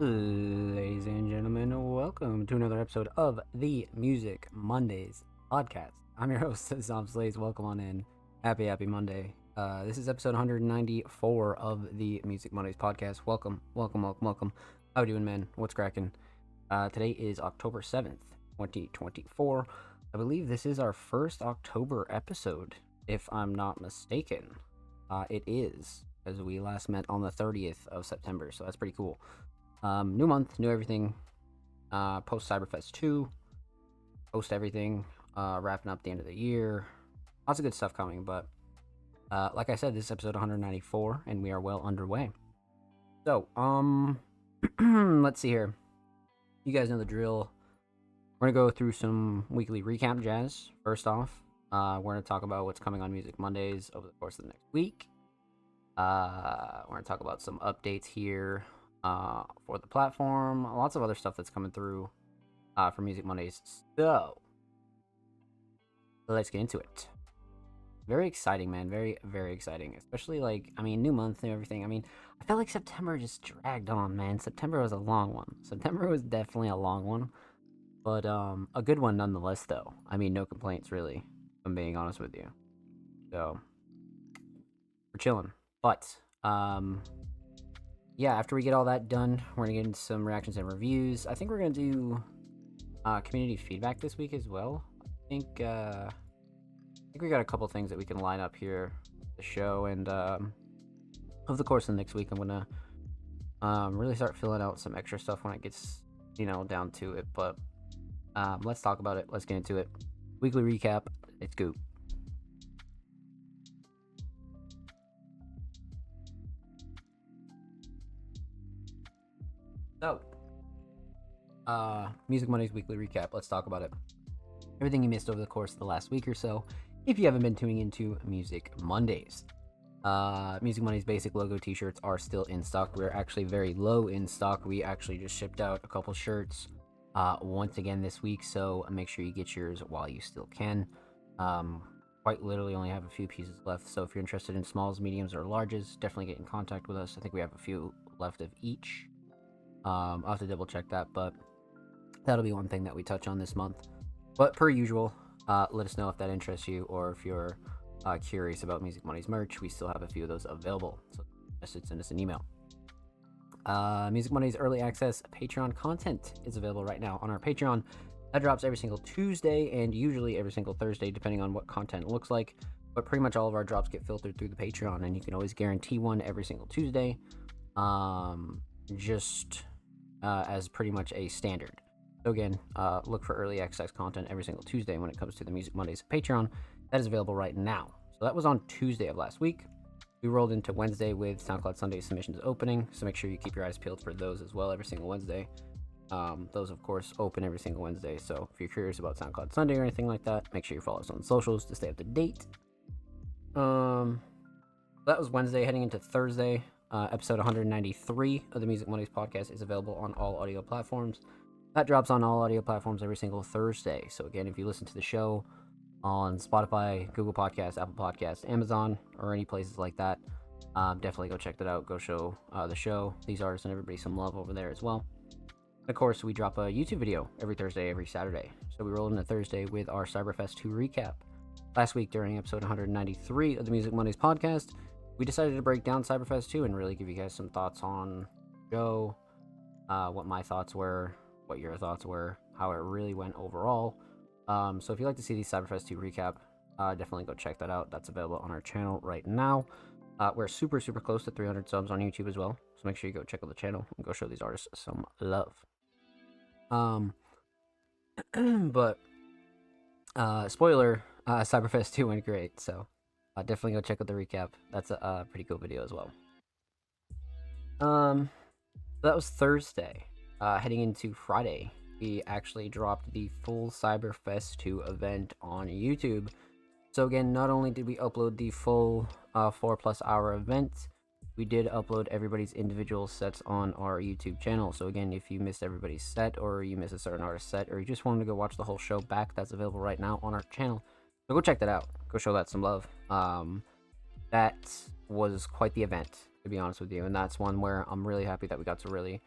Ladies and gentlemen, welcome to another episode of the Music Mondays podcast. I'm your host, Zom Slays. Welcome on in. Happy Monday. This is episode 194 of the Music Mondays podcast. Welcome. How you doing, man? What's cracking? Today is October 7th, 2024. I believe this is our first October episode, if I'm not mistaken. It is, as we last met on the 30th of September, so that's pretty cool. New month, new everything. Post Cyberfest 2. Post everything. Wrapping up the end of the year. Lots of good stuff coming, but like I said, this is episode 194, and we are well underway. So, let's see here. You guys know the drill. We're gonna go through some weekly recap jazz. First off, we're gonna talk about what's coming on Music Mondays over the course of the next week. We're gonna talk about some updates here for the platform, lots of other stuff that's coming through for Music Mondays. So let's get into it. Very exciting, man. Very, very exciting. Especially new month and everything. I felt like September just dragged on, man. September was a long one. September was definitely a long one, but a good one nonetheless, though. No complaints really. I'm being honest with you. So we're chilling. But yeah, after we get all that done, we're gonna get into some reactions and reviews. I think we're gonna do community feedback this week as well. I think we got a couple things that we can line up here, the show, and over the course of the next week, I'm gonna really start filling out some extra stuff when it gets down to it. But let's talk about it. Let's get into it. Weekly recap. It's Goop. So, Music Mondays weekly recap. Let's talk about it. Everything you missed over the course of the last week or so, if you haven't been tuning into Music Mondays. Music Mondays basic logo t-shirts are still in stock. We're actually very low in stock. We actually just shipped out a couple shirts once again this week, so make sure you get yours while you still can. Quite literally only have a few pieces left, so if you're interested in smalls, mediums, or larges, definitely get in contact with us. I think we have a few left of each. I'll have to double check that, but that'll be one thing that we touch on this month. But per usual, let us know if that interests you, or if you're curious about Music Mondays merch. We still have a few of those available, so just send us an email. Music Mondays early access Patreon content is available right now on our Patreon. That drops every single Tuesday and usually every single Thursday, depending on what content looks like. But pretty much all of our drops get filtered through the Patreon, and you can always guarantee one every single Tuesday, just as pretty much a standard. So again, look for early access content every single Tuesday when it comes to the Music Mondays Patreon. That is available right now. So that was on Tuesday of last week. We rolled into Wednesday with SoundCloud Sunday submissions opening, so make sure you keep your eyes peeled for those as well every single Wednesday. Those, of course, open every single Wednesday, so if you're curious about SoundCloud Sunday or anything like that, make sure you follow us on socials to stay up to date. That was Wednesday. Heading into Thursday, episode 193 of the Music Mondays podcast is available on all audio platforms. That drops on all audio platforms every single Thursday. So again, if you listen to the show on Spotify, Google Podcasts, Apple Podcasts, Amazon, or any places like that, definitely go check that out. Go show the show, these artists, and everybody some love over there as well. And of course, we drop a YouTube video every Thursday, every Saturday. So we rolled into Thursday with our Cyberfest 2 recap. Last week, during episode 193 of the Music Mondays podcast, we decided to break down Cyberfest 2 and really give you guys some thoughts on the show, what my thoughts were, what your thoughts were, how it really went overall. So if you'd like to see the Cyberfest 2 recap, definitely go check that out. That's available on our channel right now. We're super close to 300 subs on YouTube as well, so make sure you go check out the channel and go show these artists some love. But spoiler, Cyberfest 2 went great, so definitely go check out the recap. That's a pretty cool video as well. That was Thursday. Heading into Friday, we actually dropped the full Cyberfest 2 event on YouTube. So again, not only did we upload the full 4+ hour event, we did upload everybody's individual sets on our YouTube channel. So again, if you missed everybody's set, or you missed a certain artist set, or you just wanted to go watch the whole show back, that's available right now on our channel. So go check that out. Go show that some love. That was quite the event, to be honest with you. And that's one where I'm really happy that we got to really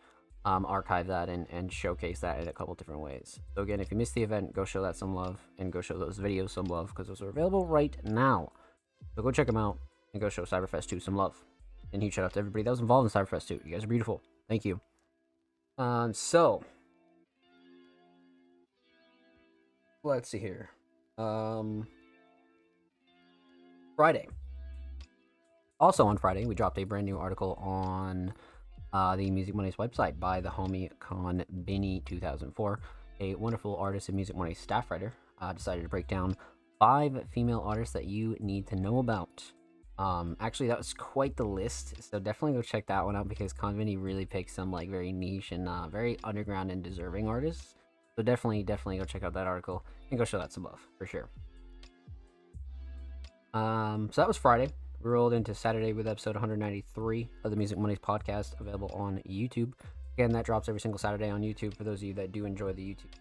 archive that and showcase that in a couple different ways. So again, if you missed the event, go show that some love, and go show those videos some love, because those are available right now. So go check them out and go show Cyberfest 2 some love. And huge shout out to everybody that was involved in Cyberfest 2. You guys are beautiful. Thank you. So let's see here. Friday. Also on Friday, we dropped a brand new article on the Music Mondays website by the homie Con Binny 2004, a wonderful artist and Music Mondays staff writer. Decided to break down 5 female artists that you need to know about. Actually, that was quite the list, so definitely go check that one out, because Con Binny really picked some like very niche and very underground and deserving artists. So definitely go check out that article and go show that some love for sure. So that was Friday. We rolled into Saturday with episode 193 of the Music Mondays podcast, available on YouTube. Again, that drops every single Saturday on YouTube for those of you that do enjoy the YouTube.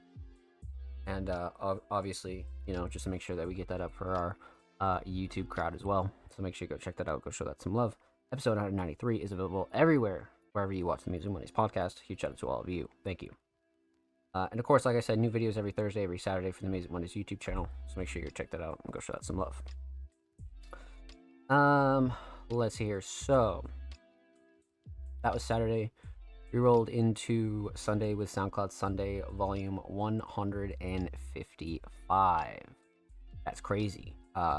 And obviously, just to make sure that we get that up for our YouTube crowd as well. So make sure you go check that out. Go show that some love. Episode 193 is available everywhere, wherever you watch the Music Mondays podcast. Huge shout out to all of you. Thank you. And of course, like I said, new videos every Thursday, every Saturday for the Music Mondays YouTube channel. So make sure you check that out and go show that some love. Let's see here. So that was Saturday. We rolled into Sunday with SoundCloud Sunday volume 155. That's crazy.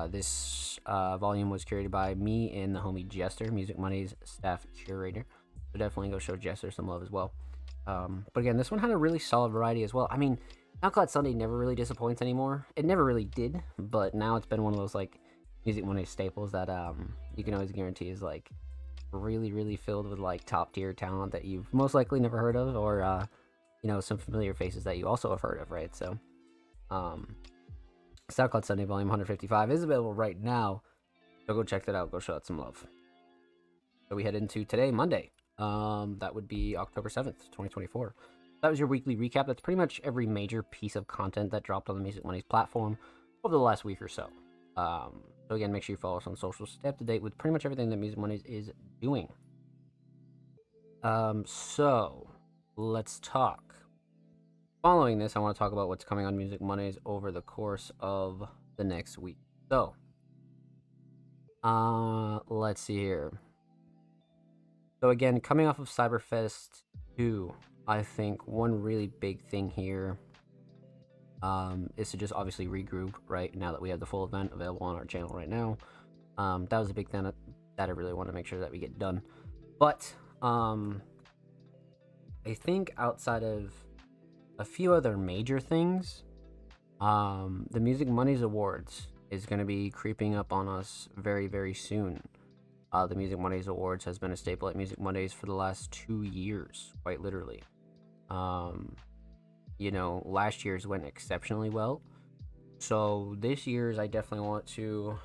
This volume was curated by me and the homie Jester, Music Money's staff curator. So definitely go show Jester some love as well. But again, this one had a really solid variety as well. I mean, SoundCloud Sunday never really disappoints anymore. It never really did, but now it's been one of those like Music Money staples that you can always guarantee is like really, really filled with like top tier talent that you've most likely never heard of, or some familiar faces that you also have heard of, right? So, SoundCloud Sunday Volume 155 is available right now, so go check that out. Go show it some love. So we head into today, Monday. That would be October 7th, 2024. That was your weekly recap. That's pretty much every major piece of content that dropped on the Music Money's platform over the last week or so. So again, make sure you follow us on socials to stay up to date with pretty much everything that Music Money is doing. So let's talk. Following this, I want to talk about what's coming on Music Mondays over the course of the next week. So, let's see here. So again, coming off of Cyberfest 2, I think one really big thing here is to just obviously regroup, right? Now that we have the full event available on our channel right now. That was a big thing that I really want to make sure that we get done. But I think outside of a few other major things, the Music Mondays Awards is going to be creeping up on us very, very soon. The Music Mondays Awards has been a staple at Music Mondays for the last 2 years, quite literally. Last year's went exceptionally well. So this year's, I definitely want to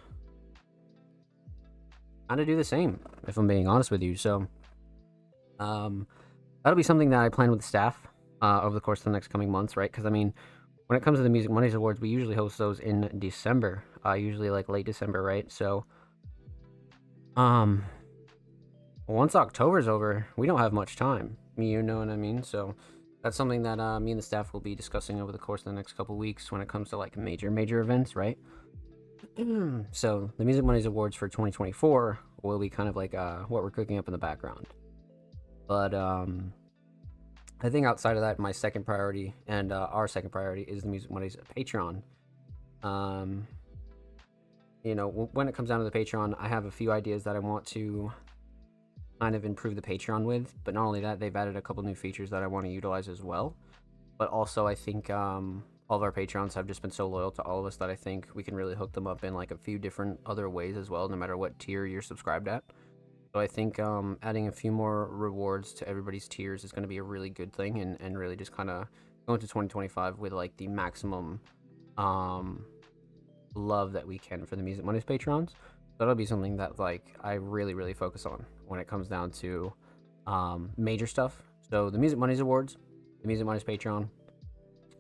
kind of do the same, if I'm being honest with you. So that'll be something that I plan with the staff over the course of the next coming months, right? Because, I mean, when it comes to the Music Mondays Awards, we usually host those in December, usually like late December, right? So once October's over, we don't have much time. You know what I mean? So that's something that me and the staff will be discussing over the course of the next couple weeks when it comes to like major events, right? So the Music Mondays Awards for 2024 will be kind of like what we're cooking up in the background. But I think outside of that, my second priority and our second priority is the Music Mondays Patreon. When it comes down to the Patreon, I have a few ideas that I want to kind of improve the Patreon with. But not only that, they've added a couple new features that I want to utilize as well. But also, I think all of our Patreons have just been so loyal to all of us that I think we can really hook them up in like a few different other ways as well, no matter what tier you're subscribed at. So I think adding a few more rewards to everybody's tiers is going to be a really good thing, and really just kind of go into 2025 with like the maximum love that we can for the Music Mondays patrons. That'll be something that like I really focus on when it comes down to major stuff. So the Music Mondays Awards, the Music Mondays Patreon,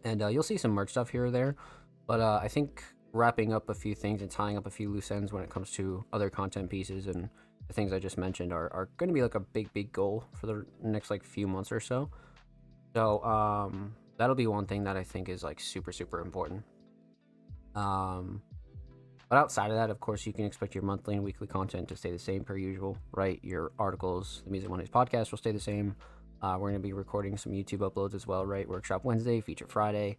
and you'll see some merch stuff here or there. But I think wrapping up a few things and tying up a few loose ends when it comes to other content pieces and the things I just mentioned are going to be like a big goal for the next like few months or so. So that'll be one thing that I think is like super important. But outside of that, of course, you can expect your monthly and weekly content to stay the same per usual, right? Your articles, the Music Mondays podcast will stay the same. We're going to be recording some YouTube uploads as well, right? Workshop Wednesday, Feature Friday.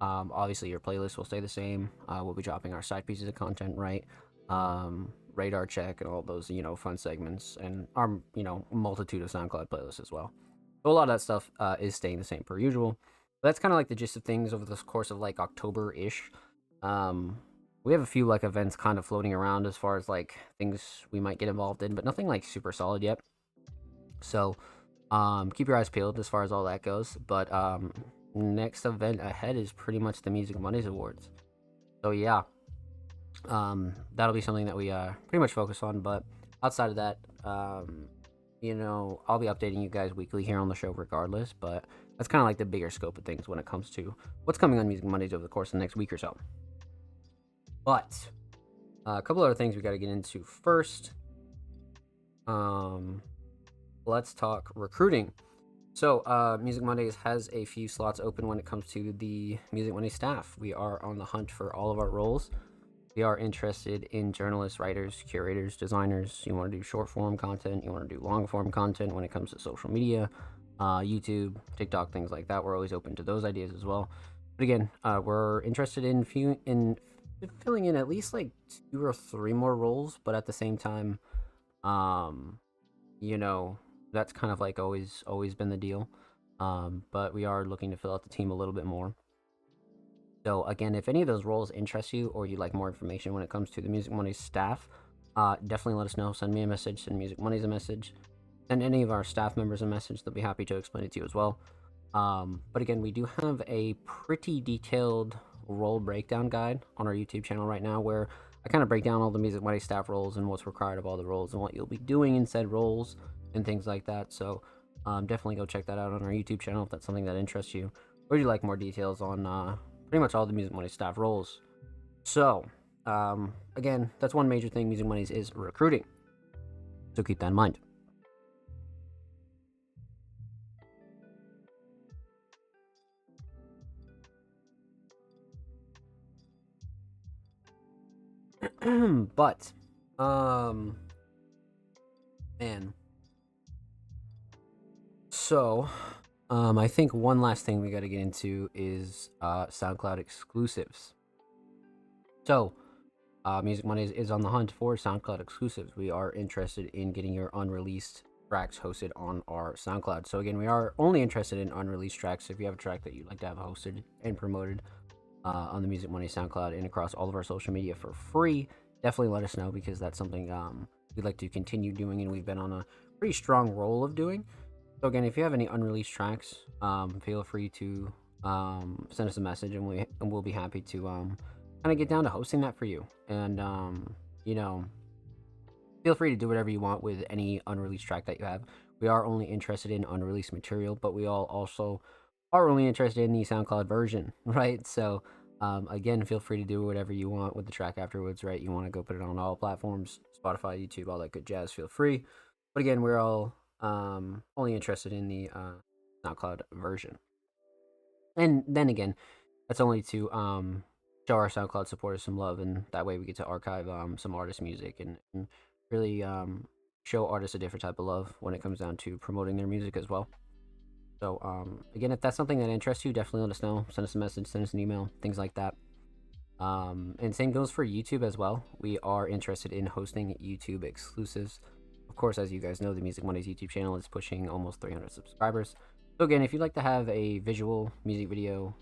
Obviously, your playlist will stay the same. We'll be dropping our side pieces of content, right? Radar check and all those, fun segments, and our, multitude of SoundCloud playlists as well. So a lot of that stuff is staying the same per usual. But that's kind of like the gist of things over the course of like October-ish. We have a few like events kind of floating around as far as like things we might get involved in, but nothing like super solid yet. So keep your eyes peeled as far as all that goes. But next event ahead is pretty much the Music Mondays Awards. So yeah, that'll be something that we pretty much focus on. But outside of that, I'll be updating you guys weekly here on the show regardless. But that's kind of like the bigger scope of things when it comes to what's coming on Music Mondays over the course of the next week or so. But a couple other things we got to get into first. Let's talk recruiting. So, Music Mondays has a few slots open when it comes to the Music Monday staff. We are on the hunt for all of our roles. We are interested in journalists, writers, curators, designers. You want to do short form content, you want to do long form content when it comes to social media, YouTube, TikTok, things like that. We're always open to those ideas as well. But again, we're interested in filling in at least like 2 or 3 more roles, but at the same time, um, you know, that's kind of like always been the deal. But we are looking to fill out the team a little bit more. So again, if any of those roles interest you or you'd like more information when it comes to the Music Mondays staff, definitely let us know. Send me a message, send Music Mondays a message, send any of our staff members a message. They'll be happy to explain it to you as well. But again, we do have a pretty detailed role breakdown guide on our YouTube channel right now where I kind of break down all the Music Monday staff roles and what's required of all the roles and what you'll be doing in said roles and things like that. So definitely go check that out on our YouTube channel if that's something that interests you or you'd like more details on pretty much all the Music Monday staff roles. So, again, that's one major thing Music Mondays is recruiting. So keep that in mind. But, man. So, I think one last thing we got to get into is SoundCloud exclusives. So, Music Mondays is on the hunt for SoundCloud exclusives. We are interested in getting your unreleased tracks hosted on our SoundCloud. So again, we are only interested in unreleased tracks. If you have a track that you'd like to have hosted and promoted on the Music Monday SoundCloud and across all of our social media for free, definitely let us know because that's something we'd like to continue doing and we've been on a pretty strong roll of doing. So again, if you have any unreleased tracks, feel free to send us a message and we'll be happy to kind of get down to hosting that for you. And you know, feel free to do whatever you want with any unreleased track that you have. We are only interested in unreleased material, but we all also are only interested in the SoundCloud version, right? So again, feel free to do whatever you want with the track afterwards, right? You want to go put it on all platforms, Spotify, YouTube, all that good jazz, feel free. But again, we're all only interested in the SoundCloud version. And then again, that's only to show our SoundCloud supporters some love, and that way we get to archive some artist music and really show artists a different type of love when it comes down to promoting their music as well. So again, if that's something that interests you, definitely let us know. Send us a message, send us an email, things like that. And same goes for YouTube as well. We are interested in hosting YouTube exclusives. Of course, as you guys know, the Music Mondays YouTube channel is pushing almost 300 subscribers. So again, if you'd like to have a visual music video,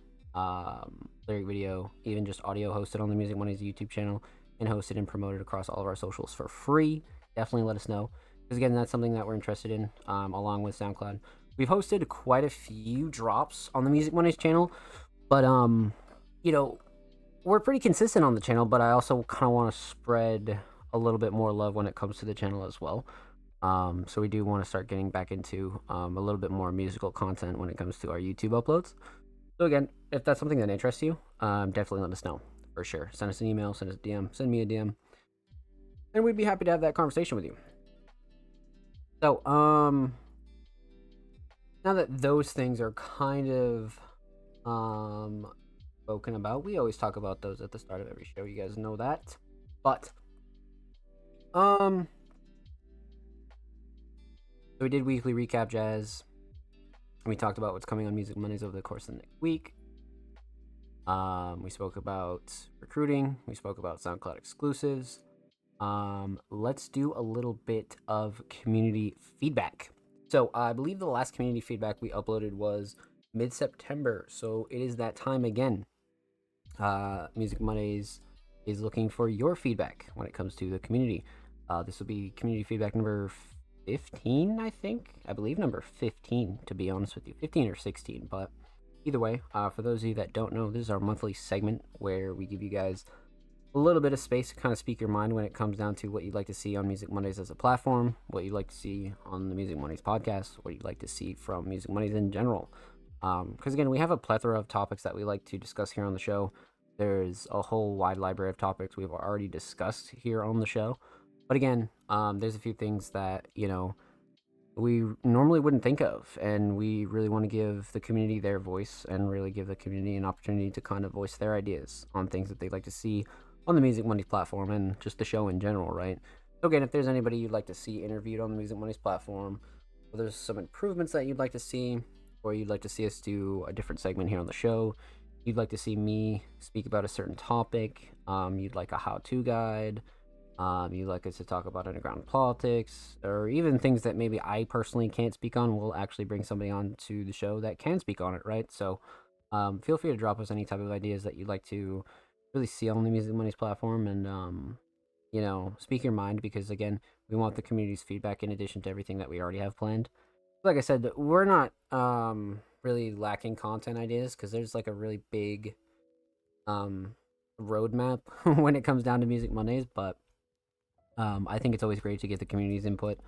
lyric video, even just audio hosted on the Music Mondays YouTube channel and hosted and promoted across all of our socials for free, definitely let us know. Because again, that's something that we're interested in, along with SoundCloud. We've hosted quite a few drops on the Music Mondays channel, but you know, we're pretty consistent on the channel, but I also kind of want to spread a little bit more love when it comes to the channel as well. So we do want to start getting back into a little bit more musical content when it comes to our YouTube uploads. So again, if that's something that interests you, definitely let us know for sure. Send us an email, send us a DM, send me a DM, and we'd be happy to have that conversation with you. So now that those things are kind of spoken about, we always talk about those at the start of every show. You guys know that, but so we did weekly recap jazz. We talked about what's coming on Music Mondays over the course of the next week. We spoke about recruiting. We spoke about SoundCloud exclusives. Let's do a little bit of community feedback. So I believe the last community feedback we uploaded was mid-September. So it is that time again. Music Mondays is looking for your feedback when it comes to the community. This will be community feedback number 15, I think. I believe number 15, to be honest with you. 15 or 16, but either way, for those of you that don't know, this is our monthly segment where we give you guys a little bit of space to kind of speak your mind when it comes down to what you'd like to see on Music Mondays as a platform, what you'd like to see on the Music Mondays podcast, what you'd like to see from Music Mondays in general. Because again, we have a plethora of topics that we like to discuss here on the show. There's a whole wide library of topics we've already discussed here on the show. But again, there's a few things that, you know, we normally wouldn't think of, and we really want to give the community their voice and really give the community an opportunity to kind of voice their ideas on things that they'd like to see on the Music Mondays platform and just the show in general, right? So again, if there's anybody you'd like to see interviewed on the Music Mondays platform, or there's some improvements that you'd like to see, or you'd like to see us do a different segment here on the show, you'd like to see me speak about a certain topic, you'd like a how-to guide, you'd like us to talk about underground politics, or even things that maybe I personally can't speak on, we'll actually bring somebody on to the show that can speak on it, right? So feel free to drop us any type of ideas that you'd like to really see on the Music Mondays platform, and speak your mind, because again, we want the community's feedback in addition to everything that we already have planned. Like I said, we're not really lacking content ideas, because there's like a really big um roadmap when it comes down to Music Mondays, but I think it's always great to get the community's input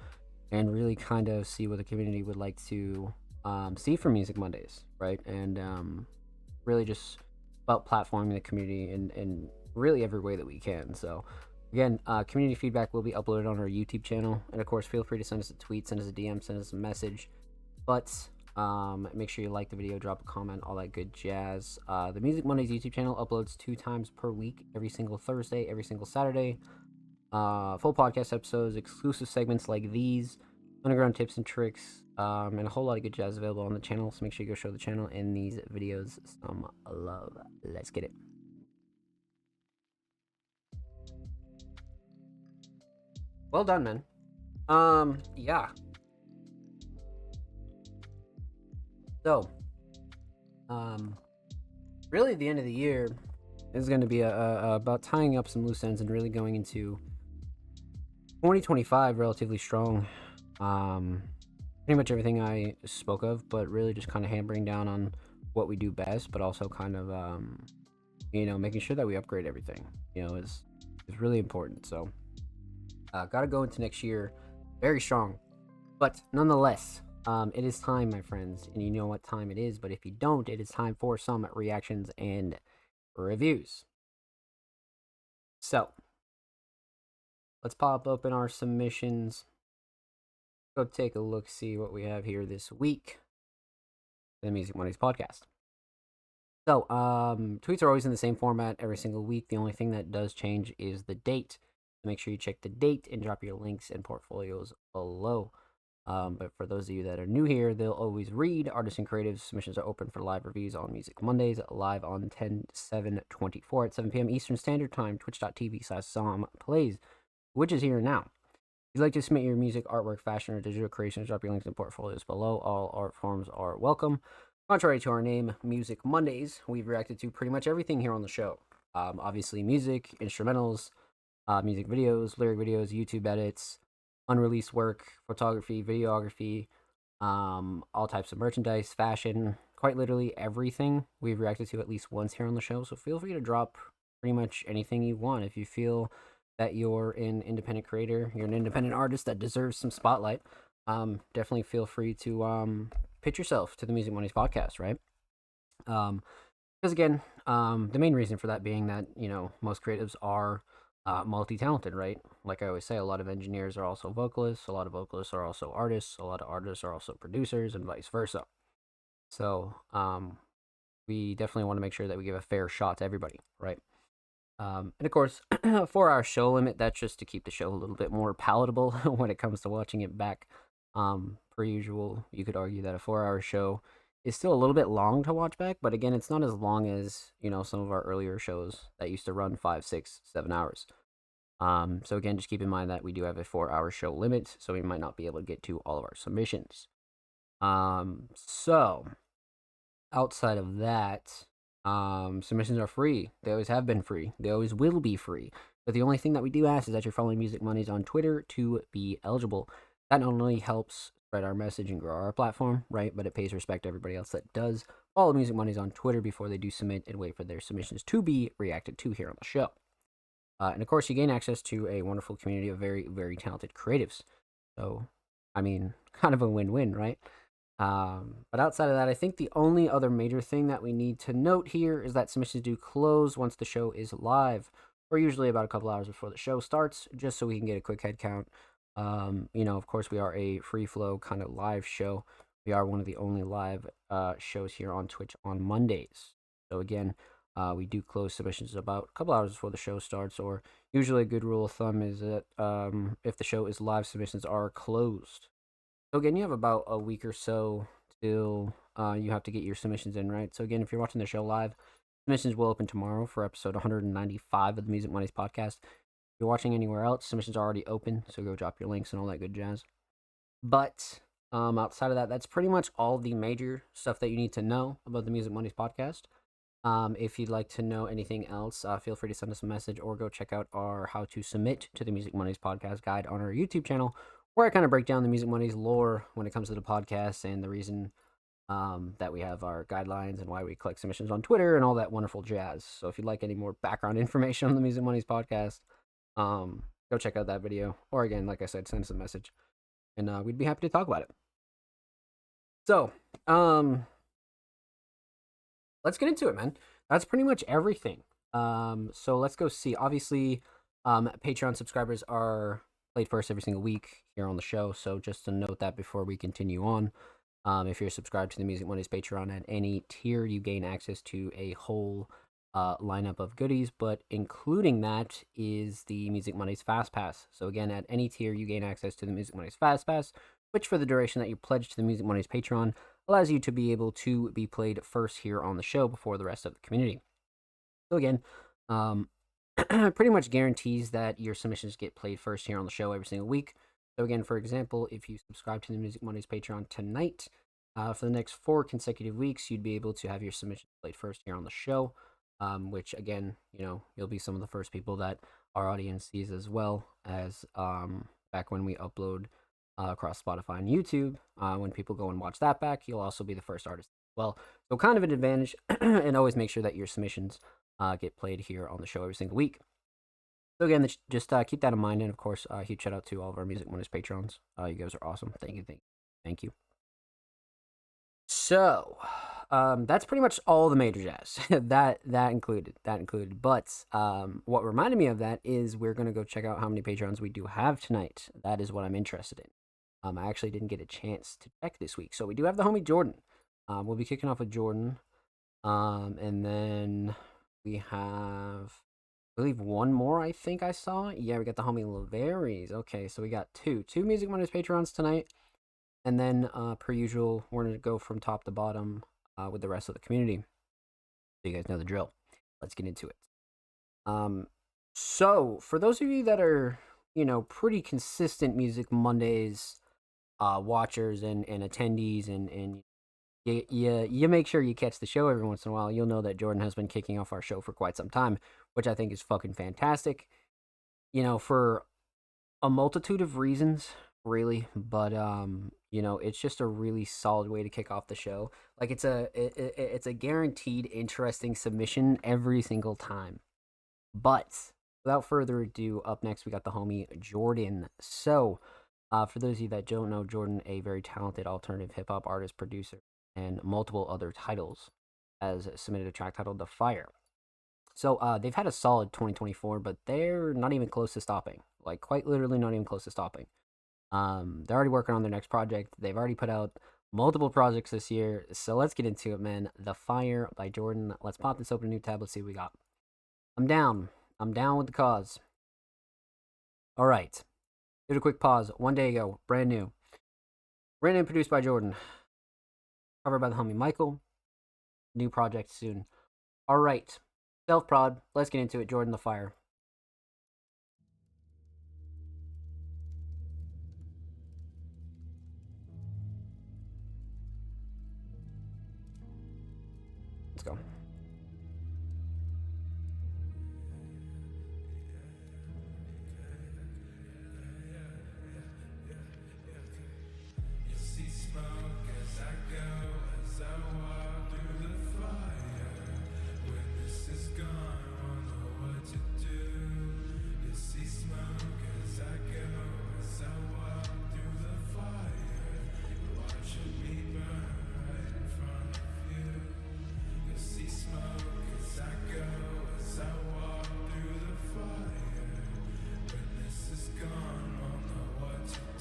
and really kind of see what the community would like to see from Music Mondays, right? And really just about platforming the community in really every way that we can. So again, community feedback will be uploaded on our YouTube channel, and of course, feel free to send us a tweet, send us a DM, send us a message. But make sure you like the video, drop a comment, all that good jazz. The Music Mondays YouTube channel uploads 2 times per week, every single Thursday, every single Saturday. Full podcast episodes, exclusive segments like these, underground tips and tricks, and a whole lot of good jazz available on the channel. So make sure you go show the channel and these videos some love. Let's get it. Well done, man. Yeah. So, really, the end of the year is going to be about tying up some loose ends and really going into 2025 relatively strong. Pretty much everything I spoke of, but really just kind of hammering down on what we do best, but also kind of making sure that we upgrade everything. Is really important. So, got to go into next year very strong, but nonetheless. It is time, my friends, and you know what time it is, but if you don't, it is time for some reactions and reviews. So, let's pop open our submissions. Go take a look, see what we have here this week. The Music Mondays podcast. So, tweets are always in the same format every single week. The only thing that does change is the date. So make sure you check the date and drop your links and portfolios below. But for those of you that are new here, they'll always read. Artists and creatives submissions are open for live reviews on Music Mondays, live on 10/7/24 at 7 p.m. Eastern Standard Time, twitch.tv/somplays, which is here now. If you'd like to submit your music, artwork, fashion, or digital creations, drop your links and portfolios below. All art forms are welcome. Contrary to our name, Music Mondays, we've reacted to pretty much everything here on the show. Obviously, music, instrumentals, music videos, lyric videos, YouTube edits, unreleased work, photography, videography, all types of merchandise, fashion, quite literally everything we've reacted to at least once here on the show. So feel free to drop pretty much anything you want. If you feel that you're an independent creator, you're an independent artist that deserves some spotlight, definitely feel free to pitch yourself to the Music Mondays podcast, right? Because again, the main reason for that being that, most creatives are multi-talented, right? Like I always say, a lot of engineers are also vocalists, a lot of vocalists are also artists, a lot of artists are also producers, and vice versa. So we definitely want to make sure that we give a fair shot to everybody, right? And of course, 4-hour show limit, that's just to keep the show a little bit more palatable when it comes to watching it back. Per usual, you could argue that a 4-hour show is still a little bit long to watch back, but again, it's not as long as, some of our earlier shows that used to run 5, 6, 7 hours. So again, just keep in mind that we do have a 4-hour show limit, so we might not be able to get to all of our submissions. So outside of that, submissions are free. They always have been free. They always will be free. But the only thing that we do ask is that you're following Music Mondays on Twitter to be eligible. That not only helps spread our message and grow our platform, right? But it pays respect to everybody else that does follow Music Mondays on Twitter before they do submit and wait for their submissions to be reacted to here on the show. And of course, you gain access to a wonderful community of very, very talented creatives. So, kind of a win-win, right? But outside of that, I think the only other major thing that we need to note here is that submissions do close once the show is live, or usually about a couple hours before the show starts, just so we can get a quick head count Of course, we are a free flow kind of live show. We are one of the only live shows here on Twitch on Mondays. So again, we do close submissions about a couple hours before the show starts, or usually a good rule of thumb is that if the show is live, submissions are closed. So again, you have about a week or so till you have to get your submissions in, right? So again, if you're watching the show live, submissions will open tomorrow for episode 195 of the Music Mondays podcast. If you're watching anywhere else, submissions are already open, so go drop your links and all that good jazz. But outside of that, that's pretty much all the major stuff that you need to know about the Music Mondays podcast. If you'd like to know anything else, feel free to send us a message or go check out our How to Submit to the Music Mondays podcast guide on our YouTube channel, where I kind of break down the Music Mondays lore when it comes to the podcast and the reason that we have our guidelines and why we collect submissions on Twitter and all that wonderful jazz. So if you'd like any more background information on the Music Mondays podcast, go check out that video. Or again, like I said, send us a message, and we'd be happy to talk about it. So, let's get into it, man. That's pretty much everything. So let's go see. Obviously, Patreon subscribers are played first every single week here on the show. So just to note that before we continue on, if you're subscribed to the Music Mondays Patreon at any tier, you gain access to a whole lineup of goodies, but including that is the Music Mondays Fast Pass. So again, at any tier, you gain access to the Music Mondays Fast Pass, which for the duration that you pledge to the Music Mondays Patreon allows you to be able to be played first here on the show before the rest of the community. So again, pretty much guarantees that your submissions get played first here on the show every single week. So again, for example, if you subscribe to the Music Mondays Patreon tonight, for the next 4 consecutive weeks, you'd be able to have your submissions played first here on the show, which again, you'll be some of the first people that our audience sees, as well as back when we upload across Spotify and YouTube. When people go and watch that back, you'll also be the first artist as well. So kind of an advantage, and always make sure that your submissions get played here on the show every single week. So again, just keep that in mind, and of course, huge shout out to all of our Music Mondays patrons. You guys are awesome. Thank you. So, that's pretty much all the major jazz that included. But what reminded me of that is we're gonna go check out how many patrons we do have tonight. That is what I'm interested in. I actually didn't get a chance to check this week, so we do have the homie Jordan. We'll be kicking off with Jordan, and then we have, I believe, one more. I think I saw. Yeah, we got the homie Laveries. Okay, so we got two Music Mondays patrons tonight. And then, per usual, we're going to go from top to bottom with the rest of the community. So you guys know the drill. Let's get into it. So, for those of you that are, pretty consistent Music Mondays watchers and attendees, and you make sure you catch the show every once in a while, you'll know that Jordan has been kicking off our show for quite some time, which I think is fucking fantastic. For a multitude of reasons, really, but it's just a really solid way to kick off the show. Like, it's a guaranteed interesting submission every single time. But without further ado, up next we got the homie Jordan. So for those of you that don't know, Jordan, a very talented alternative hip-hop artist, producer, and multiple other titles, has submitted a track titled The Fire. So they've had a solid 2024, but they're not even close to stopping. Like, quite literally not even close to stopping. They're already working on their next project. They've already put out multiple projects this year. So let's get into it, man. The Fire by Jordan. Let's pop this open, a new tab. Let's see what we got. I'm down with the cause. All right. Did a quick pause. One day ago. Brand new. Written and produced by Jordan. Covered by the homie Michael. New project soon. All right. Self-prod. Let's get into it. Jordan, The Fire. Let's go.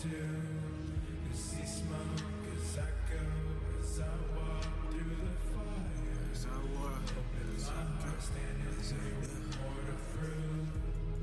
do. You see smoke as I go, as I walk through the fire. As I walk, as my heart standing here with more to prove.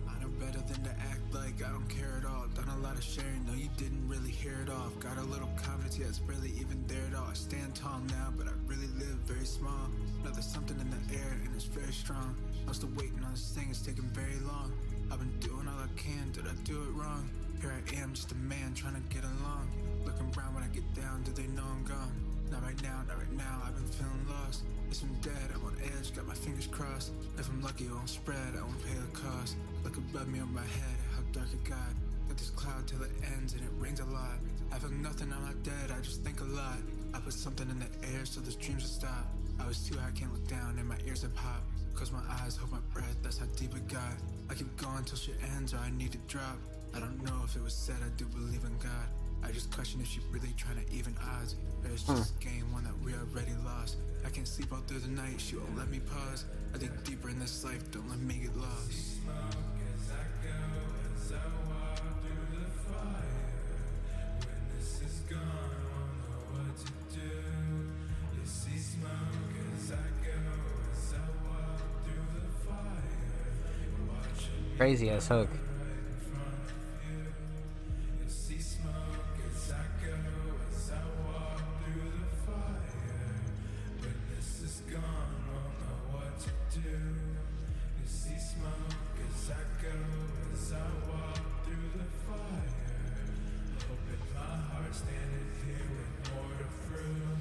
I know better than to act like I don't care at all. Done a lot of sharing, no you didn't really hear it off. Got a little confidence, yeah it's barely even there at all. I stand tall now, but I really live very small. Know there's something in the air and it's very strong. I'm still waiting on this thing, it's taking very long. I've been doing all I can, did I do it wrong? Here I am, just a man trying to get along. Looking around when I get down, do they know I'm gone? Not right now, not right now, I've been feeling lost. If I'm dead, I'm on edge, got my fingers crossed. If I'm lucky, it won't spread, I won't pay the cost. Look above me on my head, how dark it got. Got this cloud till it ends and it rains a lot. I feel nothing, I'm not dead, I just think a lot. I put something in the air so those dreams will stop. I was too high, can't look down, and my ears are popped. Close my eyes, hold my breath, that's how deep it got. I keep going till shit ends or I need to drop. I don't know if it was said, I do believe in God. I just question if she really trying to even odds. Or it's just a game, one that we already lost. I can't sleep all through the night, she won't let me pause. I dig deeper in this life, don't let me get lost. See smoke as I go, as I walk through the fire. When this is gone, I won't know what to do. You see smoke as I go, as I walk through the fire. Watching me Crazy ass hook. right in front of you. You see smoke as I go, as I walk through the fire. When this is gone, won't know what to do. You see smoke as I go, as I walk through the fire. Hoping my heart standing here with more to prove.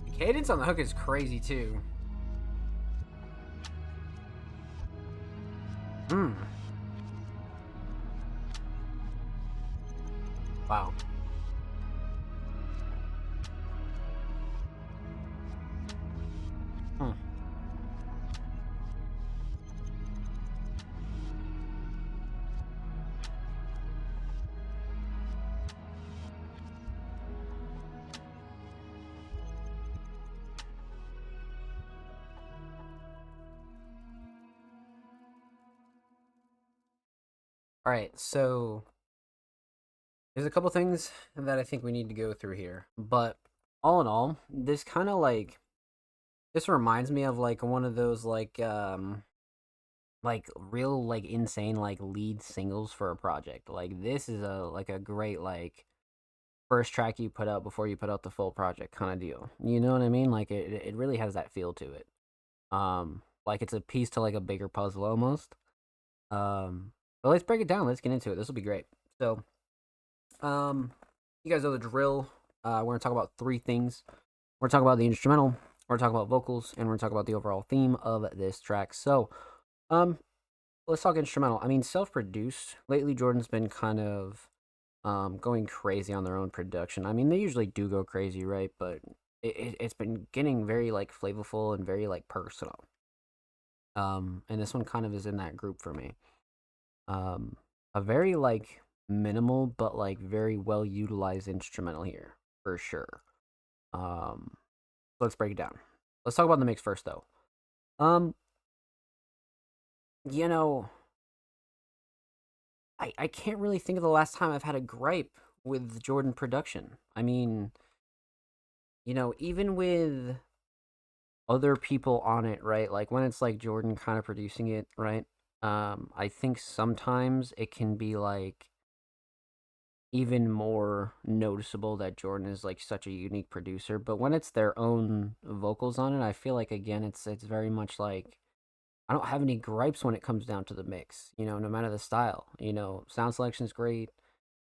The cadence on the hook is crazy too. Wow. All right, so there's a couple things that I think we need to go through here, but all in all, this kind of this reminds me of like one of those like real like insane like lead singles for a project. Like this is a great like first track you put out before you put out the full project kind of deal. You know what I mean? Like it really has that feel to it. Like it's a piece to like a bigger puzzle almost. But let's break it down. Let's get into it. This will be great. So, you guys know the drill. We're gonna talk about three things. We're gonna talk about the instrumental. We're gonna talk about vocals, and we're gonna talk about the overall theme of this track. So, um, let's talk instrumental. I mean, self-produced. Lately, Jordan's been kind of going crazy on their own production. I mean, they usually do go crazy, right? But it's been getting very like flavorful and very like personal. And this one kind of is in that group for me. Um, a very like minimal but like very well utilized instrumental here for sure. Um, let's break it down. Let's talk about the mix first though. Um, you know, I can't really think of the last time I've had a gripe with Jordan production. I mean, even with other people on it, right? Like when it's like Jordan kind of producing it, right? I think sometimes it can be like even more noticeable that Jordan is like such a unique producer. But when it's their own vocals on it, I feel like again it's very much like I don't have any gripes when it comes down to the mix. No matter the style. Sound selection is great.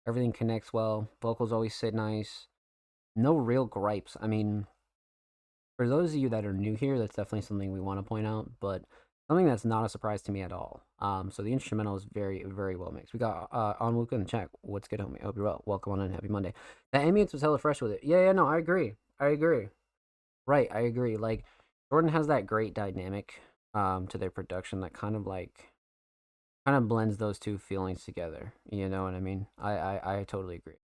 Everything connects well. Vocals always sit nice. No real gripes. I mean, for those of you that are new here, that's definitely something we want to point out, but something that's not a surprise to me at all. So the instrumental is very, very well mixed. We got Onwuka in the chat. What's good, homie? I hope you're well. Welcome on in. Happy Monday. The ambience was hella fresh with it. Yeah, no, I agree. I agree. Right, I agree. Like Jordan has that great dynamic to their production that kind of blends those two feelings together. You know what I mean? I totally agree.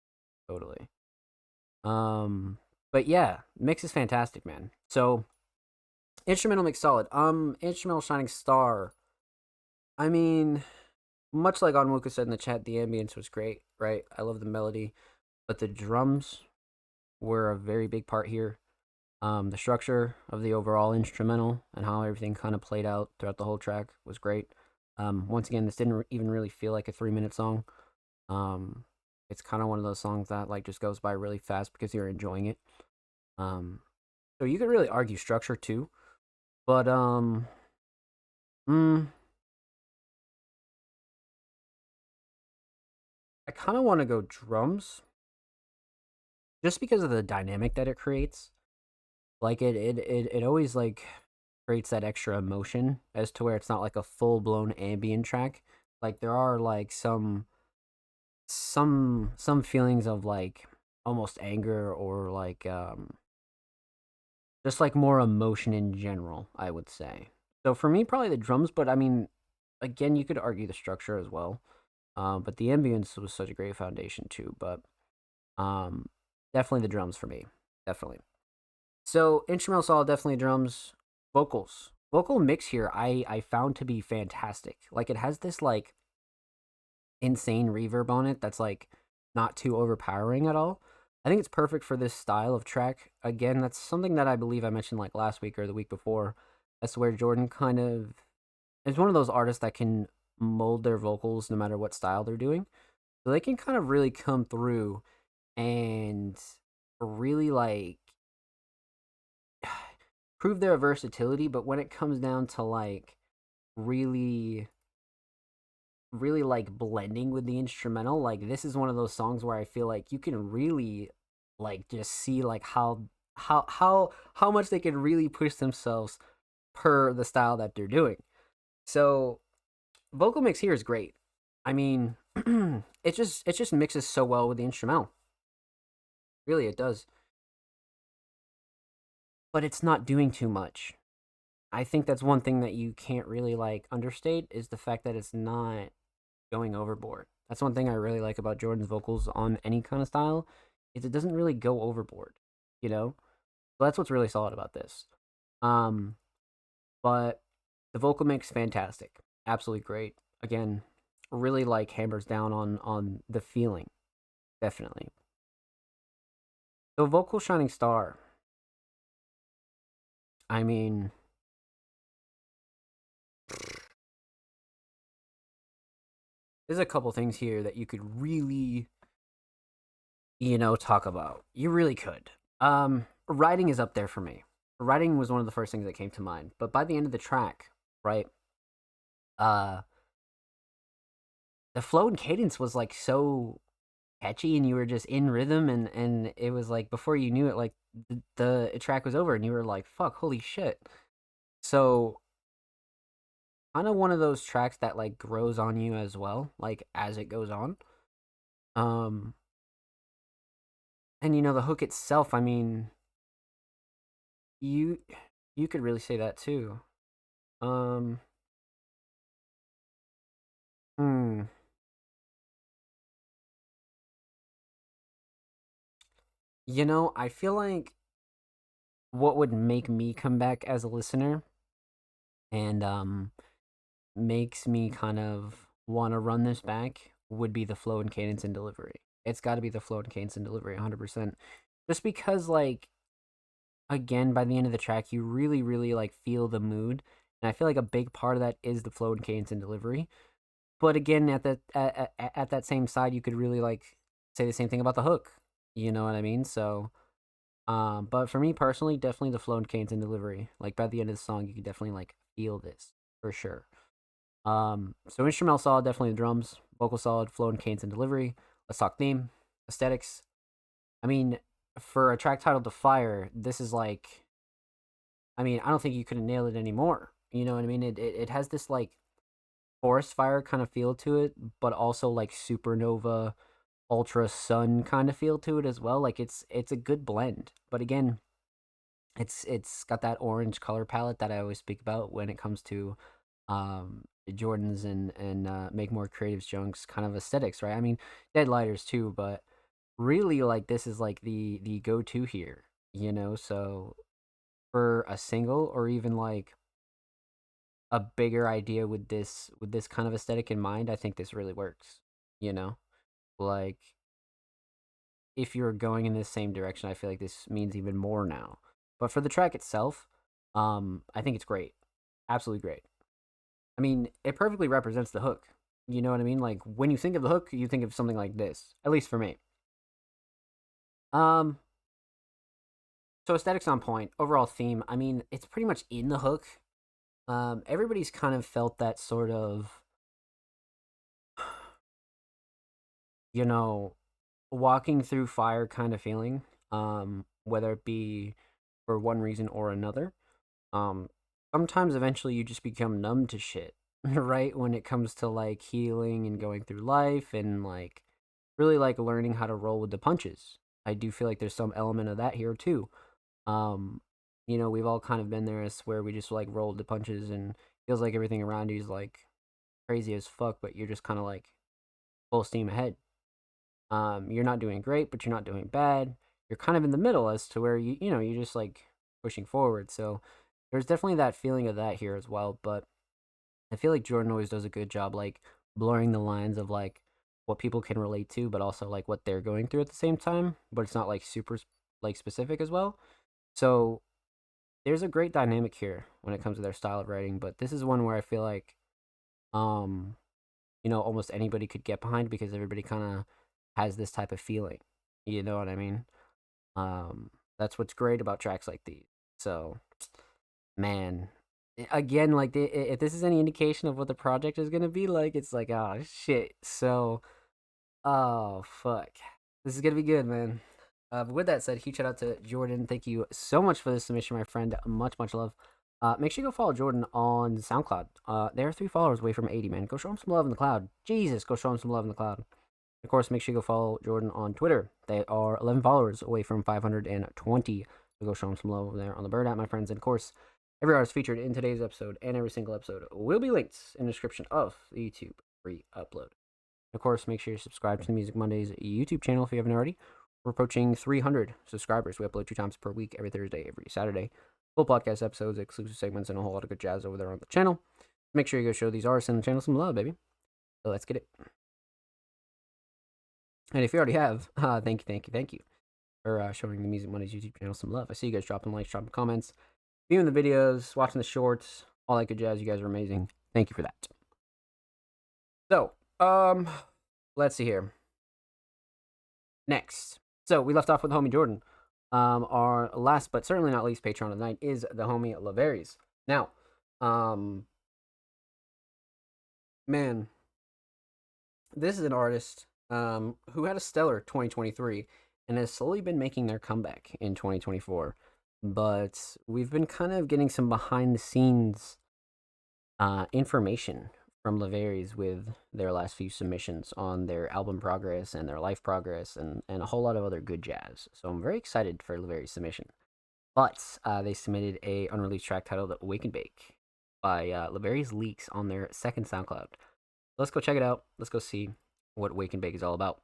Totally. But yeah, mix is fantastic, man. So instrumental mix solid. Instrumental shining star. I mean, much like Onwuka said in the chat, the ambience was great, right? I love the melody, but the drums were a very big part here. The structure of the overall instrumental and how everything kind of played out throughout the whole track was great. Once again, this didn't even really feel like a 3 minute song. Um, it's kind of one of those songs that like just goes by really fast because you're enjoying it. Um, so you could really argue structure too, but mm, I kind of want to go drums just because of the dynamic that it creates. Like it always like creates that extra emotion as to where it's not like a full blown ambient track. Like there are like some feelings of like almost anger or like just like more emotion in general, I would say. So for me, probably the drums, but I mean, again, you could argue the structure as well. But the ambience was such a great foundation too. But um, definitely the drums for me, definitely. So instrumental solid, definitely drums. Vocal mix here, I found to be fantastic. Like it has this like insane reverb on it that's like not too overpowering at all. I think it's perfect for this style of track. Again, that's something that I believe I mentioned like last week or the week before. That's where Jordan kind of is one of those artists that can mold their vocals no matter what style they're doing. So they can kind of really come through and really like prove their versatility, but when it comes down to like really really like blending with the instrumental, like this is one of those songs where I feel like you can really like just see like how much they can really push themselves per the style that they're doing. So vocal mix here is great. I mean, it just mixes so well with the instrumental. Really, it does. But it's not doing too much. I think that's one thing that you can't really like understate is the fact that it's not going overboard. That's one thing I really like about Jordan's vocals on any kind of style is it doesn't really go overboard, you know? So that's what's really solid about this. Um, but the vocal mix fantastic. Absolutely great. Again, really like hammers down on the feeling. Definitely. So vocal shining star. I mean, there's a couple things here that you could really, talk about. You really could. Writing is up there for me. Writing was one of the first things that came to mind. But by the end of the track, right, uh, the flow and cadence was like so catchy, and you were just in rhythm, and it was like before you knew it, like the track was over, and you were like, "Fuck, holy shit!" So kind of one of those tracks that like grows on you as well, like as it goes on. Um, and the hook itself. I mean, you you could really say that too. Um, hmm. I feel like what would make me come back as a listener and makes me kind of want to run this back would be the flow and cadence and delivery. It's got to be the flow and cadence and delivery 100%. Just because like again by the end of the track you really really like feel the mood, and I feel like a big part of that is the flow and cadence and delivery. But again at that same side you could really like say the same thing about the hook. You know what I mean? So but for me personally, definitely the flow and cadence and delivery. Like by the end of the song, you can definitely like feel this for sure. So instrumental solid, definitely the drums, vocal solid, flow and cadence and delivery. Let's talk theme, aesthetics. I mean, for a track titled "The Fire," this is like, I mean, I don't think you could have nailed it anymore. You know what I mean? It has this like forest fire kind of feel to it, but also like supernova, ultra sun kind of feel to it as well. Like it's a good blend. But again, it's got that orange color palette that I always speak about when it comes to Jordans and make more creative junks kind of aesthetics, right? I mean, Dead Lighters too, but really like this is like the go to here, So for a single or even like a bigger idea with this kind of aesthetic in mind, I think this really works. You know, like if you're going in this same direction, I feel like this means even more now. But for the track itself, I think it's great, absolutely great. I mean, it perfectly represents the hook. You know what I mean? Like when you think of the hook, you think of something like this. At least for me. Um, so aesthetics on point. Overall theme. I mean, it's pretty much in the hook. Everybody's kind of felt that sort of, you know, walking through fire kind of feeling. Whether it be for one reason or another. Um, Sometimes eventually you just become numb to shit, right? When it comes to like healing and going through life and like really like learning how to roll with the punches. I do feel like there's some element of that here too. Um, we've all kind of been there as where we just like rolled the punches and feels like everything around you is like crazy as fuck, but you're just kind of like full steam ahead. You're not doing great, but you're not doing bad. You're kind of in the middle as to where you're just like pushing forward. So there's definitely that feeling of that here as well. But I feel like Jordan always does a good job, like blurring the lines of like what people can relate to, but also like what they're going through at the same time. But it's not like super like specific as well. So there's a great dynamic here when it comes to their style of writing. But this is one where I feel like, um, almost anybody could get behind because everybody kind of has this type of feeling. You know what I mean? That's what's great about tracks like these. So, man, again, like if this is any indication of what the project is gonna be like, it's like, oh shit. So, oh fuck, this is gonna be good, man. But with that said, huge shout out to Jordan. Thank you so much for this submission, my friend. Much, much love. Make sure you go follow Jordan on SoundCloud. They're 3 followers away from 80, man. Go show him some love in the cloud. Jesus, go show him some love in the cloud. Of course, make sure you go follow Jordan on Twitter. They are 11 followers away from 520. So go show them some love over there on the Bird app, my friends. And of course, every artist featured in today's episode and every single episode will be linked in the description of the YouTube free upload. Of course, make sure you subscribe to the Music Mondays YouTube channel if you haven't already. We're approaching 300 subscribers. We upload 2 times per week, every Thursday, every Saturday. Full podcast episodes, exclusive segments, and a whole lot of good jazz over there on the channel. Make sure you go show these artists in the channel some love, baby. So let's get it. And if you already have, thank you for showing the Music Mondays YouTube channel some love. I see you guys dropping likes, dropping comments, viewing the videos, watching the shorts, all that good jazz. You guys are amazing. Thank you for that. So, let's see here. Next. So we left off with the homie Jordan. Our last but certainly not least patron of the night is the homie Laveries. Now, man, this is an artist who had a stellar 2023 and has slowly been making their comeback in 2024. But we've been kind of getting some behind the scenes information from Laveries with their last few submissions on their album progress and their life progress and a whole lot of other good jazz. So I'm very excited for Laveries' submission. But they submitted a unreleased track titled Wake and Bake by Laveries Leaks on their second SoundCloud. Let's go check it out. Let's go see what Wake and Bake is all about.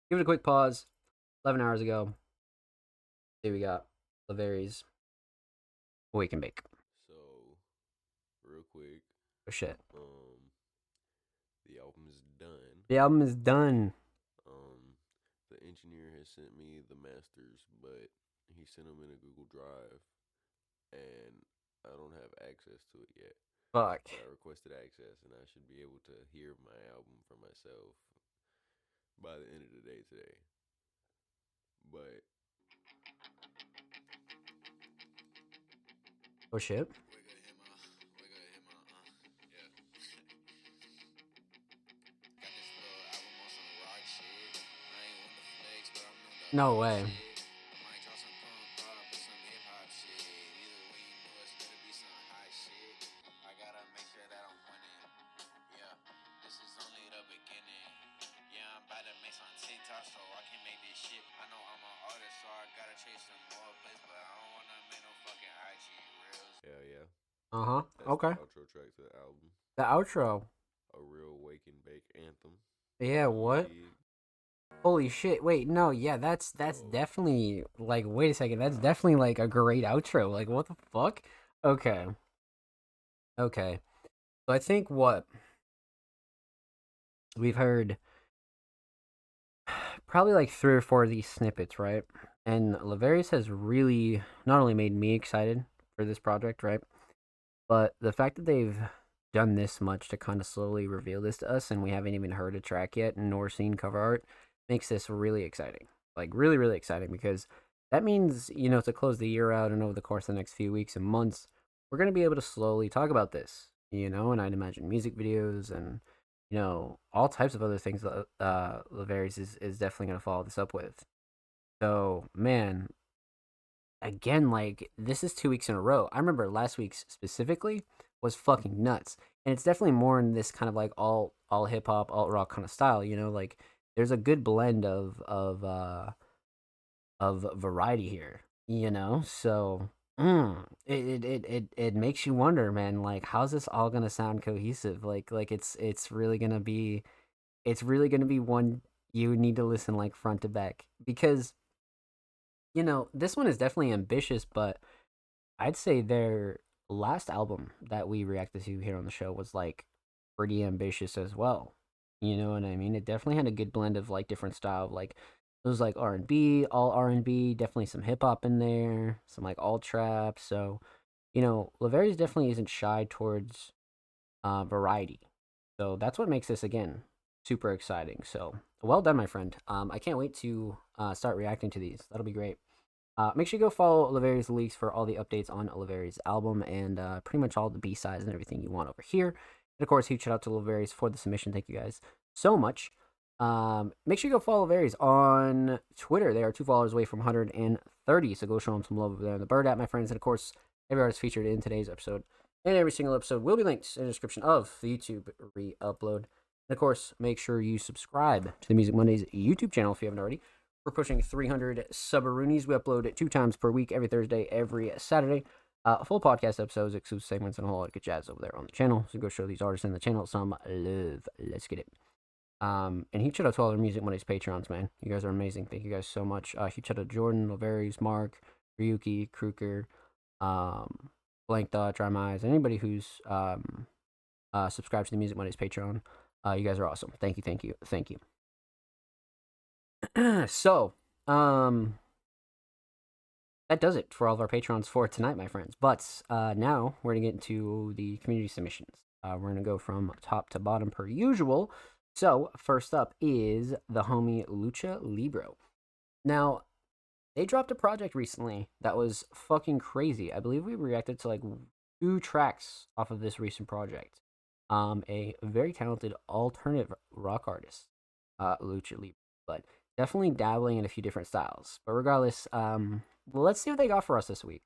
Give it a quick pause. 11 hours ago. Here we got Laveries Wake and Bake. So, real quick. Oh shit. The album is done. The album is done. The engineer has sent me the masters, but he sent them in a Google Drive, and I don't have access to it yet. Fuck. So I requested access, and I should be able to hear my album for myself by the end of the day today. But Oh shit. No way. hell yeah. Uh-huh. That's Okay. the outro track to the album. The outro. A real wake and bake anthem. Yeah, what? Yeah. Holy shit. Wait, no, yeah, that's definitely like wait a second. That's definitely like a great outro. Like what the fuck? Okay. Okay. So I think what we've heard probably like three or four of these snippets, right? And Laverius has really not only made me excited for this project, right? But the fact that they've done this much to kind of slowly reveal this to us and we haven't even heard a track yet nor seen cover art makes this really exciting. Like really, really exciting because that means, to close the year out and over the course of the next few weeks and months, we're going to be able to slowly talk about this, and I'd imagine music videos and, all types of other things that Laverius is definitely going to follow this up with. So, man, again, like this is 2 weeks in a row. I remember last week's specifically was fucking nuts, and it's definitely more in this kind of like all hip hop, alt rock kind of style. Like there's a good blend of variety here. So it makes you wonder, man. Like, how's this all gonna sound cohesive? Like it's really gonna be one you need to listen like front to back because this one is definitely ambitious, but I'd say their last album that we reacted to here on the show was like pretty ambitious as well. You know what I mean? It definitely had a good blend of like different style, like it was like R&B, all R&B, definitely some hip hop in there, some like all trap. So, Laverius definitely isn't shy towards variety. So that's what makes this again super exciting. So well done, my friend. I can't wait to start reacting to these. That'll be great. Make sure you go follow Laverius Leaks for all the updates on Laverius' album and pretty much all the B-sides and everything you want over here. And of course, huge shout out to Laverius for the submission. Thank you guys so much. Make sure you go follow Laverius on Twitter. They are 2 followers away from 130, so go show them some love over there in the Bird app, my friends. And of course, every artist featured in today's episode and every single episode will be linked in the description of the YouTube re-upload. And of course, make sure you subscribe to the Music Mondays YouTube channel if you haven't already. We're pushing 300 subaroonies. We upload 2 times per week, every Thursday, every Saturday. Full podcast episodes, exclusive segments, and a whole lot of good jazz over there on the channel. So go show these artists in the channel some love. Let's get it. And huge shout out to all our Music Mondays Patreons, man. You guys are amazing. Thank you guys so much. Huge shout out to Jordan, Laverius, Mark, Ryuki, Kruger, Blank Thought, Dry My Eyes, anybody who's subscribed to the Music Mondays Patreon. You guys are awesome. Thank you, thank you, thank you. So, that does it for all of our patrons for tonight, my friends. But now we're gonna get into the community submissions. We're gonna go from top to bottom per usual. So first up is the homie Lucha Libro. Now, they dropped a project recently that was fucking crazy. I believe we reacted to like 2 tracks off of this recent project. A very talented alternative rock artist, Lucha Libro, but definitely dabbling in a few different styles. But regardless, let's see what they got for us this week.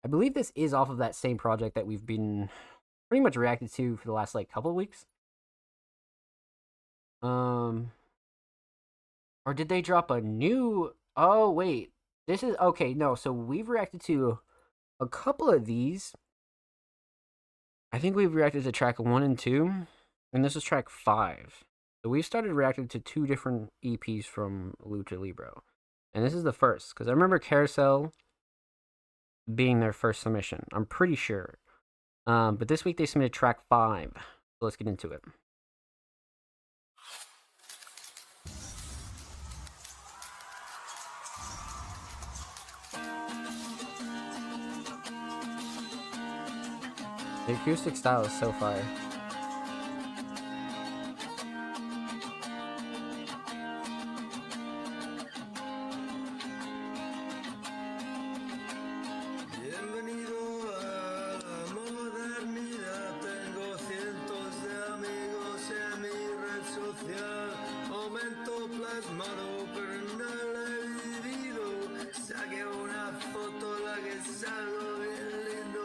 I believe this is off of that same project that we've been pretty much reacted to for the last like couple of weeks. Or did they drop a new? Oh wait, this is okay. No, so we've reacted to a couple of these. I think we've reacted to track 1 and 2, and this is track 5. So we started reacting to 2 different EPs from Lucha Libro. And this is the first, because I remember Carousel being their first submission. I'm pretty sure. But this week they submitted track 5. So let's get into it. The acoustic style is so fire. Bienvenido a la modernidad. Tengo cientos de amigos en mi red social. Momento plasmado, pero no lo he vivido. Saqué una foto en la que salgo bien lindo.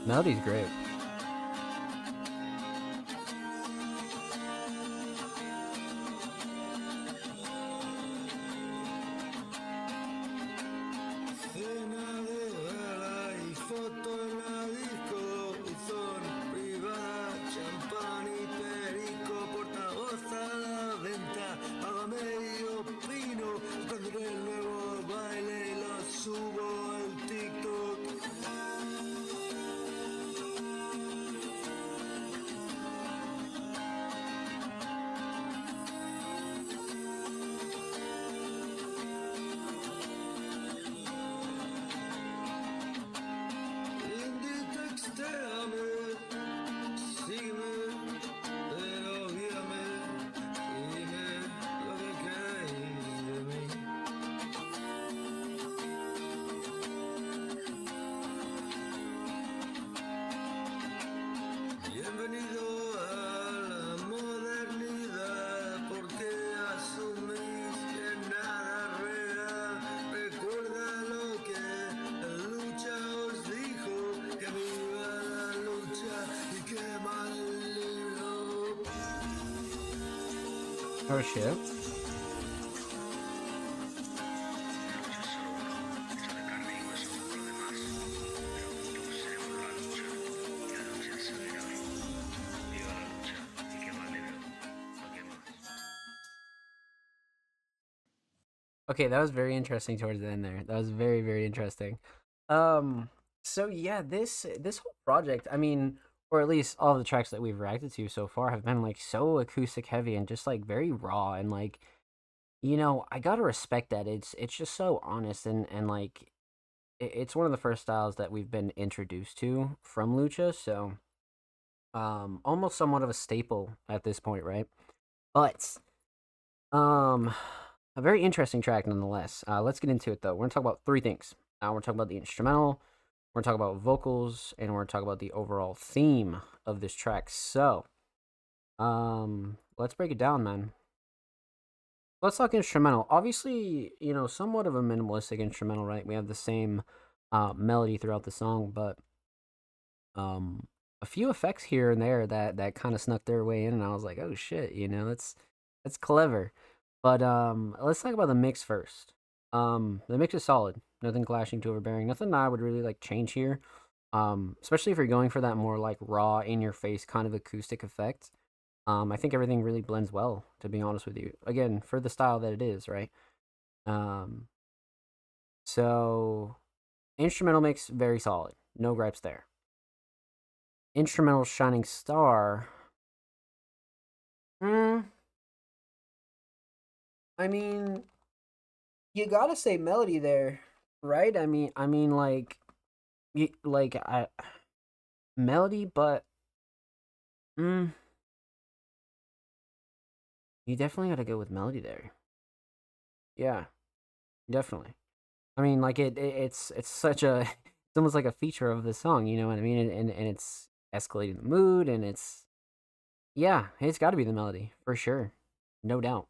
Melody's great. Cena de gala y foto en la disco, buzón privada, champán y perico, portavoz a la venta, paga medio pino, pondré el nuevo baile y lo subo al TikTok. Lindy, textéame, sígueme, pero guíame y dime lo que queréis de mí. Bienvenido a la modernidad, porque asumís que nada es real. Recuerda lo que la lucha os dijo, que viva la lucha y quema el libro. Oh shit. Okay, that was very interesting towards the end there. That was very, very interesting. Um, so yeah, this whole project, I mean, or at least all the tracks that we've reacted to so far have been like so acoustic heavy and just like very raw and like, I gotta respect that. It's just so honest and like it's one of the first styles that we've been introduced to from Lucha, so almost somewhat of a staple at this point, right? But um a very interesting track nonetheless. Let's get into it though. We're gonna talk about three things. We're talking about the instrumental, we're gonna talk about vocals, and we're gonna talk about the overall theme of this track. So, let's break it down, man. Let's talk instrumental. Obviously, somewhat of a minimalistic instrumental, right? We have the same melody throughout the song, but a few effects here and there that kind of snuck their way in, and I was like, oh shit, that's clever. But let's talk about the mix first. The mix is solid. Nothing clashing too overbearing. Nothing I would really like change here. Especially if you're going for that more like raw, in your face kind of acoustic effect. I think everything really blends well. To be honest with you, again for the style that it is, right? Um, so instrumental mix very solid. No gripes there. Instrumental shining star. Hmm. I mean, you gotta say melody there, right? I mean, like, I melody, but mm, you definitely gotta go with melody there. Yeah, definitely. I mean, like it's such a it's almost like a feature of the song. You know what I mean? And it's escalating the mood, and yeah, it's got to be the melody for sure, no doubt.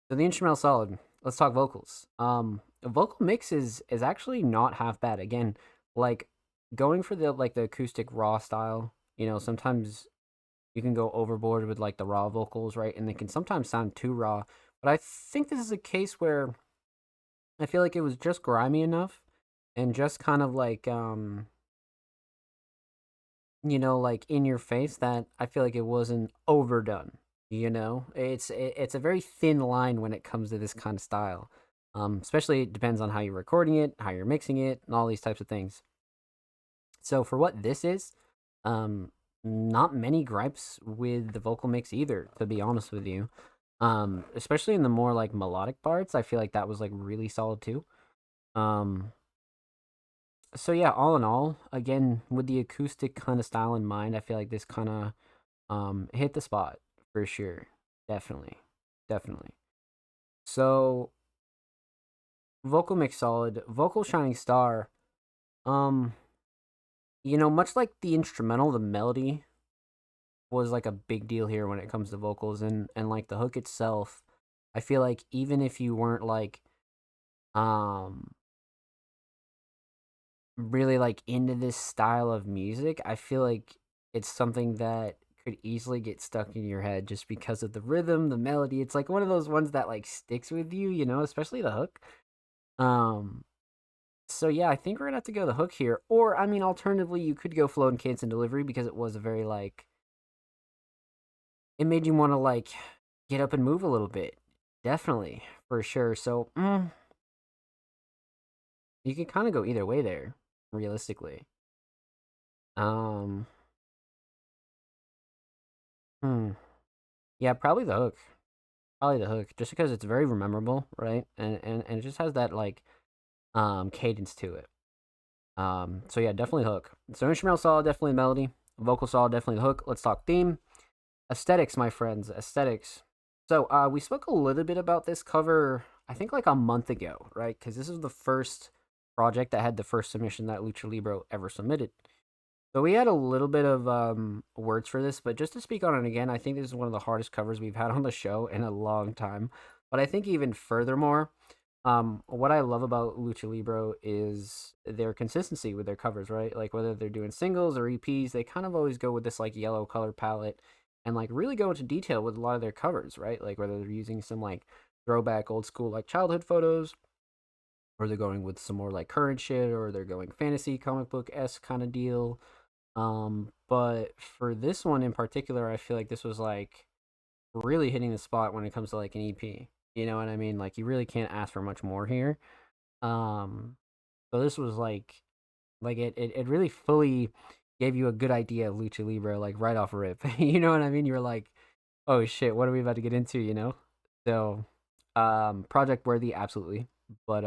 So the instrumental solid. Let's talk vocals. The vocal mix is actually not half bad. Again, like going for the acoustic raw style. Sometimes you can go overboard with like the raw vocals, right? And they can sometimes sound too raw. But I think this is a case where I feel like it was just grimy enough and just kind of like like in your face that I feel like it wasn't overdone. It's a very thin line when it comes to this kind of style. Especially it depends on how you're recording it, how you're mixing it, and all these types of things. So for what this is, um, not many gripes with the vocal mix either, to be honest with you. Especially in the more like melodic parts, I feel like that was like really solid too. Um, so yeah, all in all, again, with the acoustic kind of style in mind, I feel like this kind of hit the spot for sure. Definitely. Definitely. So vocal mix solid, vocal shining star. Um, much like the instrumental, the melody was like a big deal here when it comes to vocals and like the hook itself. I feel like even if you weren't like um really like into this style of music, I feel like it's something that could easily get stuck in your head just because of the rhythm, the melody. It's like one of those ones that like sticks with you, you know, especially the hook. Um so yeah, I think we're gonna have to go the hook here. Or I mean alternatively you could go Float and Cadence and Delivery because it was a very like it made you want to like get up and move a little bit. Definitely, for sure. So you can kind of go either way there, realistically. Um, hmm. Yeah, probably the hook. Probably the hook, just because it's very memorable, right? And it just has that like cadence to it. So yeah, definitely hook. So instrumental solid, definitely melody. Vocal solid, definitely the hook. Let's talk theme. Aesthetics, my friends. Aesthetics. So we spoke a little bit about this cover, I think like a month ago, right? Because this is the first project that had the first submission that Lucha Libre ever submitted. So we had a little bit of words for this, but just to speak on it again, I think this is one of the hardest covers we've had on the show in a long time. But I think even furthermore, what I love about Lucha Libre is their consistency with their covers, right? Like whether they're doing singles or EPs, they kind of always go with this like yellow color palette and like really go into detail with a lot of their covers, right? Like whether they're using some like throwback old school like childhood photos, or they're going with some more like current shit, or they're going fantasy comic book esque kind of deal. But for this one in particular, I feel like this was like really hitting the spot when it comes to like an EP. You know what I mean? Like you really can't ask for much more here. Um, so this was like it really fully gave you a good idea of Lucha Libre like right off rip. You know what I mean? You were like, oh shit, what are we about to get into? You know? So, project worthy, absolutely, but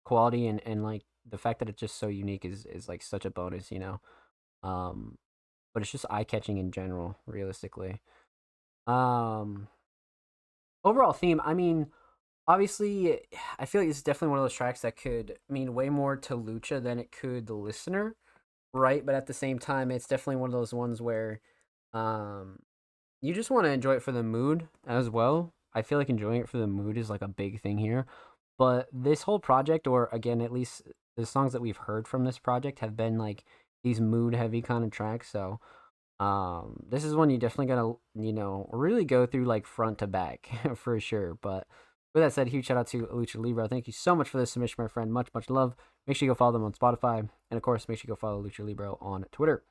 quality and like the fact that it's just so unique is like such a bonus. You know? Um, but it's just eye catching in general, realistically. Um, Overall theme, I mean, obviously, I feel like it's definitely one of those tracks that could mean way more to Lucha than it could the listener, right? But at the same time, it's definitely one of those ones where um, you just want to enjoy it for the mood as well. I feel like enjoying it for the mood is like a big thing here. But this whole project, or again, at least the songs that we've heard from this project, have been like these mood heavy kind of tracks. So this is one you definitely gotta, you know, really go through like front to back for sure. But with that said, huge shout out to Lucha Libre. Thank you so much for this submission, my friend. Much, much love. Make sure you go follow them on Spotify. And of course, make sure you go follow Lucha Libre on Twitter.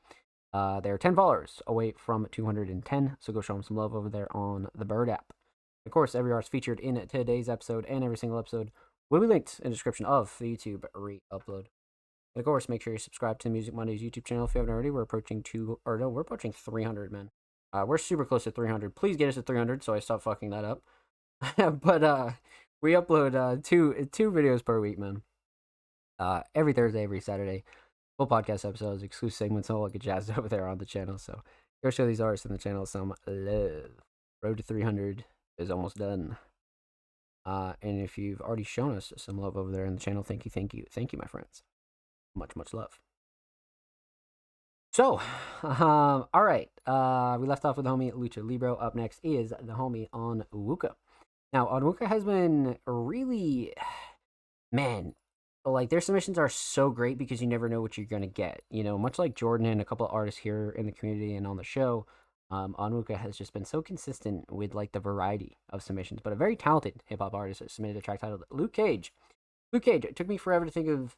They're 10 followers away from 210. So go show them some love over there on the Bird app. Of course, every artist featured in today's episode and every single episode will be linked in the description of the YouTube re-upload. And of course, make sure you subscribe to the Music Mondays YouTube channel if you haven't already. We're approaching we're approaching 300, man. We're super close to 300. Please get us to 300 so I stop fucking that up. But we upload two videos per week, man. Every Thursday, every Saturday. Full podcast episodes, exclusive segments, all good jazz over there on the channel. So go show these artists in the channel some love. Road to 300 is almost done. And if you've already shown us some love over there in the channel, thank you, my friends. Much, much love. So, all right. We left off with the homie Lucha Libre. Up next is the homie Onwuka. Now, Onwuka has been really, man, like their submissions are so great because you never know what you're gonna get. You know, much like Jordan and a couple of artists here in the community and on the show, Onwuka has just been so consistent with like the variety of submissions. But a very talented hip hop artist that submitted a track titled Luke Cage. Luke Cage. It took me forever to think of.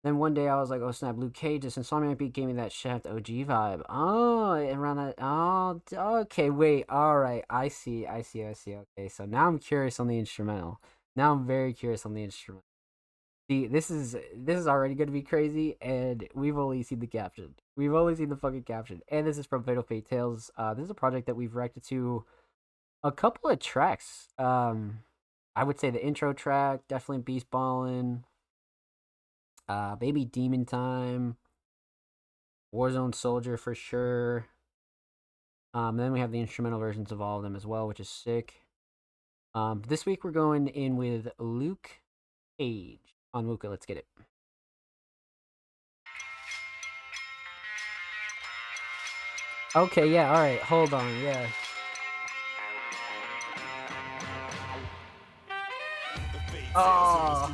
Then one day I was like, oh snap, Luke Cage, this Insomniac beat gave me that Shaft OG vibe. Oh, around that. Oh, okay, wait, all right, I see. Okay, so now I'm curious on the instrumental. Now I'm very curious on the instrumental. See, this is already gonna be crazy, and we've only seen the caption. We've only seen the fucking caption, and this is from Fatal Fate Tales. This is a project that we've reacted to a couple of tracks. I would say the intro track, definitely Beast Ballin'. Baby Demon Time, Warzone Soldier for sure. Then we have the instrumental versions of all of them as well, which is sick. This week we're going in with Luke Cage on Wuka. Let's get it. Okay, yeah, all right, hold on, yeah. Oh.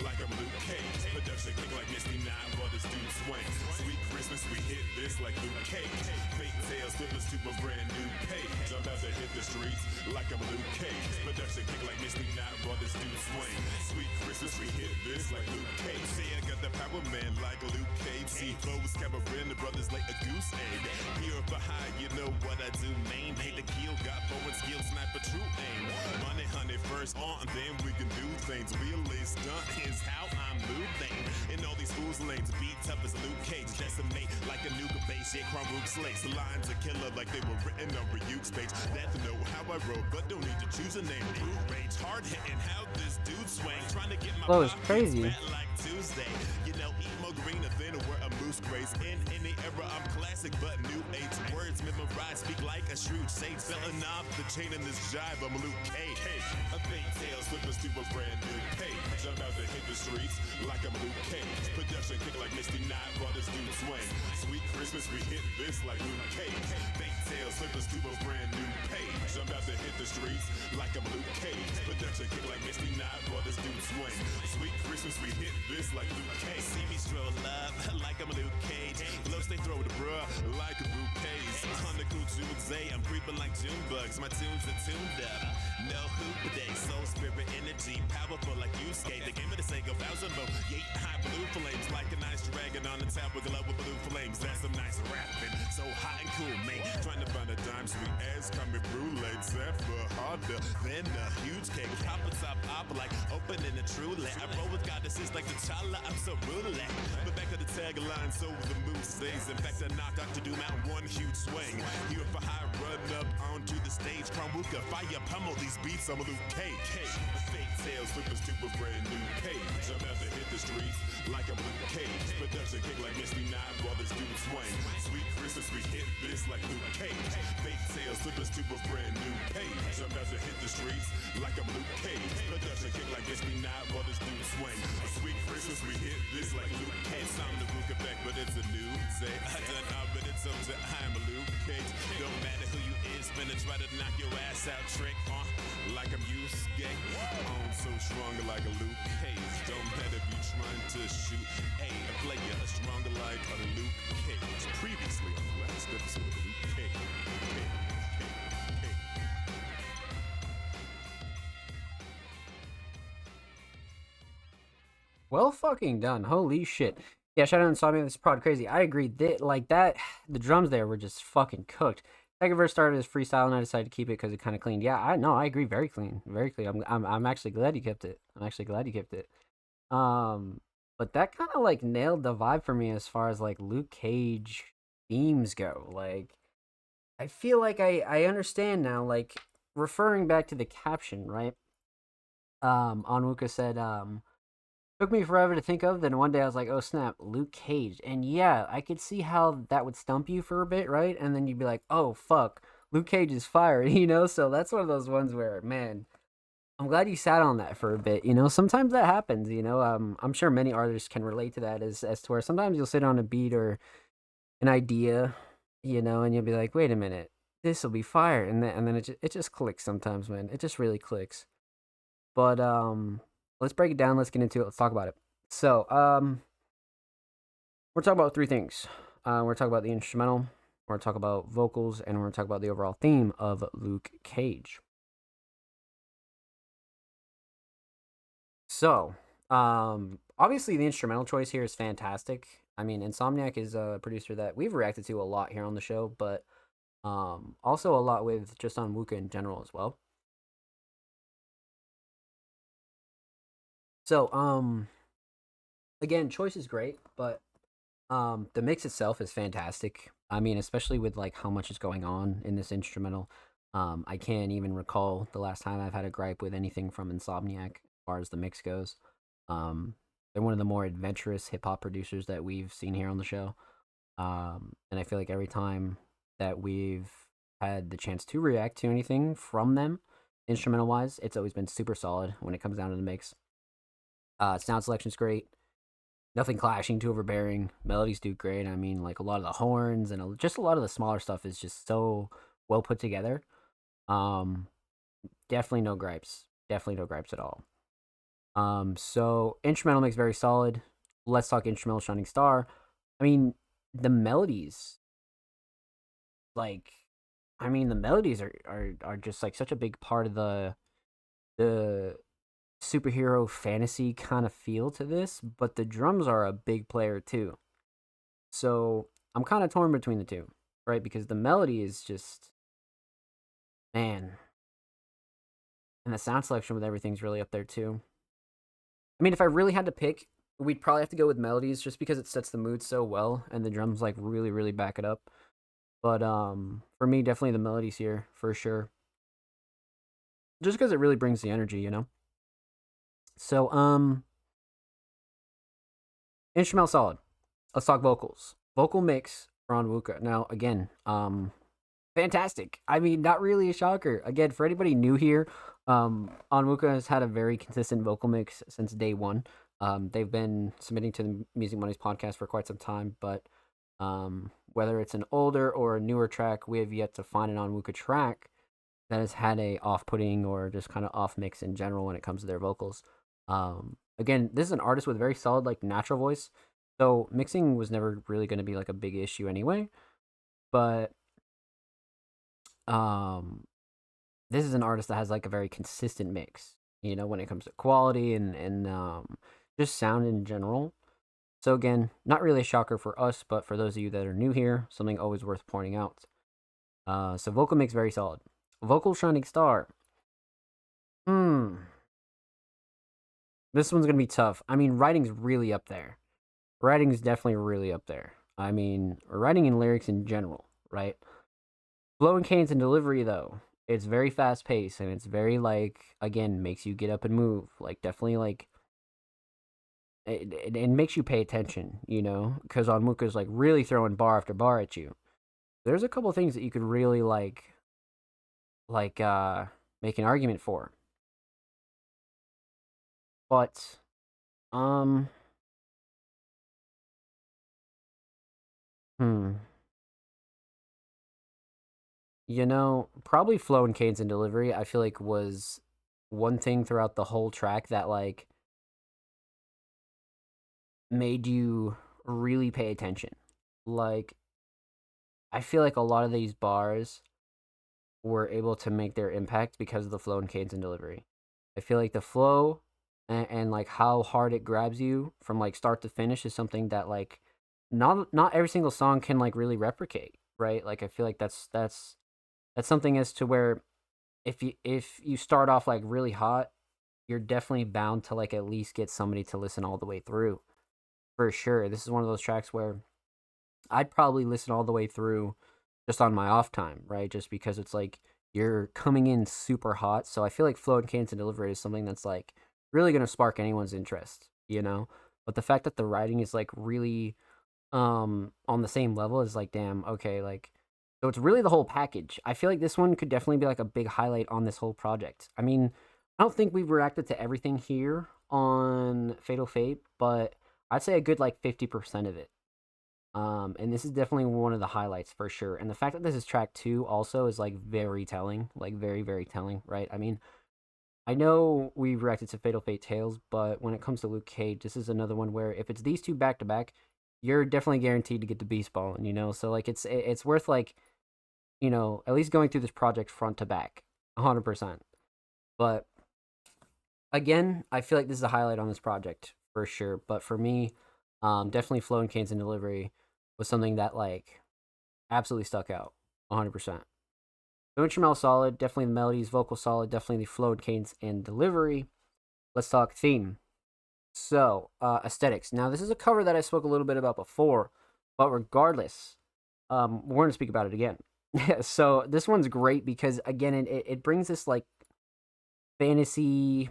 like I'm Luke Cage. Production click like Misty Nine, while this dude swings. Sweet Christmas, we hit this like Luke Cage. Fake tails, flippers to a brand new page. I'm about to hit the streets like I'm Luke Cage. Production kick like Misty Nine, while this dude swing. Sweet Christmas, we hit this like Luke Cage. See, I got the power man like Luke Cage. See, foes, Cameron, the brothers like a goose egg. Here for high, you know what I do, main. Hate the kill, got bow and skill, sniper, true aim. Money, honey, first on, then we can do things. Real stunt is how I'm moving. In all these fools' lanes, beat tough as Luke Cage. Decimate like a nuke base, yeah, Chrome Rook slates. The lines are killer like they were written on Ryuk's page. Death know how I roll, but don't need to choose a name. Brute rage, hard hitting, how this dude swing. Trying to get my Flow is crazy. like Tuesday. You know, emo greener than where a moose graze. In any era, I'm classic, but new age words memorized. Speak like a shrewd sage. Selling off the chain in this jive, I'm Luke Cage. A fake tail, slippers to a brand new page. I'm about to hit the streets like I'm Luke Cage. Production kick like Misty Night, while this dude swing. Sweet Christmas, we hit this like Luke Cage. Fake tail, slippers to a brand new page. I'm about to hit the streets like I'm Luke Cage. Production kick like Misty Night, while this dude swing. Sweet Christmas, we hit this like Luke Cage. See me stroll up like I'm Luke Cage. Blows they throw the bruh like a bouquet. On the cool Tuesday, I'm creeping like June bugs. My tunes are tuned up. No hoop day, soul spirit energy, powerful like you skate. The game of the Sega Bowser mode. Yay, high blue flames like a nice dragon on the top with glow with blue flames. That's some nice rapping, so hot and cool, man. Trying to find a dime sweet ass coming brulee. Zephyr harder than a huge cake. Pop a top up like opening a true lit. I roll with goddesses like the T'Challa. I'm so ruthless. But back to the tagline, so the moose stays. In fact, I knock Dr. Doom out one huge swing. Here for high, run up onto the stage. Chromewooka, fire pummel these beats. I'm a Luke Cage. Fake tails, flippers to a brand new page. I'm about to hit the streets like I'm Luke Cage. Production kick like Misty Nine, while this dude swing. Sweet Christmas, we hit this like Luke Cage. Fake tails, flippers to a brand new page. I'm about to hit the streets like I'm Luke Cage. Production kick like Misty Nine, while this dude swing. Sweet Christmas, we hit this like Luke Cage. It's time to book it back, but it's a new day. I done all, but it's up to I'm a Luke Cage. Don't matter who you is, finna try to knock your ass out, trick on like I'm used gay. On so strong like a Luke Cage. Don't matter if you trying to shoot a player stronger like a Luke Cage. Previously on the last episode of Luke Cage. Well fucking done. Holy shit. Yeah, shout out to Insomnia. This is prod crazy. I agree. Like that, the drums there were just fucking cooked. Second verse started as freestyle, and I decided to keep it because it kind of cleaned. Yeah, I agree. Very clean, very clean. I'm actually glad you kept it. I'm actually glad you kept it. But that kind of like nailed the vibe for me as far as like Luke Cage themes go. Like, I feel like I understand now. Like, referring back to the caption, right? Onwuka said, took me forever to think of, then one day I was like, oh snap, Luke Cage. And yeah, I could see how that would stump you for a bit, right? And then you'd be like, oh fuck, Luke Cage is fired, you know? So that's one of those ones where, man, I'm glad you sat on that for a bit, you know? Sometimes that happens, you know? I'm sure many artists can relate to that as to where sometimes you'll sit on a beat or an idea, you know, and you'll be like, wait a minute, this will be fire. And then it just clicks sometimes, man. It just really clicks. But, let's break it down. Let's get into it. Let's talk about it. So, we're talking about three things. We're talking about the instrumental, we're talking about vocals, and we're talking about the overall theme of Luke Cage. So, obviously the instrumental choice here is fantastic. I mean, Insomniac is a producer that we've reacted to a lot here on the show, but also a lot with just Onwuka in general as well. So, again, choice is great, but the mix itself is fantastic. I mean, especially with like how much is going on in this instrumental. I can't even recall the last time I've had a gripe with anything from Insomniac as far as the mix goes. They're one of the more adventurous hip hop producers that we've seen here on the show. And I feel like every time that we've had the chance to react to anything from them, instrumental wise, it's always been super solid when it comes down to the mix. Sound selection's great. Nothing clashing, too overbearing. Melodies do great. I mean, like a lot of the horns and just a lot of the smaller stuff is just so well put together. Definitely no gripes. Definitely no gripes at all. So instrumental mix very solid. Let's talk instrumental Shining Star. I mean, the melodies, like, the melodies are just like such a big part of the superhero fantasy kind of feel to this, but the drums are a big player too. So I'm kind of torn between the two, right? Because the melody is just, man, and the sound selection with everything's really up there too. I mean, if I really had to pick, we'd probably have to go with melodies just because it sets the mood so well and the drums like really, really back it up. But for me, definitely the melodies here for sure. Just because it really brings the energy, you know? So, instrumental solid. Let's talk vocals. Vocal mix for Onwuka. Now, again, fantastic. I mean, not really a shocker. Again, for anybody new here, Onwuka has had a very consistent vocal mix since day one. They've been submitting to the Music Mondays podcast for quite some time, but whether it's an older or a newer track, we have yet to find an Onwuka track that has had a off-putting or just kind of off mix in general when it comes to their vocals. Again, this is an artist with a very solid like natural voice, so mixing was never really going to be like a big issue anyway. But um, this is an artist that has like a very consistent mix, you know, when it comes to quality and just sound in general. So again, not really a shocker for us, but for those of you that are new here, something always worth pointing out. So vocal mix very solid. Vocal Shining Star. Hmm. This one's gonna be tough. I mean, writing's really up there. Writing is definitely really up there. I mean, writing and lyrics in general, right? Flow and cadence and delivery, though, it's very fast paced and it's very like again makes you get up and move. Like definitely like it makes you pay attention, you know, because Onwuka's like really throwing bar after bar at you. There's a couple things that you could really like make an argument for, but um, hmm. You know, probably flow and cadence and delivery, I feel like was one thing throughout the whole track that like made you really pay attention. Like I feel like a lot of these bars were able to make their impact because of the flow and cadence and delivery. I feel like the flow and like how hard it grabs you from like start to finish is something that like not every single song can like really replicate, right? Like I feel like that's something as to where if you start off like really hot, you're definitely bound to like at least get somebody to listen all the way through. For sure. This is one of those tracks where I'd probably listen all the way through just on my off time, right? Just because it's like you're coming in super hot. So I feel like flow and cadence and delivery is something that's like really gonna spark anyone's interest, you know? But the fact that the writing is like really on the same level is like damn, okay, like so it's really the whole package. I feel like this one could definitely be like a big highlight on this whole project. I mean, I don't think we've reacted to everything here on Fatal Fate, but I'd say a good like 50% of it. And this is definitely one of the highlights for sure. And the fact that this is track 2 also is like very telling, like very very telling, right? I mean, I know we reacted to Fatal Fate Tales, but when it comes to Luke Cage, this is another one where if it's these two back to back, you're definitely guaranteed to get the Beast Ball, you know. So like it's worth like at least going through this project front to back, 100%. But again, I feel like this is a highlight on this project for sure. But for me, definitely Flow and Cadence and Delivery was something that like absolutely stuck out, 100%. So instrumental solid, definitely the melodies, vocal solid, definitely the flow and cadence and delivery. Let's talk theme. So aesthetics. Now this is a cover that I spoke a little bit about before, but regardless, we're going to speak about it again. So this one's great because again, it brings this like fantasy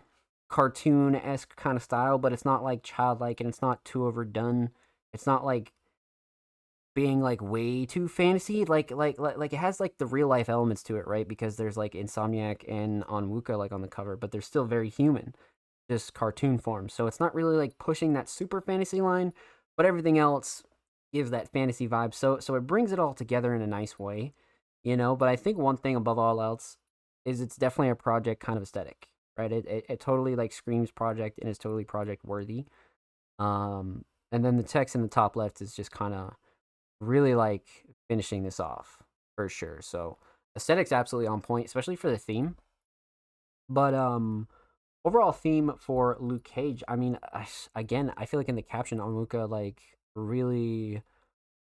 cartoon esque kind of style, but it's not like childlike and it's not too overdone. It's not like being like way too fantasy. Like it has like the real life elements to it, right? Because there's like Insomniac and Onwuka like on the cover, but they're still very human, just cartoon form. So it's not really like pushing that super fantasy line, but everything else gives that fantasy vibe. So it brings it all together in a nice way, you know. But I think one thing above all else is it's definitely a project kind of aesthetic, right? It totally like screams project and is totally project worthy. And then the text in the top left is just kind of really like finishing this off for sure. So aesthetics absolutely on point, especially for the theme. But overall theme for Luke Cage, I mean, again, I feel like in the caption, Onwuka like really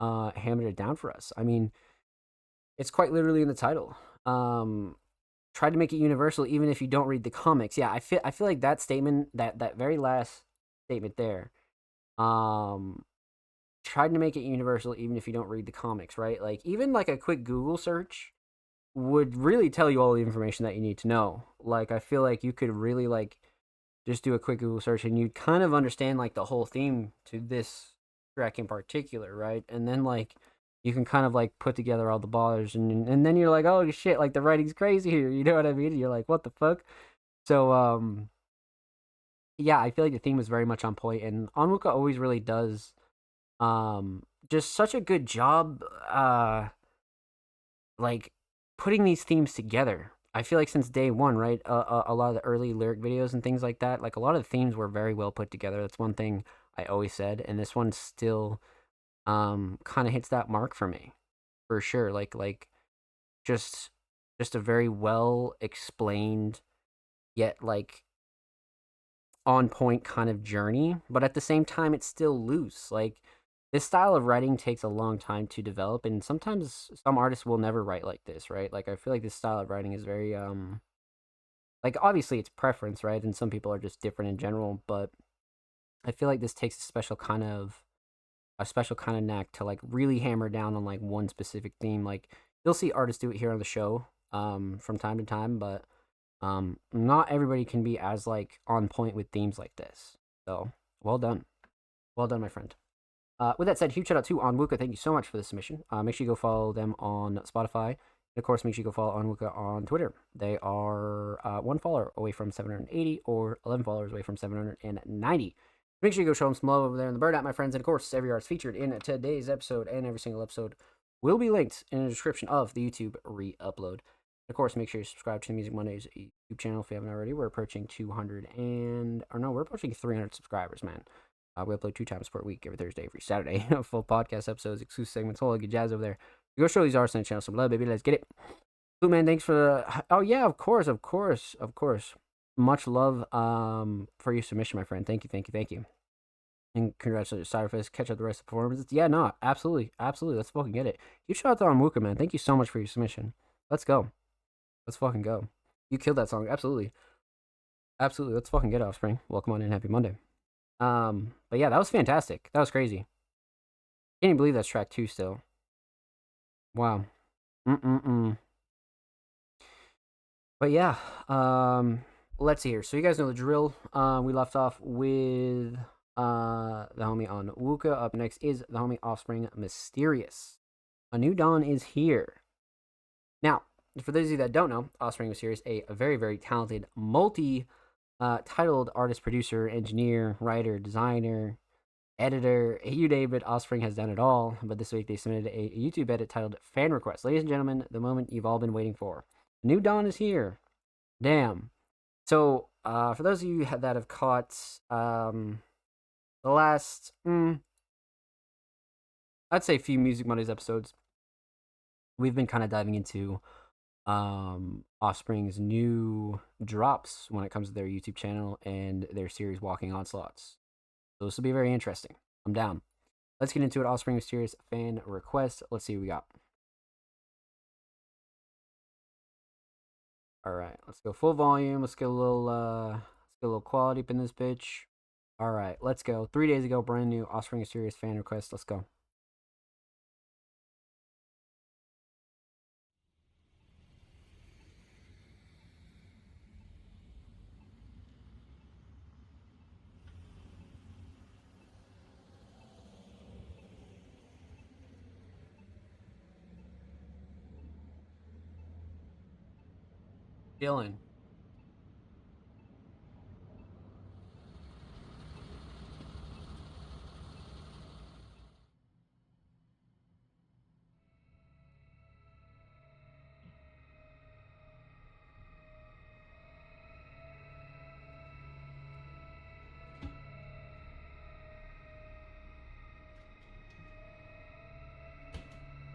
hammered it down for us. I mean, it's quite literally in the title. Try to make it universal even if you don't read the comics. Yeah, I feel like that statement, that very last statement there, um tried to make it universal even if you don't read the comics, right? Like even like a quick Google search would really tell you all the information that you need to know. Like I feel like you could really like just do a quick Google search and you'd kind of understand like the whole theme to this track in particular, right? And then like you can kind of like put together all the bars and then you're like, oh shit, like the writing's crazy here. You know what I mean? And you're like, what the fuck? So yeah, I feel like the theme was very much on point, and Onwuka always really does just such a good job like putting these themes together. I feel like since day one, right? A lot of the early lyric videos and things like that, like a lot of the themes were very well put together. That's one thing I always said, and this one still kind of hits that mark for me, for sure. Like just just a very well explained yet like on point kind of journey, but at the same time it's still loose. Like this style of writing takes a long time to develop, and sometimes some artists will never write like this, right? Like I feel like this style of writing is very like obviously it's preference, right? And some people are just different in general, but I feel like this takes a special kind of knack to like really hammer down on like one specific theme. Like you'll see artists do it here on the show from time to time, but not everybody can be as like on point with themes like this. So well done. Well done, my friend. With that said, huge shout out to Onwuka. Thank you so much for the submission. Make sure you go follow them on Spotify. And of course, make sure you go follow Onwuka on Twitter. They are 1 follower away from 780 or 11 followers away from 790. Make sure you go show them some love over there in the Bird app, my friends. And of course, every artist featured in today's episode and every single episode will be linked in the description of the YouTube re-upload. Of course, make sure you subscribe to the Music Mondays YouTube channel if you haven't already. We're approaching 200 and, or no, we're approaching 300 subscribers, man. We upload 2 times per week, every Thursday, every Saturday. Full podcast episodes, exclusive segments, all good jazz over there. Go show these artists on the channel some love, baby. Let's get it. Cool, man. Thanks for the. Oh yeah, of course. Much love for your submission, my friend. Thank you. And congratulations, Cyberfist. Catch up the rest of the performances. Yeah, no, absolutely. Let's fucking get it. Huge shout out to Onwuka, man. Thank you so much for your submission. Let's go. Let's fucking go. You killed that song. Absolutely. Let's fucking get it, Offspring. Welcome on in. Happy Monday. But yeah, that was fantastic. That was crazy. Can't even believe that's track 2 still. Wow. But yeah, let's see here. So you guys know the drill. We left off with the homie Onwuka. Up next is the homie Offspring Mysterious. A New Dawn is here. Now, for those of you that don't know, Offspring Mysterious, a very, very talented, titled artist, producer, engineer, writer, designer, editor, you name it, Offspring has done it all. But this week they submitted a YouTube edit titled Fan Request. Ladies and gentlemen, the moment you've all been waiting for. New Dawn is here. Damn. So, for those of you that have caught the last, I'd say few Music Mondays episodes, we've been kind of diving into Offspring's new drops when it comes to their YouTube channel and their series Walking Onslaughts. So this will be very interesting. I'm down. Let's get into it. Offspring Mysterious fan request. Let's see what we got. All right, let's go full volume. Let's get a little quality up in this bitch. All right, let's go. 3 days ago, brand new Offspring Mysterious fan request. Let's go. Dylan.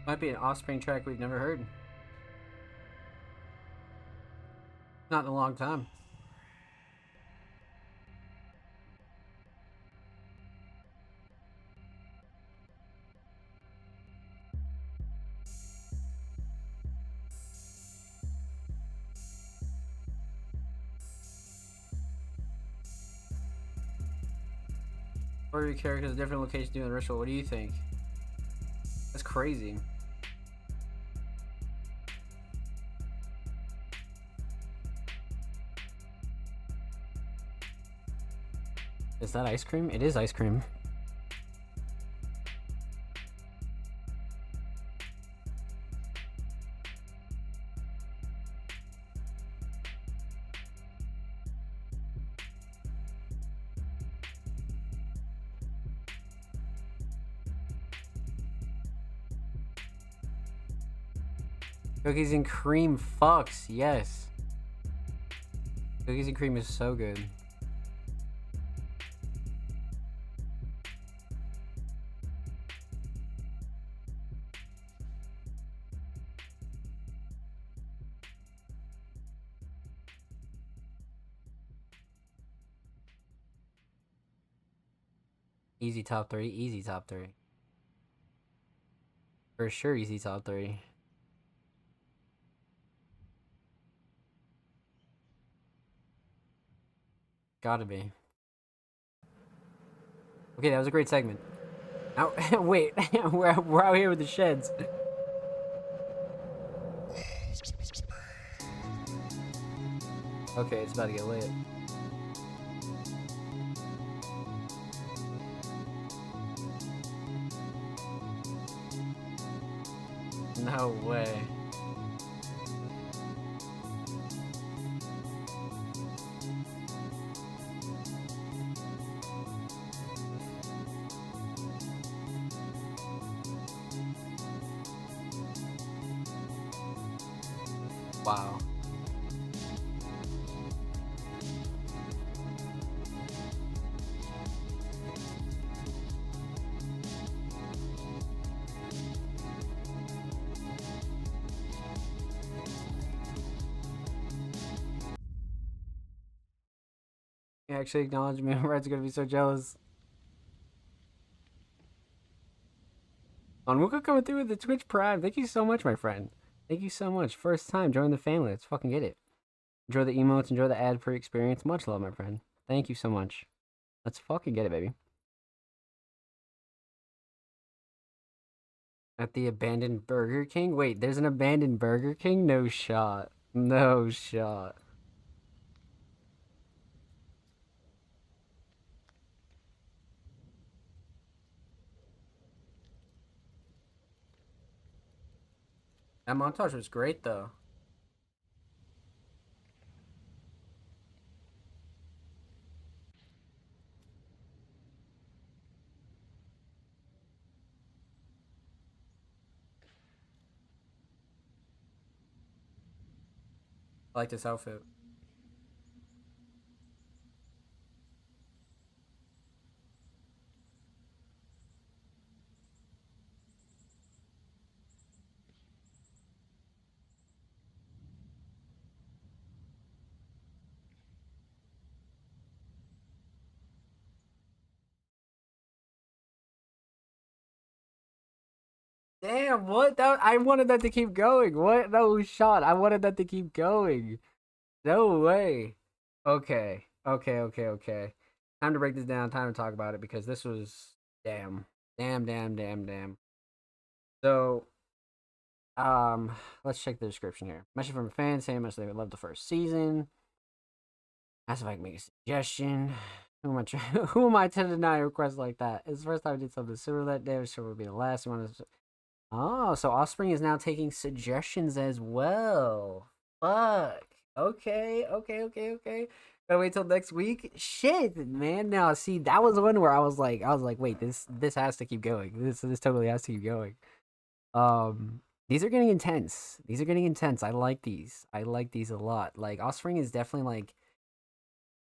Might be an Offspring track we've never heard. Not in a long time. Or your characters a different location doing the ritual. What do you think? That's crazy. Is that ice cream? It is ice cream. Cookies and cream fucks, yes. Cookies and cream is so good. Easy top 3, easy top 3. For sure, easy top 3. Gotta be. Okay, that was a great segment. Now, wait, we're out here with the sheds. Okay, it's about to get lit. No way. Wow. You actually acknowledge me. Red's gonna be so jealous. Onwuka coming through with the Twitch Prime. Thank you so much, my friend. Thank you so much. First time, join the family. Let's fucking get it. Enjoy the emotes, enjoy the ad-free experience. Much love, my friend. Thank you so much. Let's fucking get it, baby. At the abandoned Burger King? Wait, there's an abandoned Burger King? No shot. No shot. That montage was great, though. I like this outfit. Damn, what? I wanted that to keep going. What? No shot. I wanted that to keep going. No way. Okay. Okay. Time to break this down. Time to talk about it because this was damn. Damn. So, let's check the description here. Message from a fan saying much they would love the first season. Ask if I can make a suggestion. Who am I? Who am I to deny a request like that? It's the first time I did something similar that day. Sure will be the last one. Oh, so Offspring is now taking suggestions as well. Fuck. Okay. Gotta wait till next week. Shit, man. Now, see, that was the one where I was like, wait, this has to keep going. This totally has to keep going. These are getting intense. I like these. I like these a lot. Like, Offspring is definitely like,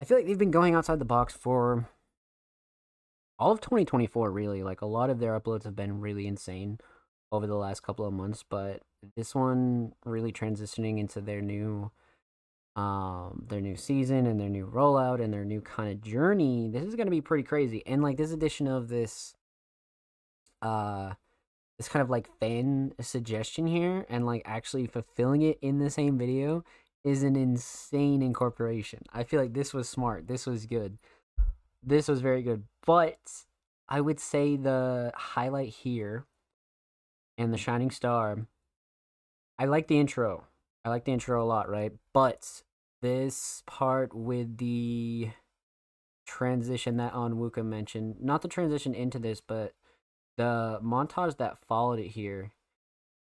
I feel like they've been going outside the box for all of 2024. Really, like a lot of their uploads have been really insane. over the last couple of months, but this one really transitioning into their new season and their new rollout and their new kind of journey. This is going to be pretty crazy. And like this edition of uh this kind of like fan suggestion here and like actually fulfilling it in the same video is an insane incorporation. I feel like this was smart. This was good. This was very good. But I would say the highlight here and the shining star, I like the intro. I like the intro a lot, right? But this part with the transition that Onwuka mentioned, not the transition into this, but the montage that followed it here,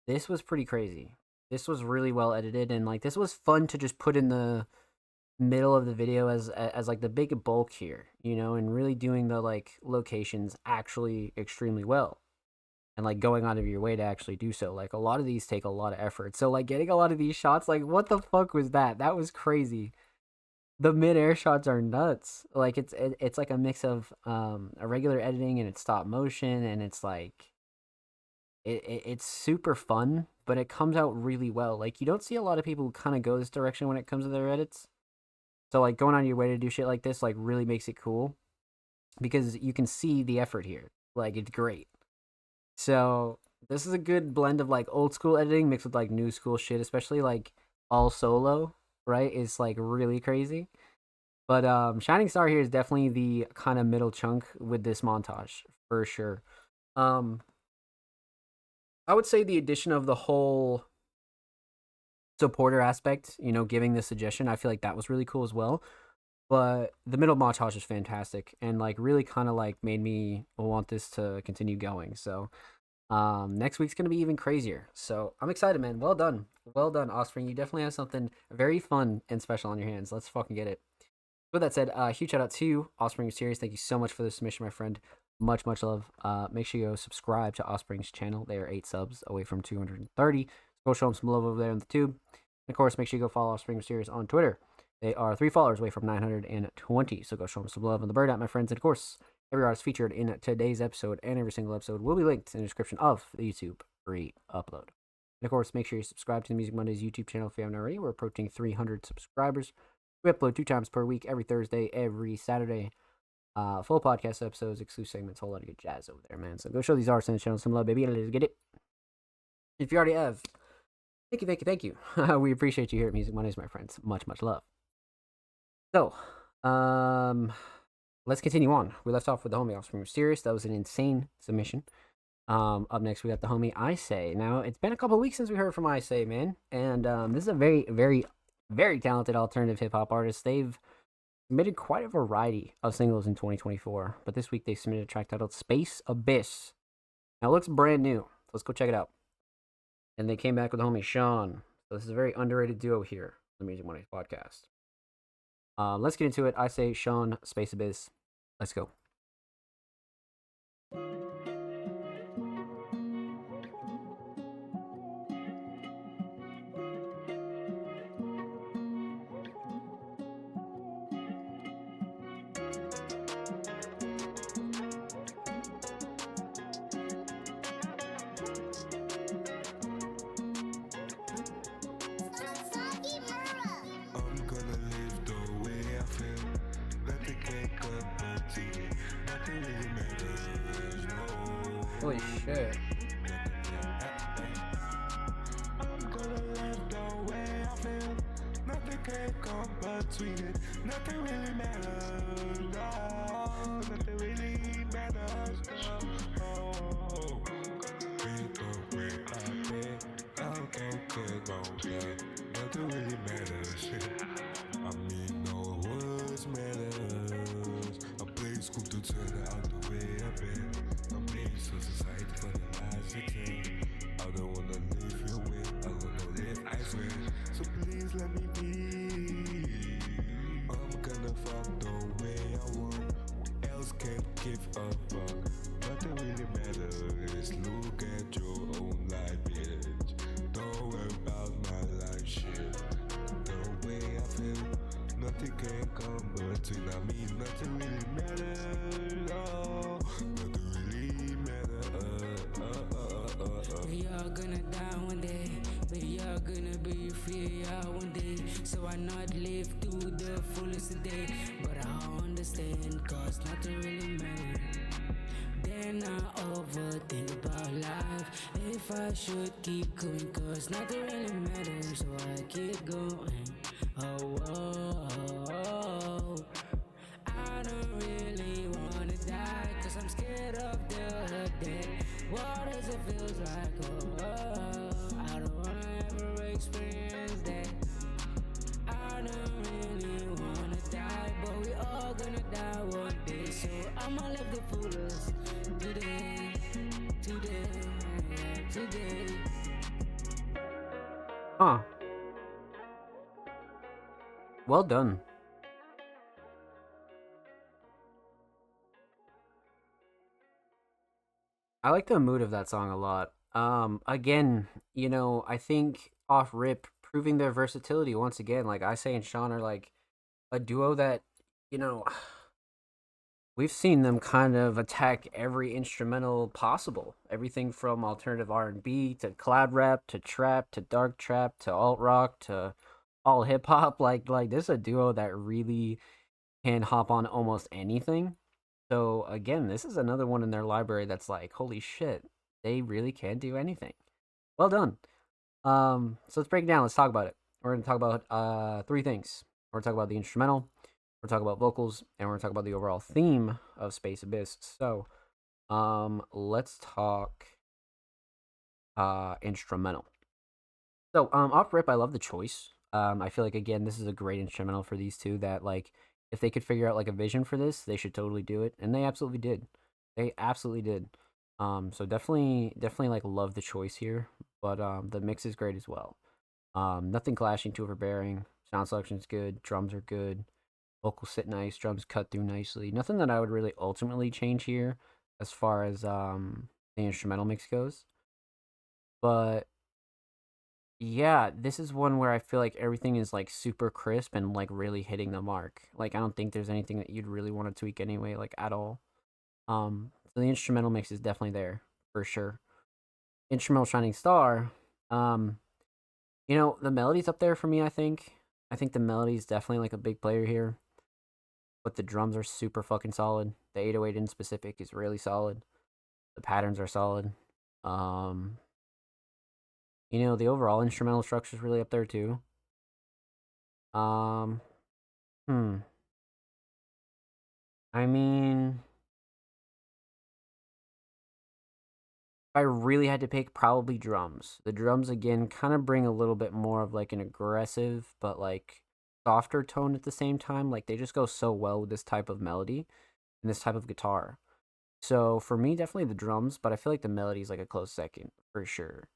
this was pretty crazy. This was really well edited, and like this was fun to just put in the middle of the video as like the big bulk here, you know, and really doing the like locations actually extremely well. And like going out of your way to actually do so. Like a lot of these take a lot of effort. So like getting a lot of these shots, like what the fuck was that? That was crazy. The mid-air shots are nuts. Like it's like a mix of a regular editing and it's stop motion, and it's like it's super fun, but it comes out really well. Like you don't see a lot of people who kind of go this direction when it comes to their edits. So like going on your way to do shit like this like really makes it cool because you can see the effort here. Like it's great. So this is a good blend of like old school editing mixed with like new school shit, especially like all solo, right? Is like really crazy. But Shining Star here is definitely the kind of middle chunk with this montage for sure. I would say the addition of the whole supporter aspect, you know, giving the suggestion, I feel like that was really cool as well. But the middle montage is fantastic and like really kind of like made me want this to continue going. So next week's gonna be even crazier. So I'm excited, man. Well done, Offspring. You definitely have something very fun and special on your hands. Let's fucking get it. With that said, huge shout out to Offspring Series. Thank you so much for the submission, my friend. Much love. Make sure you go subscribe to Offspring's channel. They are 8 subs away from 230. Go show them some love over there on the tube. And of course, make sure you go follow Offspring Series on Twitter. They are 3 followers away from 920. So go show them some love on the bird at my friends. And of course, every artist featured in today's episode and every single episode will be linked in the description of the YouTube free upload. And of course, make sure you subscribe to the Music Mondays YouTube channel if you haven't already. We're approaching 300 subscribers. We upload 2 times per week, every Thursday, every Saturday. Full podcast episodes, exclusive segments, whole lot of good jazz over there, man. So go show these artists in the channel some love, baby. Let's get it. If you already have, thank you. We appreciate you here at Music Mondays, my friends. Much love. So, let's continue on. We left off with the homie Offspring Mysterious. That was an insane submission. Up next, we got the homie I Say. Now, it's been a couple weeks since we heard from I Say, man. And this is a very talented alternative hip-hop artist. They've submitted quite a variety of singles in 2024. But this week, they submitted a track titled Space Abyss. Now, it looks brand new. Let's go check it out. And they came back with the homie Sean. So this is a very underrated duo here on the Music Mondays podcast. Let's get into it. I Say, Sean, Space Abyss. Let's go. Holy shit. I'm gonna live the way I feel. Nothing can come between it. Nothing really matters. No, nothing really matters. No. Ain't the way I feel. I don't care about that. Nothing really matters. I mean, no words matters. I play school to turn out the way I've been. So society for the lies you take. I don't wanna live your way, I wanna live, I swear. So please let me be. I'm gonna fuck the way I want. Else can't give a fuck. Nothing really matters. Look at your own life, bitch. Don't worry about my life shit. The way I feel, nothing can come between. I mean, nothing really matters. Oh, nothing really matters. all gonna die one day. We all gonna be free out one day. So I not live to the fullest today. But I understand, cause nothing really matters. Then I overthink about life. If I should keep going, cause nothing really matters. So I keep going. Oh, oh, oh, oh. I don't really wanna die, cause I'm scared of the dead. What does it feel like? Oh, oh, I don't wanna ever experience that. I don't really wanna die, but we all gonna die one day. So I'ma live the fullest today, today, today. Huh. Well done. I like the mood of that song a lot. Again, I think off rip proving their versatility once again. Like I and Sean are like a duo that, you know, we've seen them kind of attack every instrumental possible. Everything from alternative R&B to cloud rap to trap to dark trap to alt rock to all hip hop. Like this is a duo that really can hop on almost anything. So again, this is another one in their library that's like, holy shit, they really can do anything. Well done. So let's break it down. Let's talk about it. We're gonna talk about three things. We're gonna talk about the instrumental, we're gonna talk about vocals, and we're gonna talk about the overall theme of Space Abyss. So, let's talk instrumental. So, off rip, I love the choice. I feel like again, this is a great instrumental for these two. That like, if they could figure out like a vision for this, they should totally do it, and they absolutely did. They absolutely did. So definitely like love the choice here, but the mix is great as well. Nothing clashing, too overbearing. Sound selection's good. Drums are good. Vocals sit nice. Drums cut through nicely. Nothing that I would really ultimately change here, as far as the instrumental mix goes. But yeah, this is one where I feel like everything is like super crisp and like really hitting the mark. Like I don't think there's anything that you'd really want to tweak anyway, like at all. So the instrumental mix is definitely there for sure. Instrumental Shining Star. Um, the melody's up there for me. I think the melody is definitely like a big player here, but the drums are super fucking solid. The 808 in specific is really solid. The patterns are solid. Um, the overall instrumental structure is really up there too. Um, hmm. I mean, if I really had to pick, probably drums. The drums again kind of bring a little bit more of like an aggressive but like softer tone at the same time. Like they just go so well with this type of melody and this type of guitar. So for me, definitely the drums, but I feel like the melody is like a close second for sure.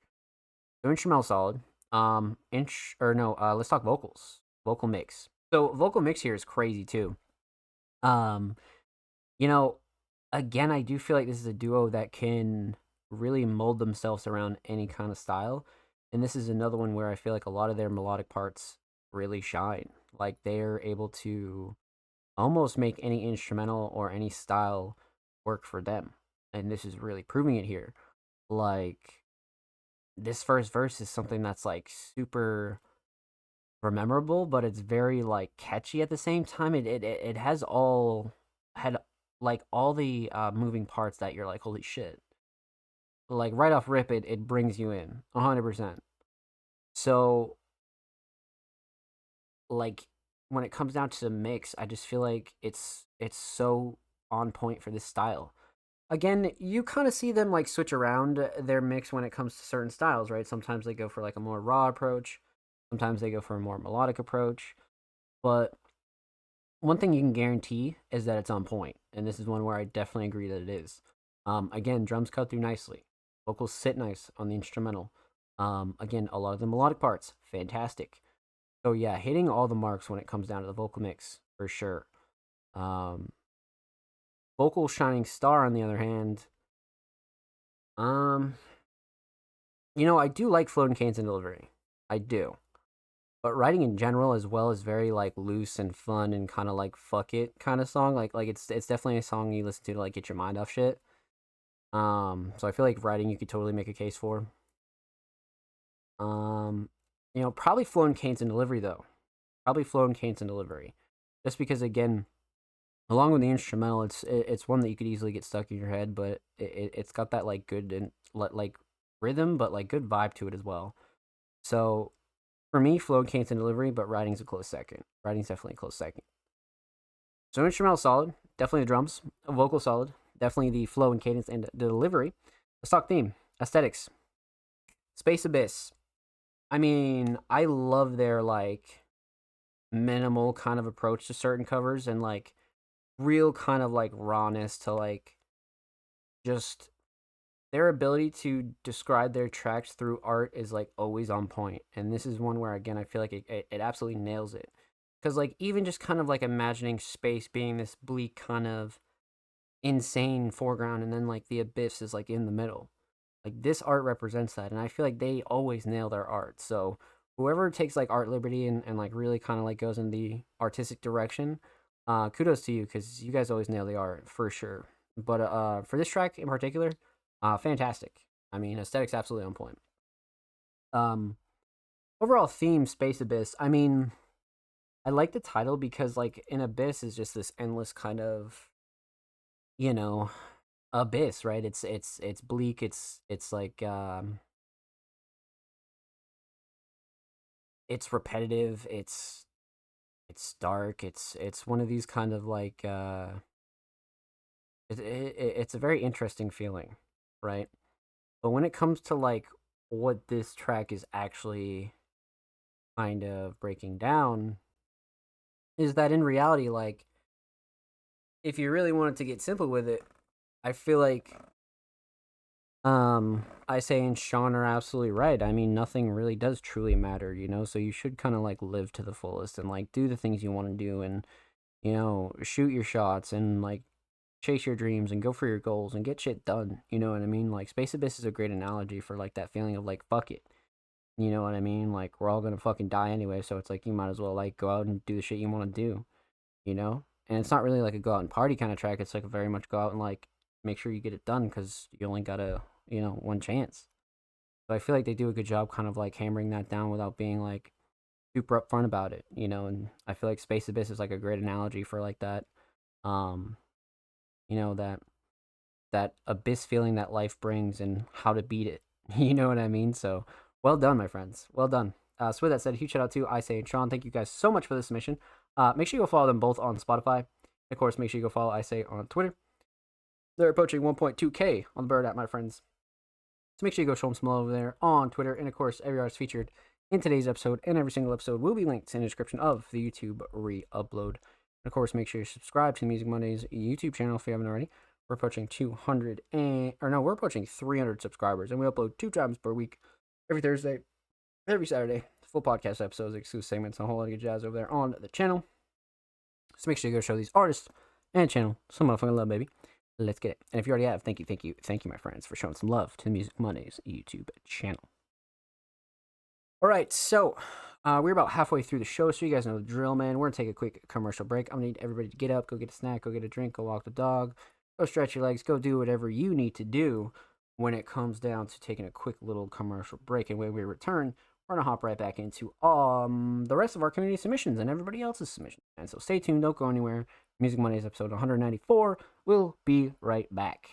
The instrumental solid. Let's talk vocals. Vocal mix. So vocal mix here is crazy too. Um, you know, again, I do feel like this is a duo that can really mold themselves around any kind of style. And this is another one where I feel like a lot of their melodic parts really shine. Like they're able to almost make any instrumental or any style work for them. And this is really proving it here. Like this first verse is something that's like super rememberable, but it's very like catchy at the same time. It has had like all the moving parts that you're like, holy shit. Like right off rip, it brings you in 100%. So like when it comes down to the mix, I just feel like it's so on point for this style. Again, you kind of see them like switch around their mix when it comes to certain styles, right? Sometimes they go for like a more raw approach, sometimes they go for a more melodic approach. But one thing you can guarantee is that it's on point, and this is one where I definitely agree that it is. Again, drums cut through nicely, vocals sit nice on the instrumental. Again, a lot of the melodic parts, fantastic. So yeah, hitting all the marks when it comes down to the vocal mix for sure. Um, Vocal Shining Star, on the other hand, um, I do like Floating Cans and Delivery. I do. But writing in general as well is very like loose and fun and kind of like fuck it kind of song. Like it's definitely a song you listen to like get your mind off shit. So I feel like writing you could totally make a case for. Probably Flo and Cadence and Delivery though. Probably Flo and Cadence and Delivery, just because again, along with the instrumental, it's one that you could easily get stuck in your head, but it's got that like good and like rhythm, but like good vibe to it as well. So for me, Flo and Cadence and Delivery, but writing's a close second. Writing's definitely a close second. So instrumental solid, definitely the drums. Vocal solid, definitely the flow and cadence and the delivery. The stock theme, aesthetics, Space Abyss. I mean, I love their like minimal kind of approach to certain covers and like real kind of like rawness to like just their ability to describe their tracks through art is like always on point. And this is one where again I feel like it absolutely nails it. Cause like even just kind of like imagining space being this bleak kind of insane foreground and then like the abyss is like in the middle. Like this art represents that, and I feel like they always nail their art. So whoever takes like art liberty and like really kind of like goes in the artistic direction, kudos to you because you guys always nail the art for sure. But for this track in particular, fantastic. I mean, aesthetics absolutely on point. Um, Overall theme, Space Abyss. I mean, I like the title because like an abyss is just this endless kind of, you know, abyss, right? It's bleak. It's like it's repetitive. It's dark. It's one of these kind of like it's a very interesting feeling, right? But when it comes to like what this track is actually kind of breaking down, is that in reality, like if you really wanted to get simple with it, I feel like Isay and Sean are absolutely right. I mean, nothing really does truly matter, you know? So you should kind of like live to the fullest and like do the things you want to do and, shoot your shots and like chase your dreams and go for your goals and get shit done. You know what I mean? Like Space Abyss is a great analogy for like that feeling of like, fuck it. You know what I mean? Like we're all gonna fucking die anyway, so it's like you might as well like go out and do the shit you want to do, you know? And it's not really like a go out and party kind of track. It's like a very much go out and like make sure you get it done because you only got a one chance. So I feel like they do a good job kind of like hammering that down without being like super upfront about it, and I feel like Space Abyss is like a great analogy for like that, um, that abyss feeling that life brings and how to beat it. You know what I mean? So well done, my friends. Well done. So with that said, huge shout out to Isay and Sean. Thank you guys so much for this submission. Make sure you go follow them both on Spotify. Of course, make sure you go follow Isay on Twitter. They're approaching 1.2K on the Bird app, my friends. So make sure you go show them some love over there on Twitter. And of course, every artist featured in today's episode and every single episode will be linked in the description of the YouTube re-upload. And of course, make sure you subscribe to the Music Mondays YouTube channel if you haven't already. We're approaching 300 subscribers, and we upload 2 times per week, every Thursday, every Saturday. Full podcast episodes, exclusive segments, and a whole lot of good jazz over there on the channel. So make sure you go show these artists and channel some motherfucking love, baby. Let's get it. And if you already have, thank you, my friends, for showing some love to the Music Mondays YouTube channel. All right, so we're about halfway through the show, so you guys know the drill, man. We're going to take a quick commercial break. I'm going to need everybody to get up, go get a snack, go get a drink, go walk the dog, go stretch your legs, go do whatever you need to do when it comes down to taking a quick little commercial break. And when we return, we're going to hop right back into the rest of our community submissions and everybody else's submissions. And so stay tuned, don't go anywhere. Music Mondays episode 194. We'll be right back.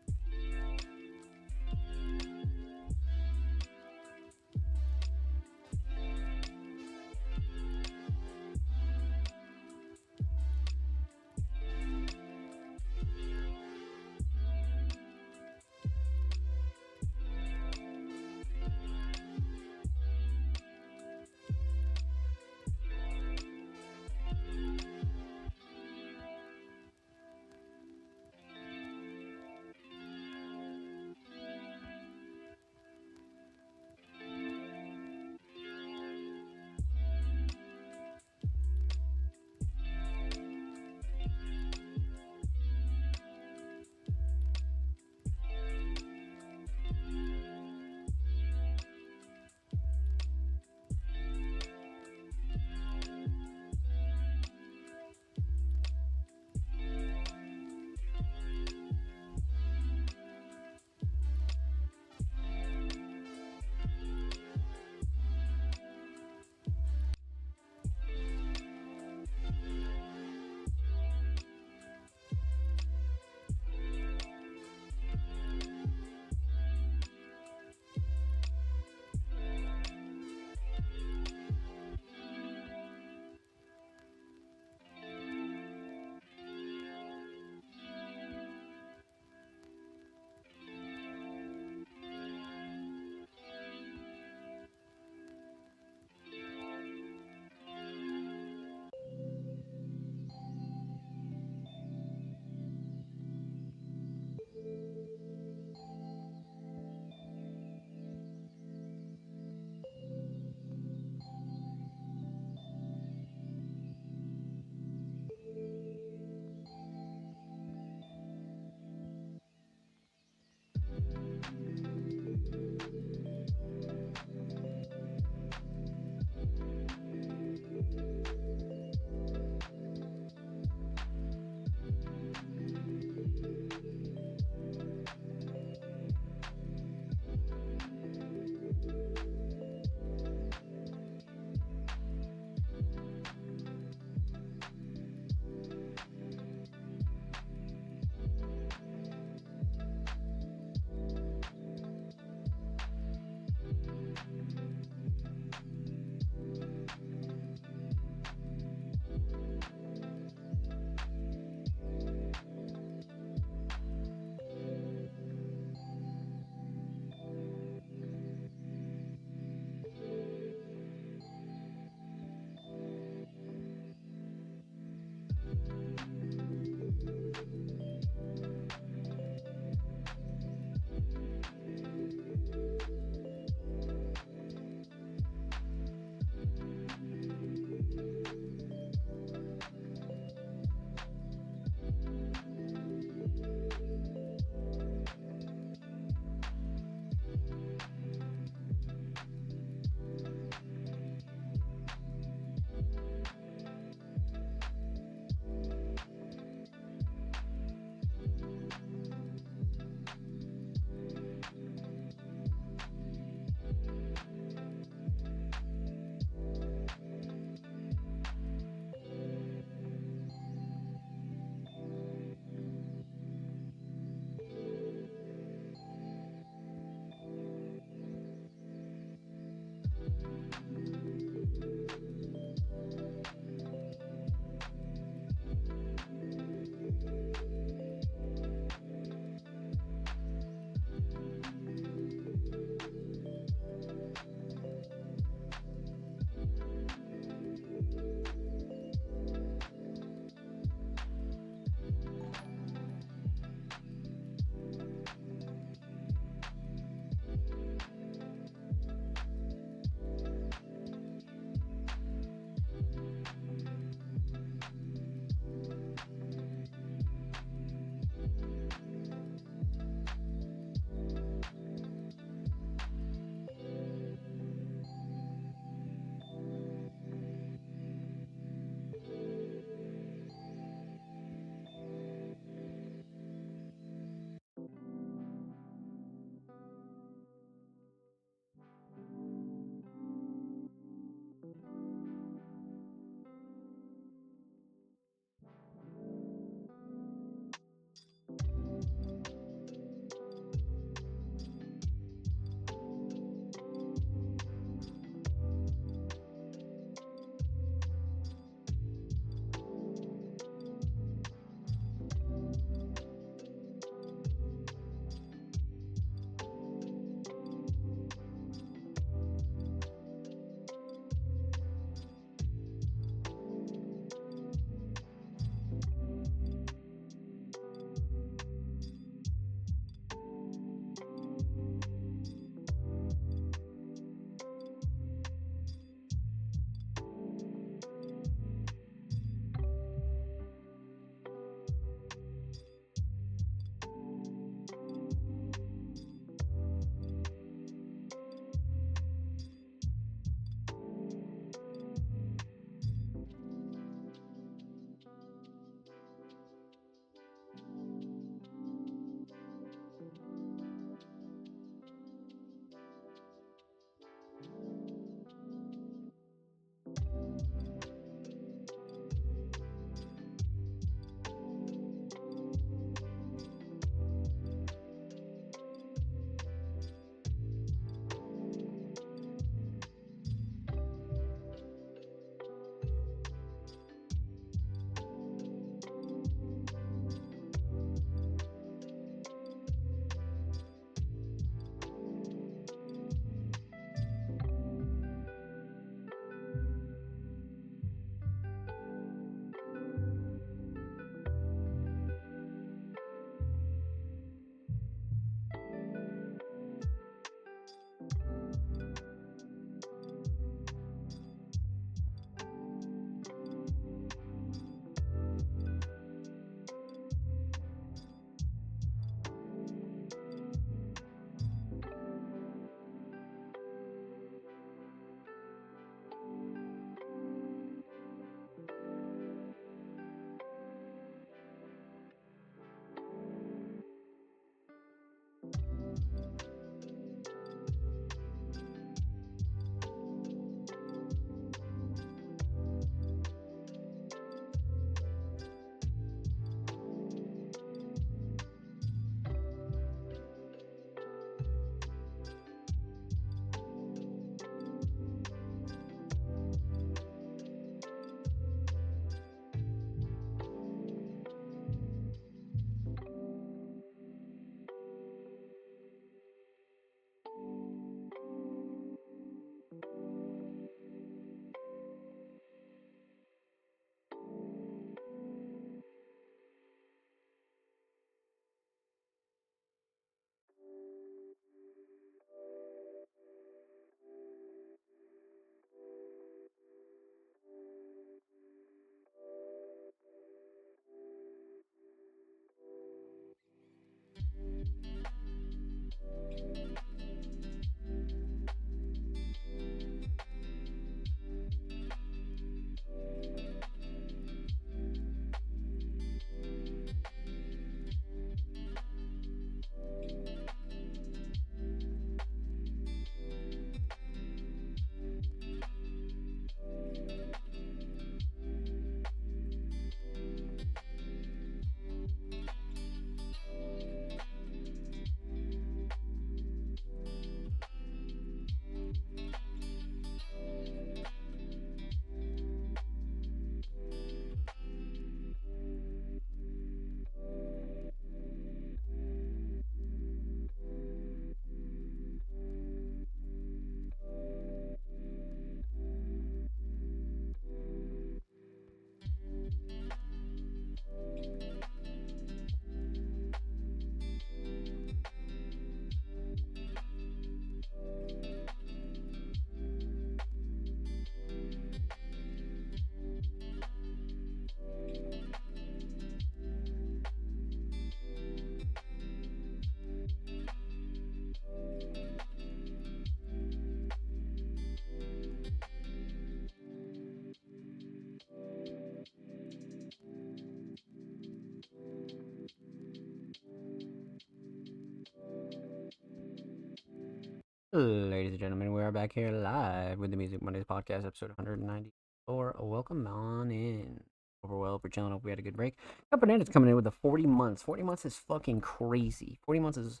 Ladies and gentlemen, we are back here live with the Music Mondays podcast, episode 194. Welcome on in. Hope we're well, hope we're chilling, hope we had a good break. Got Bananas coming in with the 40 months. 40 months is fucking crazy. 40 months is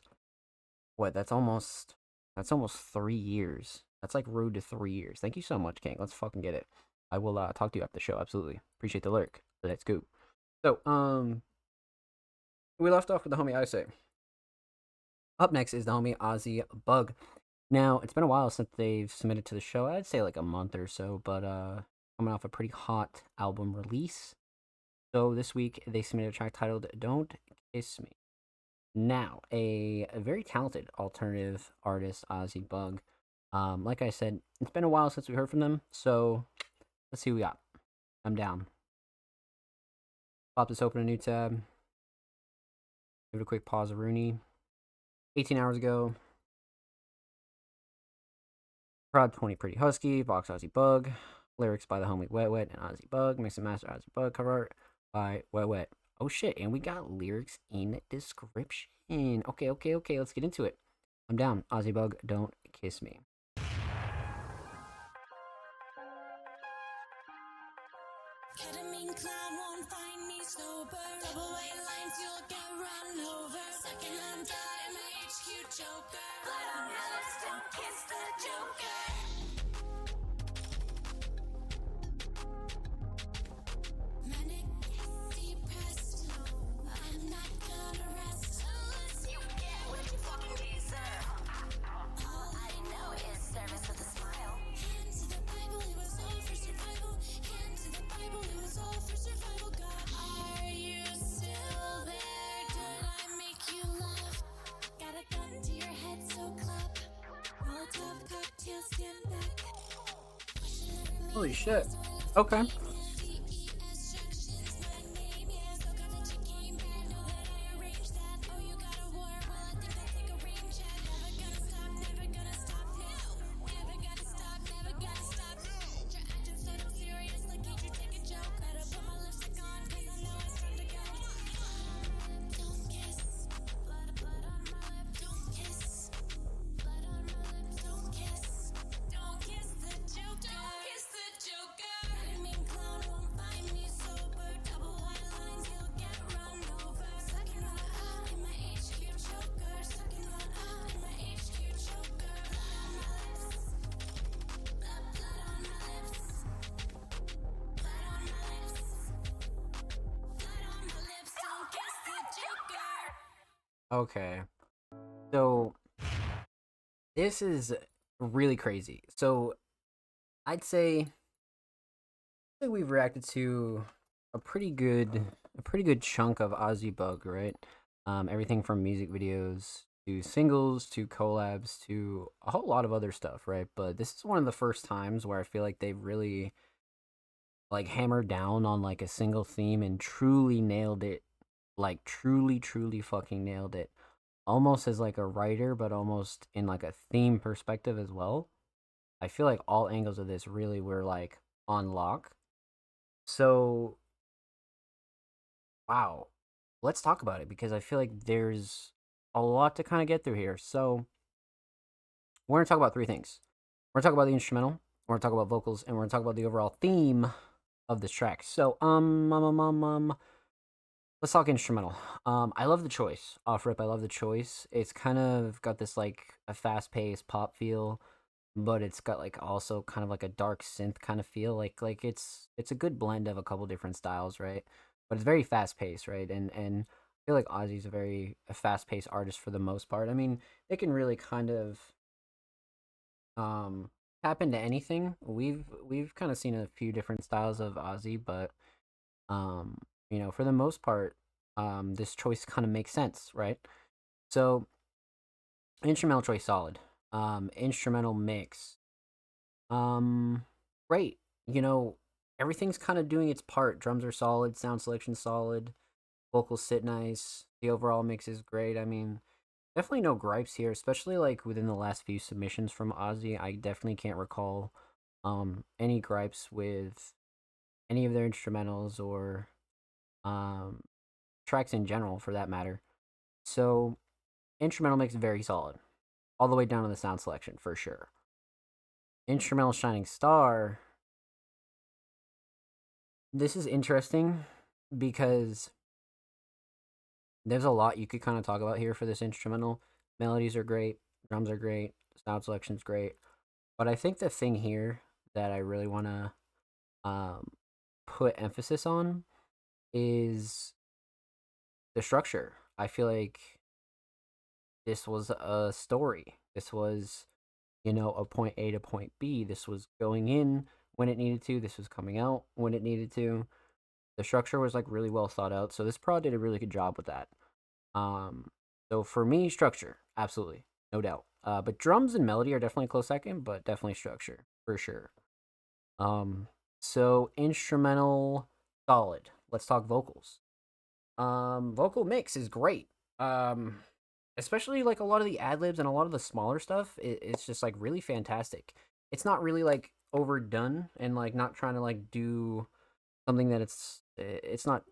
what? That's almost 3 years. That's like road to 3 years. Thank you so much, King. Let's fucking get it. I will talk to you after the show. Absolutely. Appreciate the lurk. Let's go. So, we left off with the homie I say. Up next is the homie Ozzy Bug. Now, it's been a while since they've submitted to the show. I'd say like a month or so, but coming off a pretty hot album release. So this week they submitted a track titled Don't Kiss Me. Now, a very talented alternative artist, Ozzy Bug. Like I said, it's been a while since we heard from them, so let's see what we got. I'm down. Pop this open a new tab. Give it a quick pause of Rooney. 18 hours ago. Proud 20 Pretty Husky, Box Ozzy Bug. Lyrics by the homie Wet Wet and Ozzy Bug. Mix and master Ozzy Bug. Cover art by Wet Wet. Oh shit, and we got lyrics in description. Okay, let's get into it. I'm down. Ozzy Bug, Don't Kiss Me. Ketamine clown won't find me sober. Double white lines, you'll get run over. Second hand die, I'm a HQ joker. Blood on my lips, don't kiss the joker. Manic, depressed. I'm not gonna rest unless you get what you fucking deserve. All I know is service with a smile. Hand to the Bible, it was all for survival. Hand to the Bible, it was all for survival. God, are you still there? Did I make you laugh? Got a gun to your head, so clap. Molotov cocktail, stand back. Holy shit. Okay. Okay. So this is really crazy. So I'd say we've reacted to a pretty good chunk of Ozzy Bug, right? Everything from music videos to singles to collabs to a whole lot of other stuff, right? But this is one of the first times where I feel like they've really like hammered down on like a single theme and truly nailed it. Like truly fucking nailed it. Almost as like a writer, but almost in like a theme perspective as well. I feel like all angles of this really were like on lock. So wow. Let's talk about it because I feel like there's a lot to kind of get through here. So we're gonna talk about three things. We're gonna talk about the instrumental, we're gonna talk about vocals, and we're gonna talk about the overall theme of this track. So let's talk instrumental. I love the choice. Off rip, I love the choice. It's kind of got this like a fast paced pop feel, but it's got like also kind of like a dark synth kind of feel. Like it's a good blend of a couple different styles, right? But it's very fast paced, right? And I feel like Ozzy's a fast paced artist for the most part. I mean, they can really kind of tap into anything. We've kind of seen a few different styles of Ozzy, but you know, for the most part, this choice kind of makes sense, right? So, instrumental choice solid. Instrumental mix, great. You know, everything's kind of doing its part. Drums are solid, sound selection solid, vocals sit nice. The overall mix is great. I mean, definitely no gripes here, especially like within the last few submissions from Ozzy. I definitely can't recall any gripes with any of their instrumentals or tracks in general for that matter. So instrumental mix very solid. all the way down to the sound selection for sure. Instrumental Shining Star. This is interesting because there's a lot you could kind of talk about here for this instrumental. Melodies are great, drums are great, sound selection's great. But I think the thing here that I really want to put emphasis on is the structure. I feel like this was a story. This was, a point A to point B. This was going in when it needed to. This was coming out when it needed to. The structure was like really well thought out. So this prod did a really good job with that. So for me, structure, absolutely, no doubt. But drums and melody are definitely a close second, but definitely structure for sure. So instrumental, solid. Let's talk vocals. Vocal mix is great. Especially like a lot of the ad libs and a lot of the smaller stuff. It's just like really fantastic. It's not really like overdone and like not trying to like do something that it's not.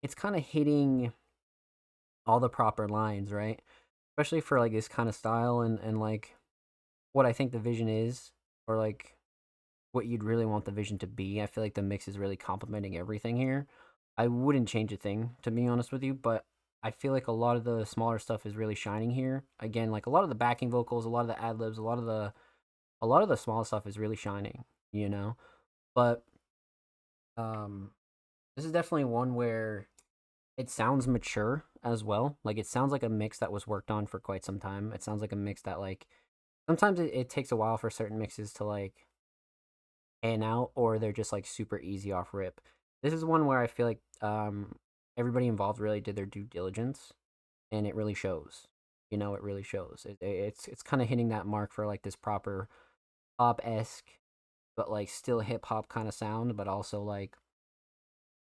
It's kind of hitting all the proper lines, right? Especially for like this kind of style and like what I think the vision is, or like what you'd really want the vision to be. I feel like the mix is really complementing everything here. I wouldn't change a thing, to be honest with you, but I feel like a lot of the smaller stuff is really shining here. Again, like a lot of the backing vocals, a lot of the ad libs, a lot of the small stuff is really shining, you know. But this is definitely one where it sounds mature as well. Like it sounds like a mix that was worked on for quite some time. It sounds like a mix that like sometimes it takes a while for certain mixes to like pan out, or they're just like super easy off rip. This is one where I feel like everybody involved really did their due diligence, and it really shows. It really shows. It's kind of hitting that mark for like this proper pop esque, but like still hip hop kind of sound, but also like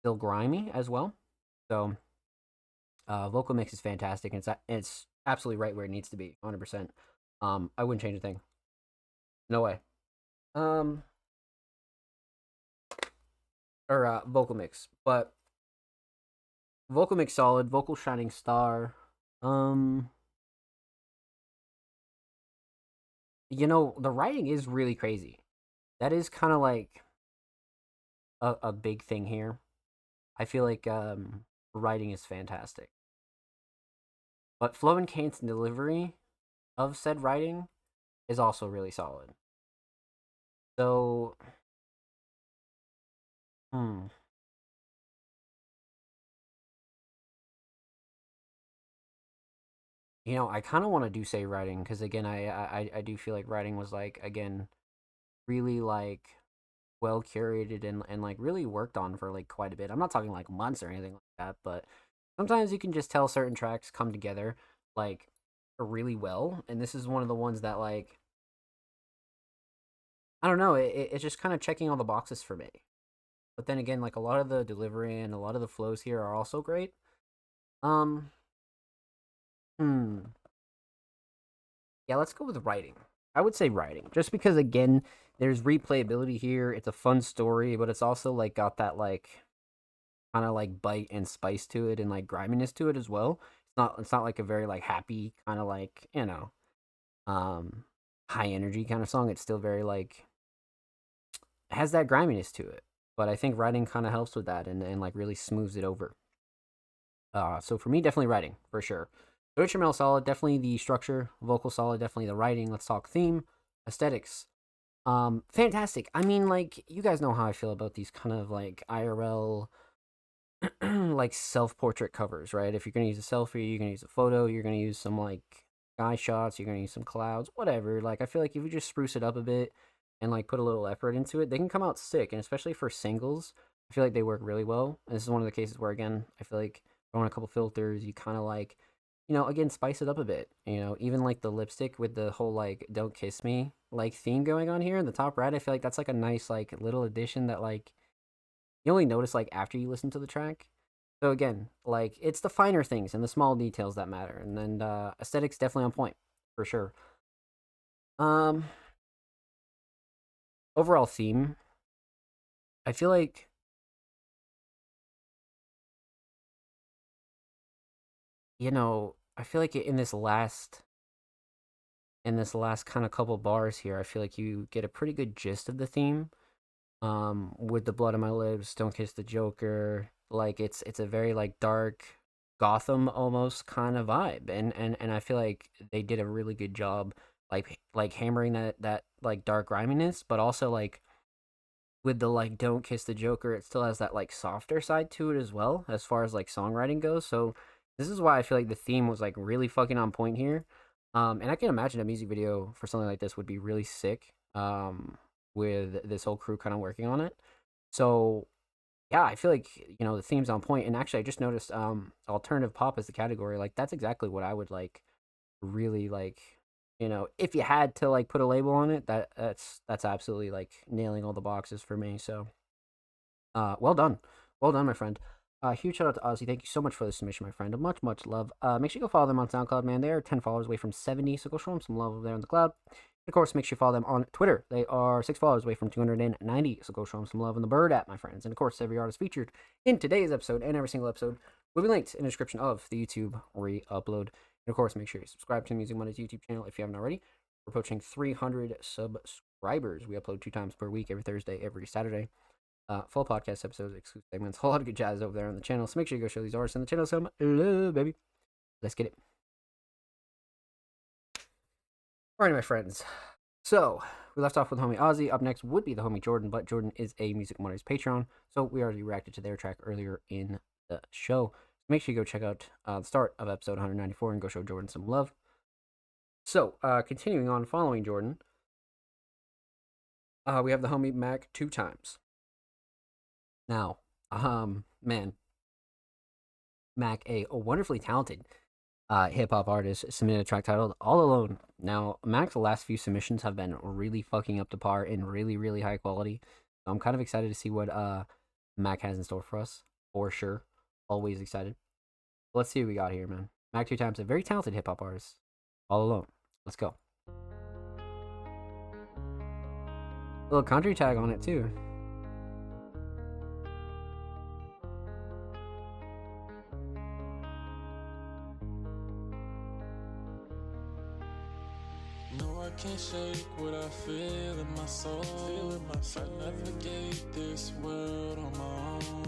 still grimy as well. So vocal mix is fantastic, and it's absolutely right where it needs to be, 100%. I wouldn't change a thing. No way. Um, or vocal mix, but vocal mix solid, vocal shining star. Um, the writing is really crazy. That is kind of like a big thing here. I feel like writing is fantastic, but flow and cadence and delivery of said writing is also really solid. So, hmm, I kind of want to do say writing because again, I do feel like writing was like again really like well curated and like really worked on for like quite a bit. I'm not talking like months or anything like that, but sometimes you can just tell certain tracks come together like really well, and this is one of the ones that like I don't know, it's just kind of checking all the boxes for me. But then again, like a lot of the delivery and a lot of the flows here are also great. Um, hmm. Yeah, let's go with writing. I would say writing, just because again, there's replayability here. It's a fun story, but it's also like got that like kind of like bite and spice to it and like griminess to it as well. It's not like a very like happy kind of like, um high energy kind of song. It's still very like has that griminess to it. But I think writing kind of helps with that and like really smooths it over. So for me, definitely writing for sure. So instrumental solid, definitely the structure, vocal solid, definitely the writing. Let's talk theme, aesthetics. Fantastic. I mean, like you guys know how I feel about these kind of like IRL, like self-portrait covers, right? If you're gonna use a selfie, you're gonna use a photo, you're gonna use some like sky shots, you're gonna use some clouds, whatever. Like I feel like if you just spruce it up a bit and like put a little effort into it, they can come out sick. And especially for singles, I feel like they work really well. And this is one of the cases where again, I feel like throwing a couple filters, you kind of like, again, spice it up a bit. Even like the lipstick with the whole like "Don't Kiss Me" like theme going on here in the top right. I feel like that's like a nice like little addition that like you only notice like after you listen to the track. So again, like it's the finer things and the small details that matter. And then aesthetics definitely on point for sure. Um, Overall theme, I feel like I feel like in this last in this last kind of couple bars here, I feel like you get a pretty good gist of the theme. With the blood on my lips, don't kiss the Joker. Like it's a very like dark Gotham almost kind of vibe, and I feel like they did a really good job, like hammering that like dark griminess, but also like with the like don't kiss the Joker, it still has that like softer side to it as well, as far as like songwriting goes. So this is why I feel like the theme was like really fucking on point here. And I can imagine a music video for something like this would be really sick. With this whole crew kind of working on it. So yeah, I feel like the theme's on point. And actually, I just noticed alternative pop as the category. Like that's exactly what I would like. Really like, if you had to like put a label on it, that's absolutely like nailing all the boxes for me. So, well done, my friend. Huge shout out to Ozzy. Thank you so much for the submission, my friend. Much love. Make sure you go follow them on SoundCloud, man. They are 10 followers away from 70, so go show them some love over there on the cloud. Of course, make sure you follow them on Twitter. They are 6 followers away from 290, so go show them some love on the Bird app, my friends. And of course, every artist featured in today's episode and every single episode will be linked in the description of the YouTube re-upload. And of course, make sure you subscribe to the Music Mondays YouTube channel if you haven't already. We're approaching 300 subscribers. We upload 2 times per week, every Thursday, every Saturday. Full podcast episodes, exclusive segments, a whole lot of good jazz over there on the channel. So make sure you go show these artists on the channel some love, baby. Let's get it. Alrighty, my friends. So we left off with homie Ozzy. Up next would be the homie Jordan, but Jordan is a Music Mondays Patreon, so we already reacted to their track earlier in the show. So make sure you go check out the start of episode 194 and go show Jordan some love. So continuing on, following Jordan, we have the homie Mac 2 times. Now, man, Mac, a wonderfully talented hip hop artist, submitted a track titled All Alone. Now, Mac's last few submissions have been really fucking up to par and really, really high quality. So I'm kind of excited to see what Mac has in store for us, for sure. Always excited. Let's see what we got here, man. Mac 2 times, a very talented hip hop artist. All Alone. Let's go. A little country tag on it, too. No, I can't shake what I feel in my soul. I navigate this world on my own.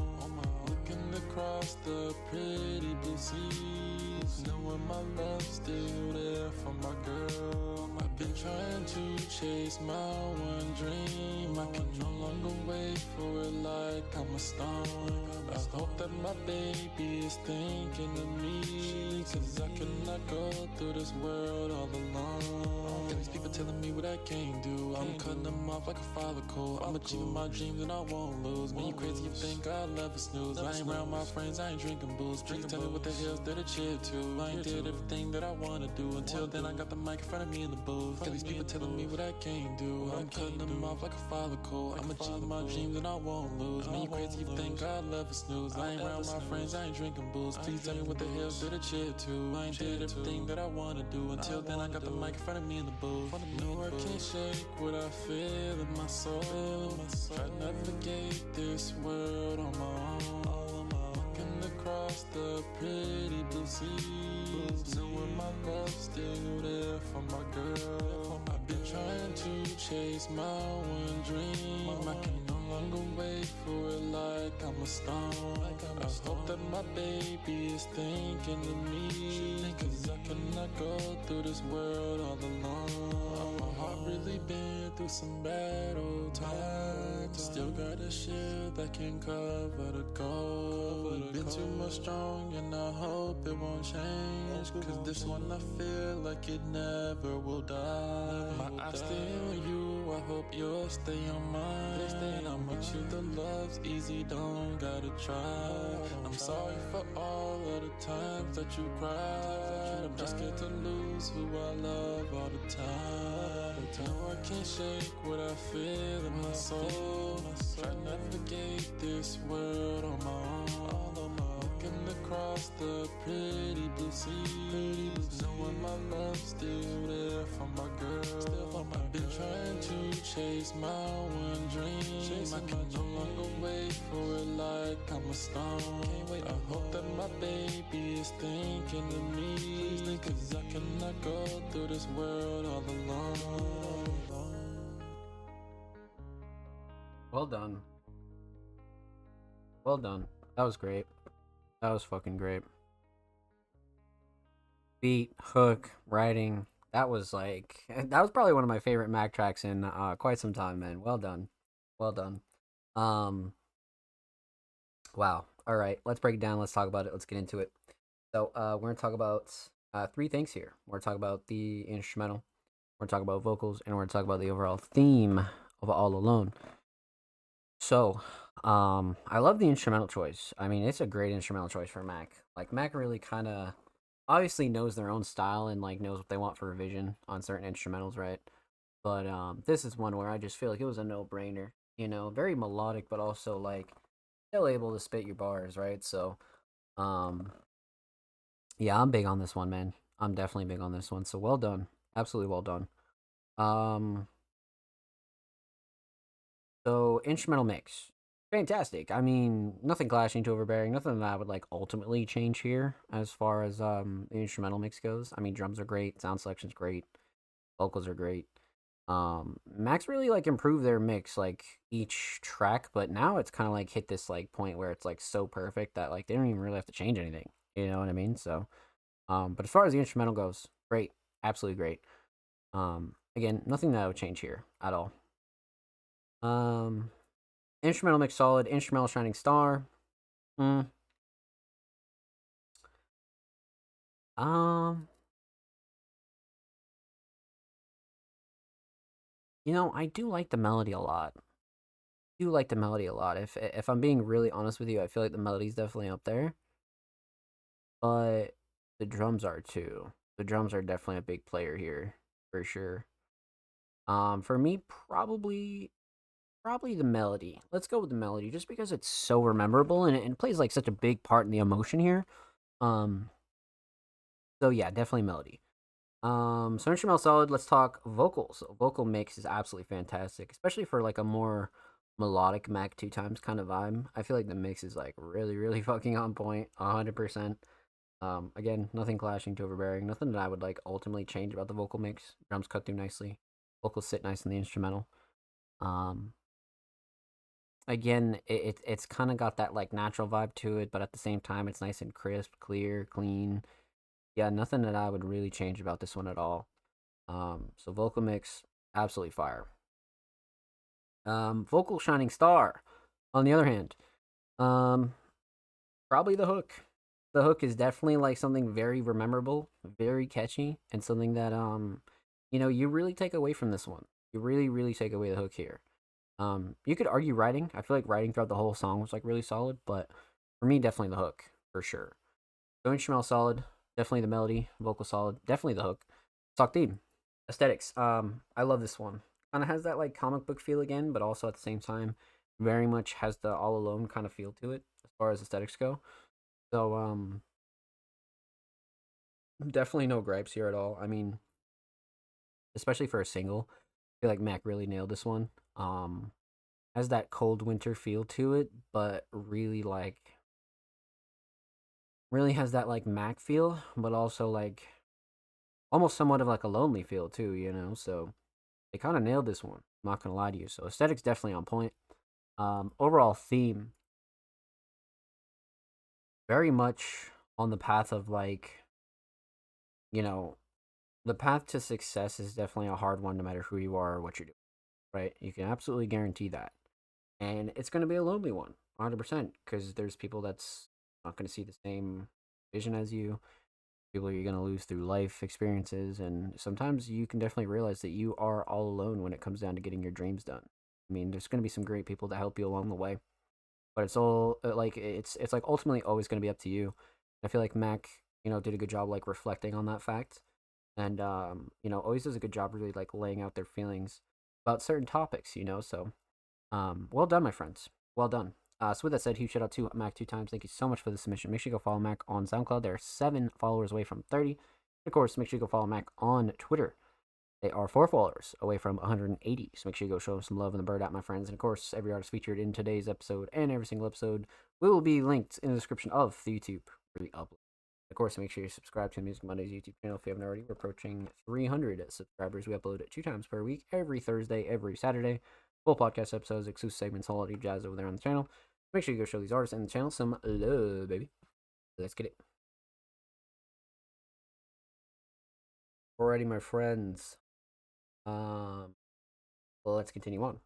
Looking across the pretty blue seas, knowing my love's still there for my girl. I've been trying to chase my one dream. I can no longer wait for it like I'm a stone. I hope that my baby is thinking of me, 'cause I cannot go through this world all alone. Got these people telling me what I can't do. I'm cutting them off like a follicle. I'm achieving my dreams and I won't lose. Man, you crazy, you think I'll never snooze. I ain't around my friends, I ain't drinking booze. Please tell me what the hell's there to cheer to. I ain't did everything that I wanna do. Until then, I got the mic in front of me in the booth. Got these people telling me what I can't do. I'm cutting them off like a follicle. I'm achieving my dreams and I won't lose. Man, you crazy, you think I'll never snooze. I ain't around my friends, I ain't drinking booze. Please tell me what the hell's there to cheer to. I ain't did everything that I wanna do. Until then, I got the mic in front of me in the booth. No, I can't shake what I feel in my soul. I navigate this world on my own. Looking across the pretty blue seas, knowing my love's still there for my girl. I've been trying to chase my one dream. I can no longer wait for it like I'm a stone. I hope that my baby is thinking of me, 'cause I cannot go through this world all alone. My heart really been through some bad old times. Still got a shield that can cover the cold. Been too much strong and I hope it won't change, 'cause this one I feel like it never will die. My eyes stay on you, I hope you'll stay on mine. I'm with you, the love's easy, don't gotta try. I'm sorry for all of the times that you cried. I'm just scared to lose who I love all the time. No, I can't shake what I feel in my soul. Try to navigate this world on my own. Looking across the pretty blue seas, knowing my love's still there for my girl. I've been trying to chase my one dream. dream, I can no longer wait for it like I'm a stone. I hope that my baby is thinking of me, cause I cannot go through this world all alone. Well done. Well done. That was great. That was fucking great. Beat, hook, writing. That was probably one of my favorite Mac tracks in quite some time, man. Well done. Well done. Wow. All right, let's break it down. Let's talk about it. Let's get into it. So, we're going to talk about three things here. We're going to talk about the instrumental, we're going to talk about vocals, and we're going to talk about the overall theme of All Alone. So, I love the instrumental choice. I mean, it's a great instrumental choice for Mac. Like, Mac really kind of obviously knows their own style and like knows what they want for revision on certain instrumentals, right? But this is one where I just feel like it was a no-brainer. You know, very melodic, but also like still able to spit your bars, right? So, yeah, I'm big on this one, man. I'm definitely big on this one. So well done, absolutely well done. Um, so instrumental mix, fantastic. I mean, nothing clashing to overbearing. Nothing that I would like ultimately change here as far as the instrumental mix goes. I mean, drums are great, sound selection's great, vocals are great. Max really like improved their mix like each track, but now it's kind of like hit this like point where it's like so perfect that like they don't even really have to change anything. You know what I mean? So, but as far as the instrumental goes, great, absolutely great. Again, nothing that I would change here at all. Um, Instrumental mix solid. Instrumental shining star. Mm. Um, you know, I do like the melody a lot. Do like the melody a lot. If I'm being really honest with you, I feel like the melody's definitely up there, but the drums are too. The drums are definitely a big player here for sure. For me, probably the melody. Let's go with the melody, just because it's so memorable and it plays like such a big part in the emotion here. Um, so yeah, definitely melody. So instrumental solid. Let's talk vocals. Vocal mix is absolutely fantastic, especially for like a more melodic Mac two times kind of vibe. I feel like the mix is like really, really fucking on point, 100%. Again, nothing clashing to overbearing. Nothing that I would like ultimately change about the vocal mix. Drums cut through nicely. Vocals sit nice in the instrumental. Um, Again, it's kind of got that like natural vibe to it, but at the same time, it's nice and crisp, clear, clean. Yeah, nothing that I would really change about this one at all. So vocal mix, absolutely fire. Vocal shining star. On the other hand, um, probably the hook. The hook is definitely like something very memorable, very catchy, and something that you really take away from this one. You really, really take away the hook here. You could argue writing. I feel like writing throughout the whole song was like really solid, but for me, definitely the hook for sure. So instrumental solid, definitely the melody, vocal solid, definitely the hook. Talk theme, aesthetics. I love this one. Kind of has that like comic book feel again, but also at the same time, very much has the All Alone kind of feel to it as far as aesthetics go. So definitely no gripes here at all. I mean, especially for a single, I feel like Mac really nailed this one. Has that cold winter feel to it, but really has that like Mac feel, but also like almost somewhat of like a lonely feel too, you know? So they kind of nailed this one. I'm not gonna lie to you. So aesthetics definitely on point. Overall theme, very much on the path of like, you know, the path to success is definitely a hard one no matter who you are or what you're doing, right? You can absolutely guarantee that. And it's going to be a lonely one, 100%, because there's people that's not going to see the same vision as you, people you're going to lose through life experiences, and sometimes you can definitely realize that you are all alone when it comes down to getting your dreams done. I mean, there's going to be some great people to help you along the way, but it's all like it's like ultimately always going to be up to you. I feel like Mac, did a good job like reflecting on that fact, and always does a good job really like laying out their feelings about certain topics. So well done, my friends. Well done. So with that said, huge shout out to Mac two times. Thank you so much for the submission. Make sure you go follow Mac on SoundCloud. They're 7 followers away from 30. Of course, make sure you go follow Mac on Twitter. They are 4 followers away from 180. So make sure you go show them some love in the bird app, my friends. And of course, every artist featured in today's episode and every single episode will be linked in the description of the YouTube for the upload. Of course, make sure you subscribe to the Music Mondays YouTube channel if you haven't already. We're approaching 300 subscribers. We upload it 2 times per week, every Thursday, every Saturday. Full podcast episodes, exclusive segments, all that jazz over there on the channel. Make sure you go show these artists and the channel some love, baby. Let's get it. Alrighty, my friends. Well, let's continue on.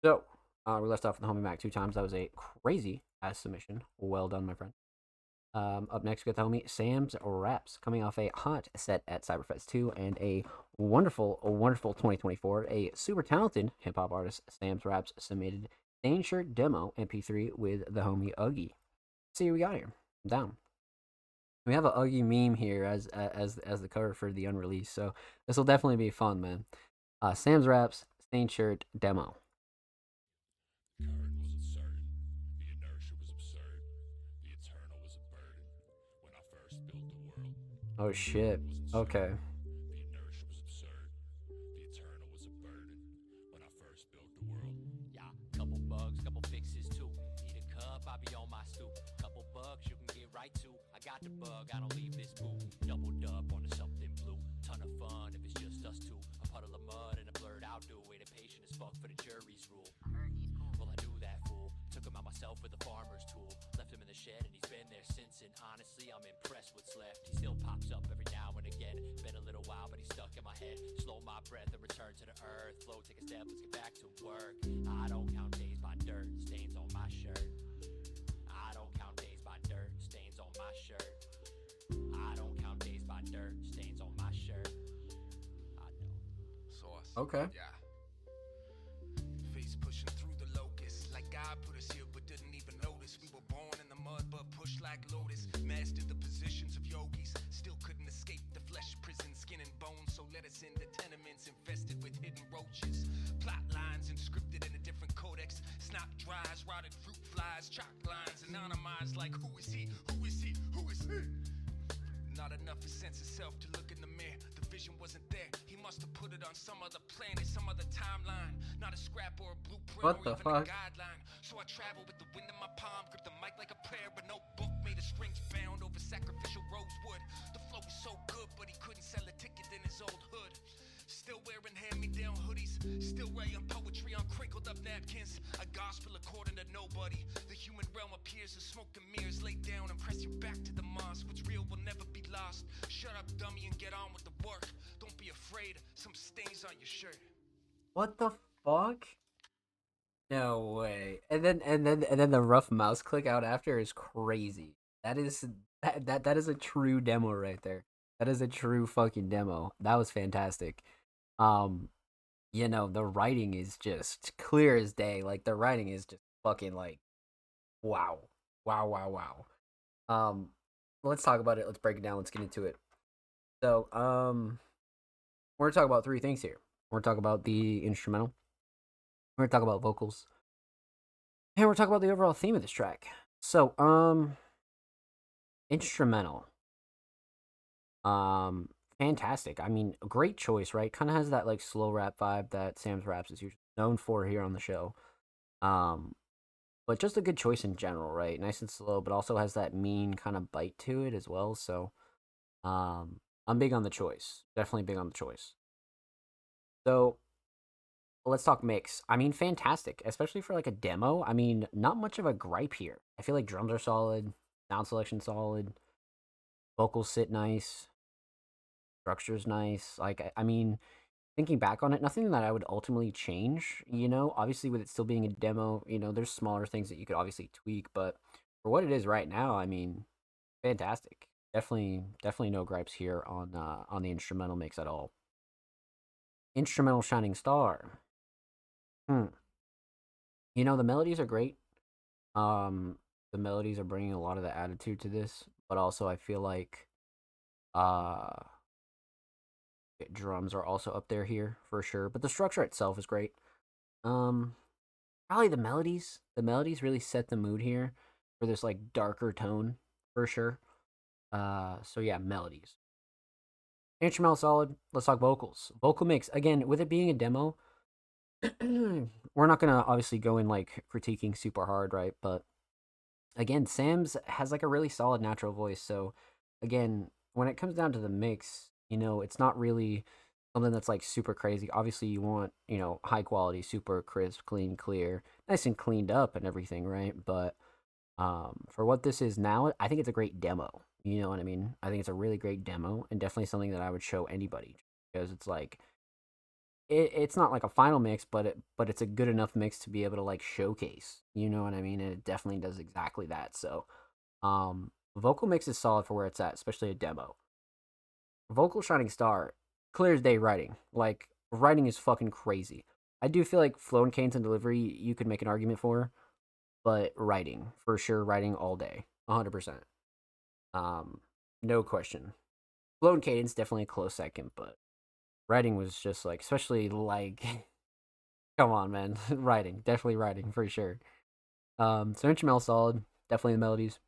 So, we left off with the Homie Mac 2 times. That was a crazy ass submission. Well done, my friend. Up next, we got the homie Sam's Raps, coming off a hot set at Cyberfest 2 and a wonderful 2024. A super talented hip hop artist, Sam's Raps, submitted Stain Shirt Demo MP3 with the homie Uggy. Let's see what we got here. I'm down. We have a Uggy meme here as the cover for the unreleased, so this will definitely be fun, man. Sam's Raps, Stain Shirt Demo. The current was uncertain, the inertia was absurd, the eternal was a burden. When I first built the world, Oh shit. Okay. the inertia was absurd, the eternal was a burden. When I first built the world, Yeah, couple bugs, couple fixes too. Need a cup, I be on my stoop. Couple bugs you can get right to. I got the bug, I don't leave this boo. Doubled up on the something blue. Ton of fun if it's just us two. A puddle of mud and a blurred out dude. Waiting patient as fuck for the jury's rule. Well, I knew that fool. Took him out myself with a farmer's tool. Left him in the shed and he's been there since. And honestly, I'm impressed what's left. He still pops up every now and again. Been a little while, but he's stuck in my head. Slow my breath and return to the earth. Flow, take a step, let's get back to work. I don't count days by dirt, stains on my shirt. I don't count days by dirt, stains on my shirt. I don't count days by dirt, stains on my shirt. I know. sauce. Okay. Yeah. Face pushing through the locust, like God put us here but didn't even notice. We were born in the mud but pushed like lotus. Mastered the positions of yogis, still couldn't escape the flesh prison, skin and bones. So let us into tenements infested with hidden roaches. Plot lines inscripted in a different codex. Snot dries, rotted fruit flies, chalk lines anonymized like who is he? Who is he? Who is he? Not enough to sense itself to look in the mirror. The vision wasn't there. He must have put it on some other planet, some other timeline. Not a scrap or a blueprint What or the even fuck? a guideline. So I travel with the wind in my palm, grip the mic like a prayer, but no book made of strings bound over sacrificial rosewood. The flow was so good, but he couldn't sell a ticket in his old hood. Still wearing hand-me-down hoodies, still writing poetry on crinkled up napkins. A gospel according to nobody. The human realm appears as smoke and mirrors. Lay down and press your back to the mosque. What's real will never be lost. Shut up, dummy, and get on with the work. Don't be afraid, some stains on your shirt. What the fuck? No way. And then the rough mouse click out after is crazy. That is that is a true demo right there. That is a true fucking demo. That was fantastic. The writing is just clear as day. Like the writing is just fucking like wow. Wow. Let's talk about it. Let's break it down. Let's get into it. So, we're gonna talk about 3 things here. We're gonna talk about the instrumental. We're gonna talk about vocals. And we're talking about the overall theme of this track. So, instrumental. Fantastic. I mean, a great choice, right? Kind of has that like slow rap vibe that Sam's Raps is usually known for here on the show. But just a good choice in general, right? Nice and slow, but also has that mean kind of bite to it as well. So, I'm big on the choice. Definitely big on the choice. So, let's talk mix. I mean, fantastic, especially for like a demo. I mean, not much of a gripe here. I feel like drums are solid, sound selection solid, vocals sit nice, structure's nice. Like, I mean, thinking back on it, nothing that I would ultimately change, obviously with it still being a demo, there's smaller things that you could obviously tweak, but for what it is right now, I mean, fantastic. Definitely no gripes here on the instrumental mix at all. Instrumental shining star. The melodies are great. The melodies are bringing a lot of the attitude to this, but also I feel like drums are also up there here for sure, but the structure itself is great. Probably the melodies really set the mood here for this like darker tone for sure. So yeah, melodies. instrumental solid. Let's talk vocals. Vocal mix again. With it being a demo, we're not gonna obviously go in like critiquing super hard, right? But again, Sam's has like a really solid natural voice. So again, when it comes down to the mix, it's not really something that's like super crazy. Obviously, you want, high quality, super crisp, clean, clear, nice and cleaned up and everything, right? But for what this is now, I think it's a great demo. You know what I mean? I think it's a really great demo and definitely something that I would show anybody because it's like it's not like a final mix, but it's a good enough mix to be able to like showcase. You know what I mean? And it definitely does exactly that. So, vocal mix is solid for where it's at, especially a demo. Vocal shining star, clear as day writing. Like writing is fucking crazy. I do feel like flow and cadence and delivery you could make an argument for, but writing for sure, writing all day, 100%. No question. Flow and cadence definitely a close second, but writing was just like, especially like, come on, man, writing, definitely writing for sure. So instrumental solid, definitely the melodies.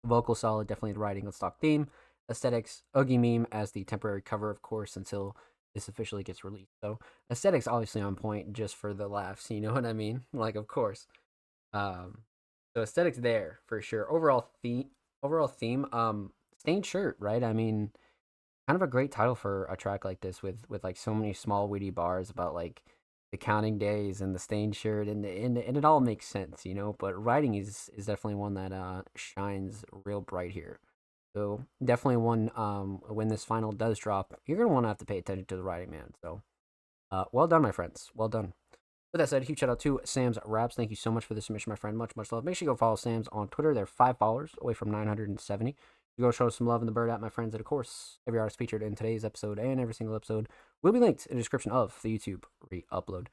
Vocal solid, definitely the writing. Let's talk theme. Aesthetics, Oogie Meme as the temporary cover, of course, until this officially gets released. So aesthetics obviously on point just for the laughs, you know what I mean? Like, of course. So aesthetics there for sure. Overall theme, stained shirt, right? I mean, kind of a great title for a track like this with like so many small witty bars about like the counting days and the stained shirt and it all makes sense, but writing is definitely one that shines real bright here. So definitely one when this final does drop, you're gonna want to have to pay attention to the writing, man. So well done, my friends. Well done. With that said, huge shout out to Sam's Raps. Thank you so much for the submission, my friend. Much love. Make sure you go follow Sam's on Twitter. They're 5 followers away from 970. You go show some love in the bird at my friends. And of course, every artist featured in today's episode and every single episode will be linked in the description of the YouTube re-upload.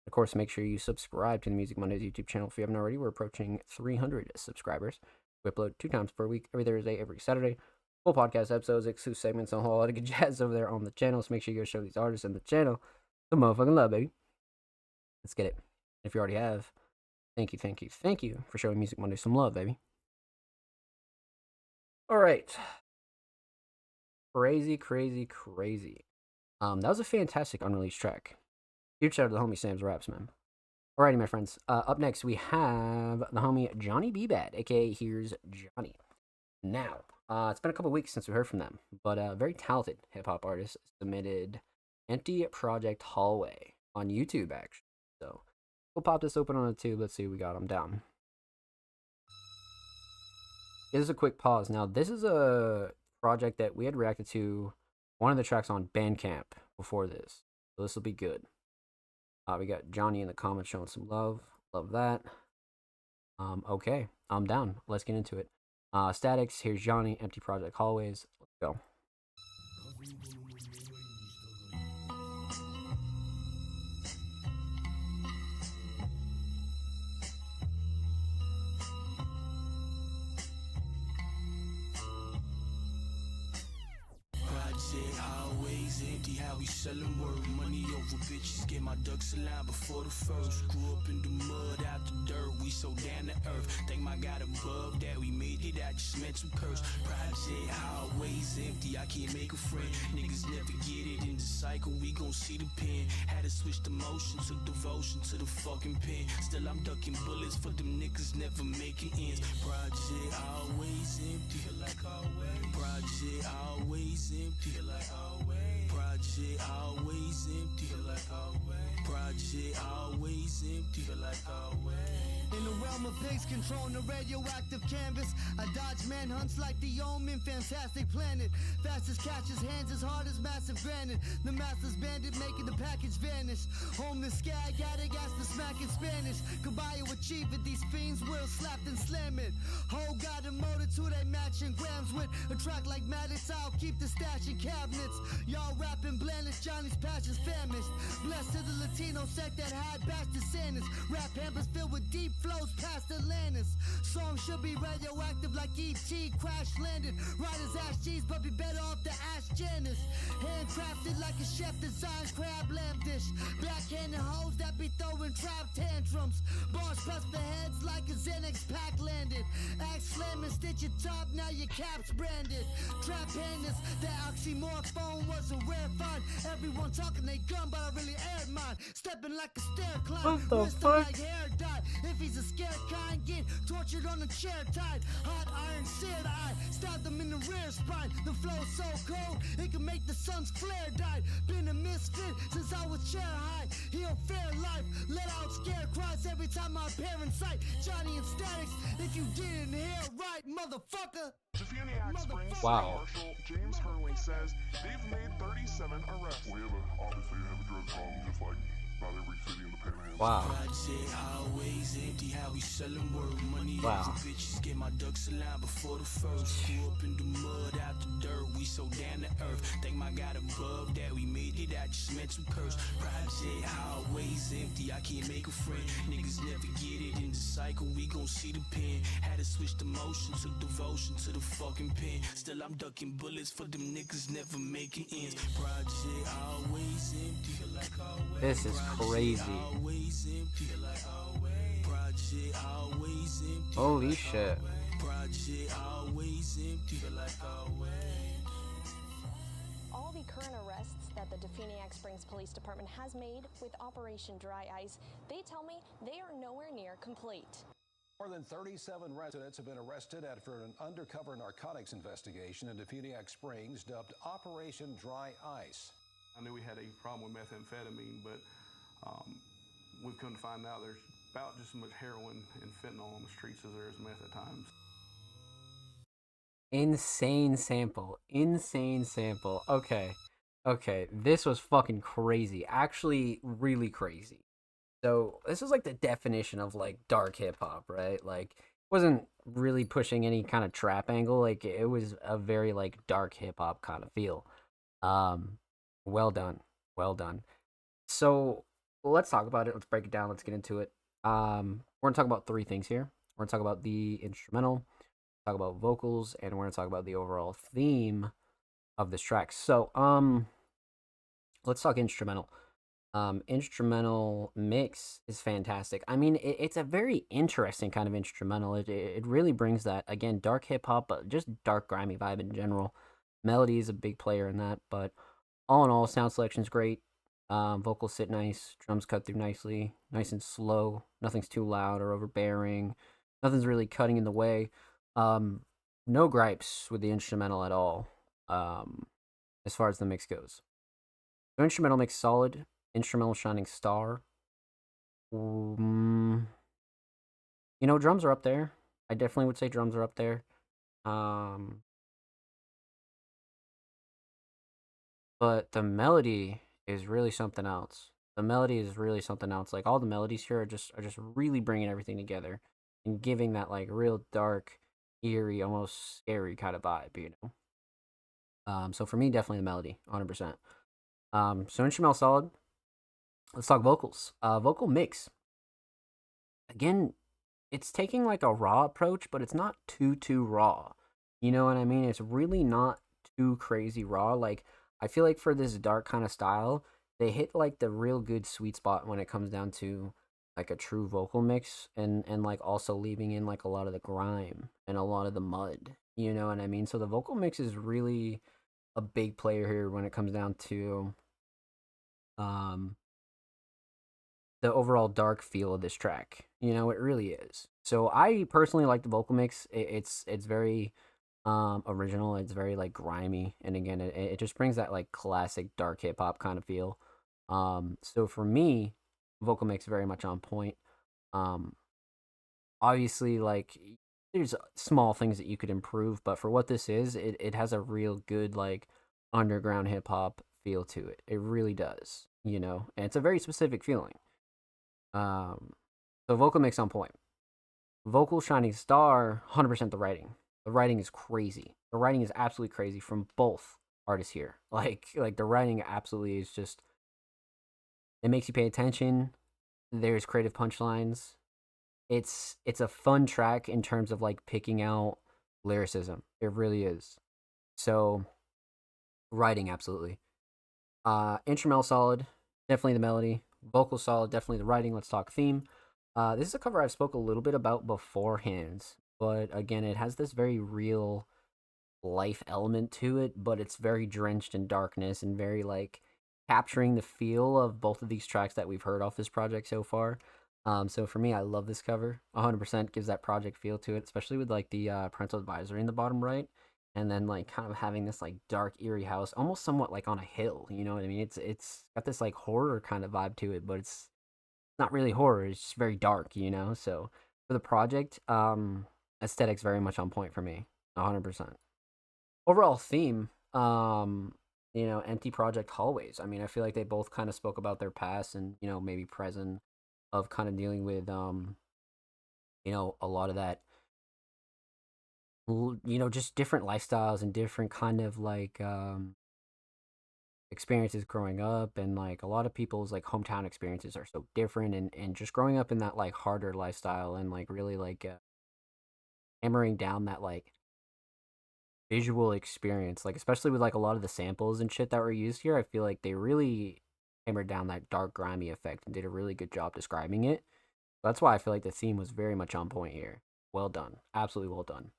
Of course, make sure you subscribe to the Music Mondays YouTube channel if you haven't already. We're approaching 300 subscribers. We upload 2 times per week, every Thursday, every Saturday. Full podcast episodes, exclusive segments, and a whole lot of good jazz over there on the channel. So make sure you go show these artists in the channel some motherfucking love, baby. Let's get it. If you already have, thank you for showing Music Monday some love, baby. All right. Crazy. That was a fantastic unreleased track. Huge shout out to the homie Sam's Raps, man. Alrighty, my friends. Up next, we have the homie Johnny B. Bad, aka Here's Johnny. Now, it's been a couple weeks since we heard from them, but a very talented hip-hop artist submitted Empty Project Hallway on YouTube, actually. So, we'll pop this open on the tube. Let's see what we got. I'm down. Here's a quick pause. Now, this is a project that we had reacted to one of the tracks on Bandcamp before this. So, this will be good. We got Johnny in the comments showing some love. Love that. Okay, I'm down. Let's get into it. Statics, here's Johnny, Empty Project Hallways. Let's go. Project hallways empty, how we sellin' word. Money over bitches, get my ducks aligned before the first. Grew up in the mud, out the dirt, we so down to earth. Thank my God above that we made it, I just meant to curse. Project hallways empty, I can't make a friend. Niggas never get it in the cycle, we gon' see the pen. Had to switch the motion, took devotion to the fucking pen. Still I'm ducking bullets for them niggas never making ends. Project always empty, feel like always. Project always empty, feel like always. Project always empty, feel like always. Project always empty, feel like always. In the realm of pigs controlling the radioactive canvas, I dodge manhunts like the Omen, fantastic planet. Fastest catches, hands as hard as massive granite. The master's bandit making the package vanish. Homeless skag addict asked to smack in Spanish. Caballo achieve it, these fiends will slap and slam it. Ho got a motor to they matching grams with a track like Maddox. I'll keep the stash in cabinets. Y'all rapping blandest, Johnny's patches is famished. Blessed to the Latino sect that had bastard Sanders. Rap hampers filled with deep flows past Atlantis. Songs should be radioactive like E.T. crash landed. Writers ask G's, but be better off to ask Janice. Handcrafted like a chef designed crab lamb dish. Backhanded hoes that be throwing trap tantrums. Bars press the heads like a Xanax pack landed. Axe slam and stitch your top, now your cap's branded. Trap handers, that oxymorphone was a rare find. Everyone talking they gun, but I really aired mine. Stepping like a stair climb. What the Wisdom fuck? like hair dye. If he's a scared kind, get tortured on a chair tied. Hot iron seared eye, stab them in the rear spine. The flow's so cold, it can make the sun's flare die. Been a misfit since I was chair high. Heal fair life, let out scare cries every time I appear in sight. Johnny and Statics, if you didn't hear right, motherfucker. Defuniac Springs Wow. Marshal James Hurley says they've made 37 arrests. We have obviously have a drug problem, just like about every city in the Panhandle. Wow. Project highways empty, how we selling word money. Wow. After bitches get my ducks aligned before the first. Grew up in the mud, out the dirt, we so down to earth. Thank my God above that we made it, I just meant to curse. Project highways empty, I can't make a friend. Niggas never get it in the cycle, we gon' see the pen. Had to switch the motion, took devotion to the fucking pen. Still I'm ducking bullets for them niggas never making ends. Project always empty, feel like always. This is crazy. Always empty, feel like always. Project always empty. Holy shit. Project always empty, feel like always. All the current arrests that the Defuniak Springs Police Department has made with Operation Dry Ice, they tell me they are nowhere near complete. More than 37 residents have been arrested after an undercover narcotics investigation in Defuniak Springs dubbed Operation Dry Ice. I knew we had a problem with methamphetamine, but we couldn't find out there's about just as much heroin and fentanyl on the streets as there is meth at times. Insane sample. Insane sample. Okay. Okay. This was fucking crazy. Actually, really crazy. So, this was like the definition of like dark hip hop, right? Like, wasn't really pushing any kind of trap angle. Like, it was a very like dark hip hop kind of feel. Well done. Well done. So, let's talk about it. Let's break it down. Let's get into it. We're gonna talk about three things here. We're gonna talk about the instrumental, talk about vocals, and we're gonna talk about the overall theme of this track. So, let's talk instrumental. Instrumental mix is fantastic. I mean, it's a very interesting kind of instrumental. It really brings that, again, dark hip hop, but just dark grimy vibe in general. Melody is a big player in that, but all in all, sound selection's great. Vocals sit nice, drums cut through nicely, nice and slow. Nothing's too loud or overbearing. Nothing's really cutting in the way. No gripes with the instrumental at all, as far as the mix goes. The instrumental mix solid. Instrumental shining star. You know, drums are up there. I definitely would say drums are up there. But the melody is really something else. The melody is really something else. Like all the melodies here are just really bringing everything together and giving that like real dark, eerie, almost scary kind of vibe, you know. So for me, definitely the melody, 100%. So instrumental solid. Let's talk vocals. Vocal mix. Again, it's taking like a raw approach, but it's not too raw. You know what I mean? It's really not too crazy raw. Like, I feel like for this dark kind of style, they hit like the real good sweet spot when it comes down to like a true vocal mix and like also leaving in like a lot of the grime and a lot of the mud. You know what I mean? So the vocal mix is really a big player here when it comes down to the overall dark feel of this track. You know, it really is. So I personally like the vocal mix. It's very original. It's very like grimy, and again, it just brings that like classic dark hip hop kind of feel. So for me, vocal mix very much on point. Obviously, like there's small things that you could improve, but for what this is, it has a real good like underground hip hop feel to it. It really does, you know, and it's a very specific feeling. So vocal mix on point. Vocal shining star, 100% the writing. The writing is crazy. The writing is absolutely crazy from both artists here. Like the writing absolutely is just It makes you pay attention. There's creative punchlines. It's a fun track in terms of like picking out lyricism. It really is. So writing, absolutely. Instrumental solid, definitely the melody. Vocal solid, definitely the writing. Let's talk theme. This is a cover I've spoke a little bit about beforehand, but again, it has this very real life element to it, but it's very drenched in darkness and very like capturing the feel of both of these tracks that we've heard off this project so far. So for me, I love this cover. 100% gives that project feel to it, especially with like the parental advisory in the bottom right, and then like kind of having this like dark, eerie house, almost somewhat like on a hill. You know what I mean? It's got this like horror kind of vibe to it, but it's not really horror. It's just very dark, you know. So for the project, aesthetics very much on point for me, 100%. Overall theme, empty project hallways. I mean, I feel like they both kind of spoke about their past and maybe present of kind of dealing with a lot of that, just different lifestyles and different kind of like experiences growing up, and like a lot of people's like hometown experiences are so different, and just growing up in that like harder lifestyle and like really like hammering down that like visual experience, like especially with like a lot of the samples and shit that were used here. I feel like they really hammered down that dark grimy effect and did a really good job describing it. That's why I feel like the theme was very much on point here. Well done, absolutely well done.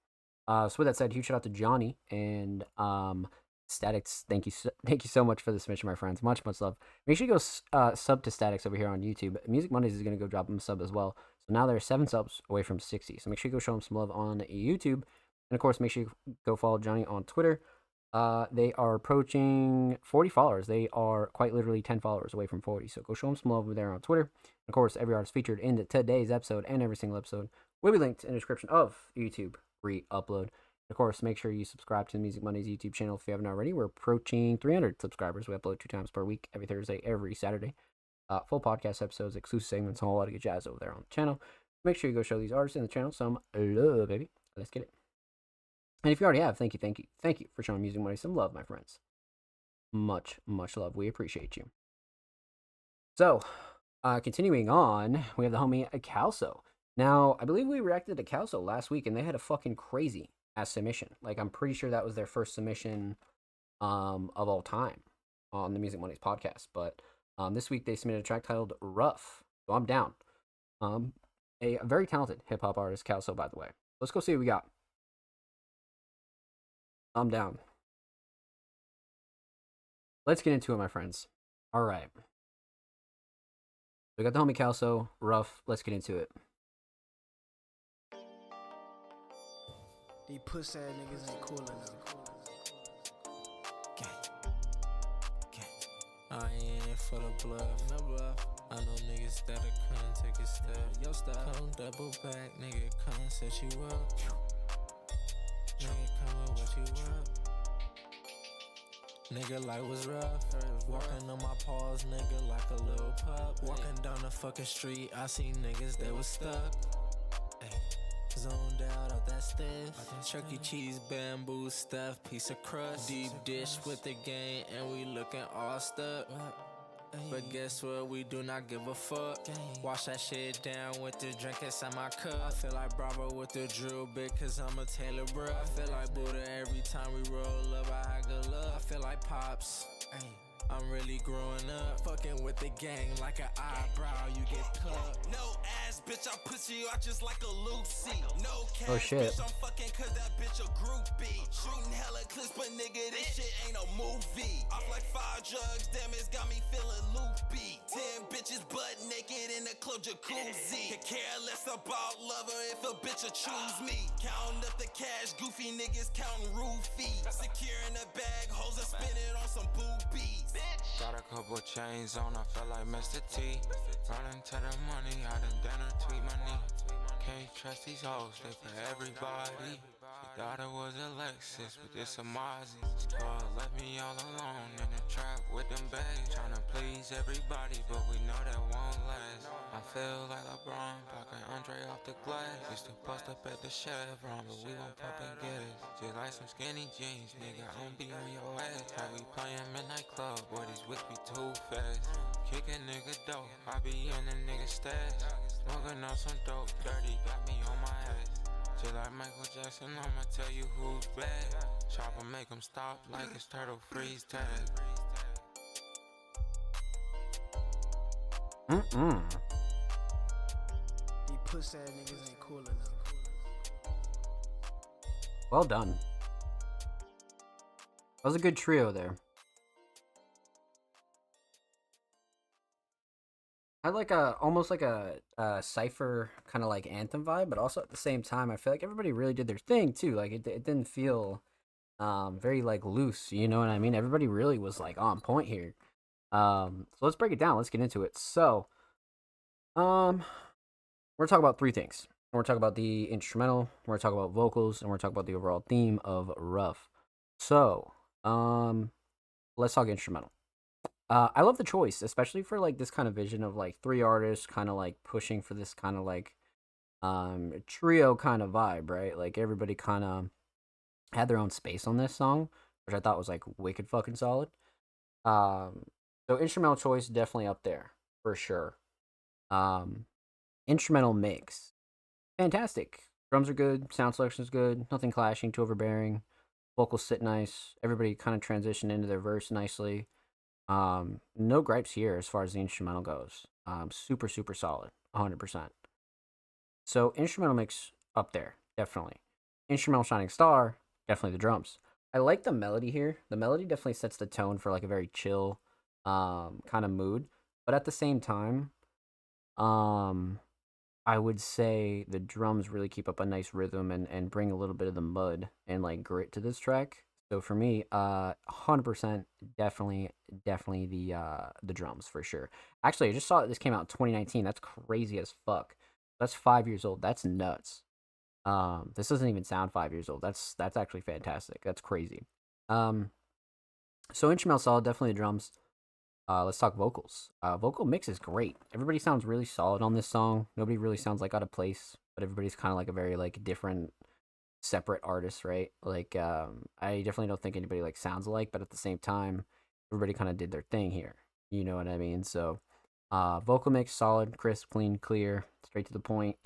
So with that said, huge shout out to Johnny and Statics. Thank you so much for the submission, my friends. Much love. Make sure you go sub to Statics over here on YouTube. Music Mondays is going to go drop him a sub as well. So now there are 7 subs away from 60. So make sure you go show him some love on YouTube. And of course, make sure you go follow Johnny on Twitter. They are approaching 40 followers. They are quite literally 10 followers away from 40. So go show them some love over there on Twitter. And of course, every artist featured in today's episode and every single episode will be linked in the description of YouTube re-upload. Of course, make sure you subscribe to the Music Mondays YouTube channel if you haven't already. We're approaching 300 subscribers. We upload 2 times per week, every Thursday, every Saturday. Full podcast episodes, exclusive segments, a whole lot of good jazz over there on the channel. Make sure you go show these artists in the channel some love, baby. Let's get it. And if you already have, thank you for showing Music Monday some love, my friends. Much love. We appreciate you. So, continuing on, we have the homie Calso. Now, I believe we reacted to Calso last week, and they had a fucking crazy ass submission. Like, I'm pretty sure that was their first submission of all time on the Music Mondays podcast. But this week they submitted a track titled Rough. So I'm down. A very talented hip hop artist, Calso, by the way. Let's go see what we got. I'm down. Let's get into it, my friends. All right. We got the homie Calso, Rough. Let's get into it. These pussy ass niggas ain't cool enough. I ain't for the bluff. No bluff. I know niggas that'll come take a step. Yo, stop. Come double back, nigga. Come set you up. Nigga, come up what you up. Nigga, life was rough. Walking on my paws, nigga, like a little pup. Walking down the fucking street, I seen niggas that was stuck. Zoned out of that stiff. Chuck E. Cheese, bamboo stuff, piece of crust. Deep dish with the game, and we looking all stuck. But guess what? We do not give a fuck. Wash that shit down with the drink inside my cup. I feel like Bravo with the drill bit, cause I'm a Taylor, bro. I feel like Buddha every time we roll up. I had good luck. I feel like Pops. I'm really growing up. Fucking with the gang like an eyebrow, you get cut. No ass, bitch, I push you out just like a Lucy. No cash, oh, shit. Bitch, I'm fucking cause that bitch a groupie. Shooting hella clips, but nigga, this shit ain't a movie. Off like 5 drugs, damn, it's got me feeling loopy. 10 bitches butt naked in the club jacuzzi. Could care less about lover if a bitch will choose me. Counting up the cash, goofy niggas counting roofies. Securing the bag, hoes and spin it on some boobies. Got a couple chains on, I feel like Mr. T. Running to the money, I done done a tweet money. Can't trust these hoes, they for everybody. She thought it was a Lexus, but it's a Mozzie. Squad left me all alone in the trap with them bags. Tryna please please everybody, but we know that won't last. I feel like LeBron, blocking Andre off the glass. Used to post up at the Chevron, but we gon' pop and get it. Just like some skinny jeans, nigga, I don't be on your ass. How we playin' midnight club, boy, these wicks be too fast. Kick a nigga dope, I be in a nigga stash. Smoking on some dope, dirty, got me on my ass. Just like Michael Jackson, I'ma tell you who's bad. Chopper make him stop like it's turtle freeze tag. You pussy ass niggas ain't cool enough. Well done. That was a good trio there. I like almost like a cypher kind of like anthem vibe, but also at the same time, I feel like everybody really did their thing too. Like it didn't feel very like loose, you know what I mean? Everybody really was like on point here. So let's break it down. Let's get into it. So, we're gonna talk about three things. We're gonna talk about the instrumental, we're gonna talk about vocals, and we're gonna talk about the overall theme of Rough. So, let's talk instrumental. I love the choice, especially for like this kind of vision of like three artists kind of like pushing for this kind of like trio kind of vibe, right? Like everybody kind of had their own space on this song, which I thought was like wicked fucking solid. So instrumental choice definitely up there for sure. Instrumental mix, fantastic. Drums are good, sound selection is good, nothing clashing, too overbearing. Vocals sit nice. Everybody kind of transitioned into their verse nicely. No gripes here as far as the instrumental goes. Super solid, 100%. So instrumental mix up there, definitely. Instrumental shining star, definitely the drums. I like the melody here. The melody definitely sets the tone for like a very chill kind of mood, but at the same time, I would say the drums really keep up a nice rhythm and bring a little bit of the mud and like grit to this track. So for me, 100% definitely the drums for sure. Actually, I just saw that this came out in 2019. That's crazy as fuck. That's 5 years old. That's nuts. This doesn't even sound 5 years old. That's actually fantastic. That's crazy. So instrumental solid, definitely the drums. Let's talk vocals. Vocal mix is great. Everybody sounds really solid on this song. Nobody really sounds like out of place, but everybody's kind of like a very like different, separate artist, right? Like, I definitely don't think anybody like sounds alike, but at the same time, everybody kind of did their thing here. You know what I mean? So, vocal mix solid, crisp, clean, clear, straight to the point.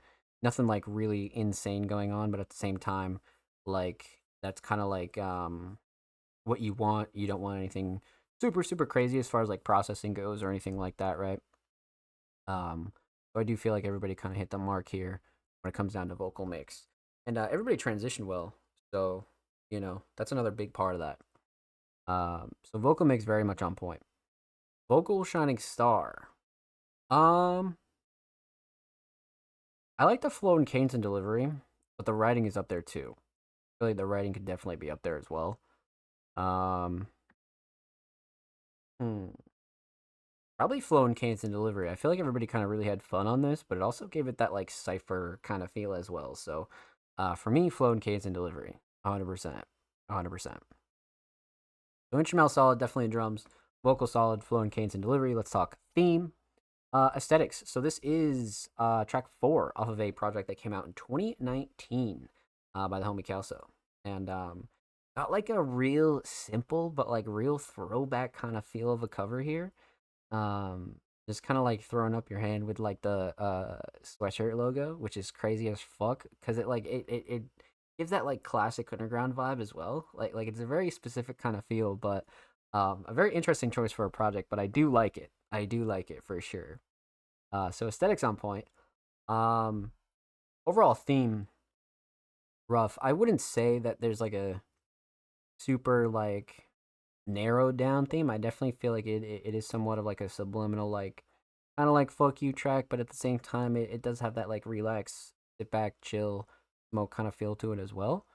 Nothing like really insane going on, but at the same time, like that's kind of like what you want. You don't want anything super crazy as far as like processing goes or anything like that, right? So I do feel like everybody kind of hit the mark here when it comes down to vocal mix, and everybody transitioned well. So you know that's another big part of that. So vocal mix very much on point. Vocal shining star. I like the flow and cadence and delivery, but the writing is up there too. I feel like the writing could definitely be up there as well. Probably flow and cadence and delivery. I feel like everybody kind of really had fun on this, but it also gave it that like cypher kind of feel as well. So, for me, flow and cadence and delivery, 100%, 100%. So instrumental solid, definitely drums. Vocal solid, flow and cadence and delivery. Let's talk theme. Aesthetics. So this is track 4 off of a project that came out in 2019 by the homie Kelso. And got like a real simple but like real throwback kind of feel of a cover here. Just kind of like throwing up your hand with like the sweatshirt logo, which is crazy as fuck because it gives that like classic underground vibe as well. Like it's a very specific kind of feel, but a very interesting choice for a project, but I do like it. I do like it for sure. So aesthetics on point. Overall theme, rough. I wouldn't say that there's like a super like narrowed down theme. I definitely feel like it is somewhat of like a subliminal, like kind of like fuck you track, but at the same time it does have that like relax, sit back, chill, smoke kind of feel to it as well.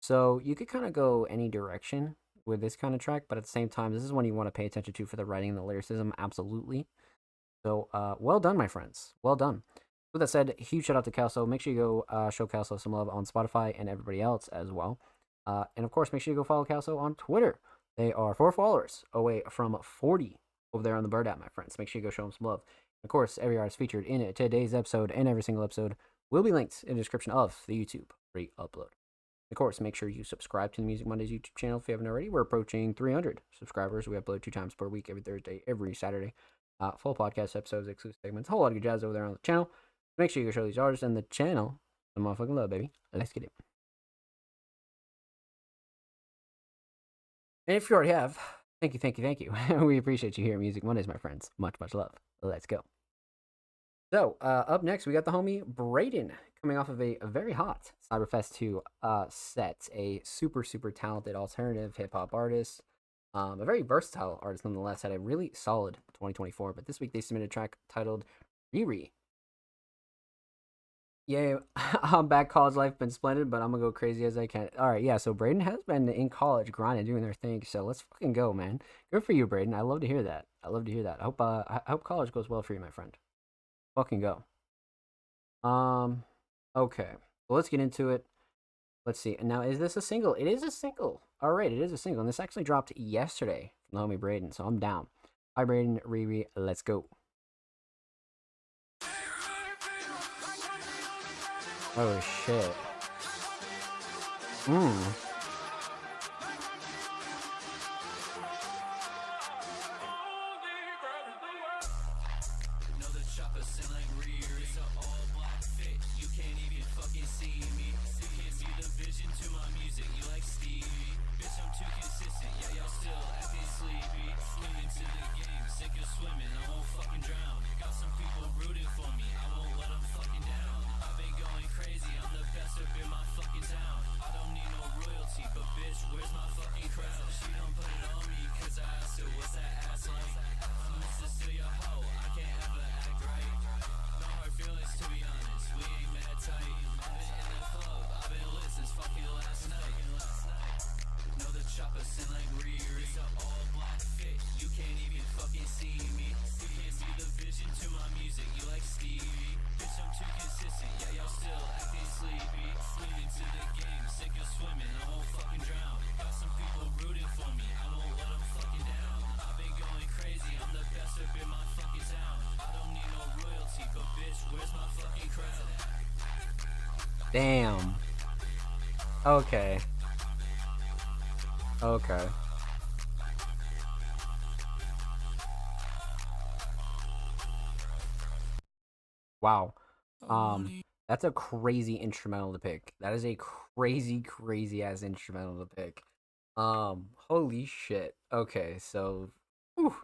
So you could kind of go any direction with this kind of track, but at the same time, this is one you want to pay attention to for the writing and the lyricism, absolutely. So, well done, my friends. Well done. With that said, huge shout out to Kelso. Make sure you go show Kelso some love on Spotify and everybody else as well. And of course, make sure you go follow Kelso on Twitter. They are 4 followers away from 40 over there on the Bird app, my friends. Make sure you go show them some love. Of course, every artist featured in today's episode and every single episode will be linked in the description of the YouTube free upload. Of course, make sure you subscribe to the Music Mondays YouTube channel if you haven't already. We're approaching 300 subscribers. We upload 2 times per week, every Thursday, every Saturday. Full podcast episodes, exclusive segments, a whole lot of good jazz over there on the channel. Make sure you go show these artists and the channel some motherfucking love, baby. Let's get it. And if you already have, thank you. We appreciate you here at Music Mondays, my friends. Much love. Let's go. So, up next, we got the homie Braden coming off of a very hot Cyberfest 2 set. A super talented alternative hip-hop artist. A very versatile artist, nonetheless. Had a really solid 2024. But this week, they submitted a track titled Riri. Yeah, I'm back. College life been splendid, but I'm gonna go crazy as I can. All right, yeah. So Braden has been in college, grinding, doing their thing. So let's fucking go, man. Good for you, Braden. I love to hear that. I hope college goes well for you, my friend. Fucking go. Okay. So let's get into it. Let's see. And now, is this a single? It is a single. All right, it is a single, and this actually dropped yesterday from the homie Braden. So I'm down. Hi, Braden. Riri. Let's go. Oh shit. Damn. Okay. Wow. That's a crazy instrumental to pick. That is a crazy ass instrumental to pick. Holy shit. Okay, so whew.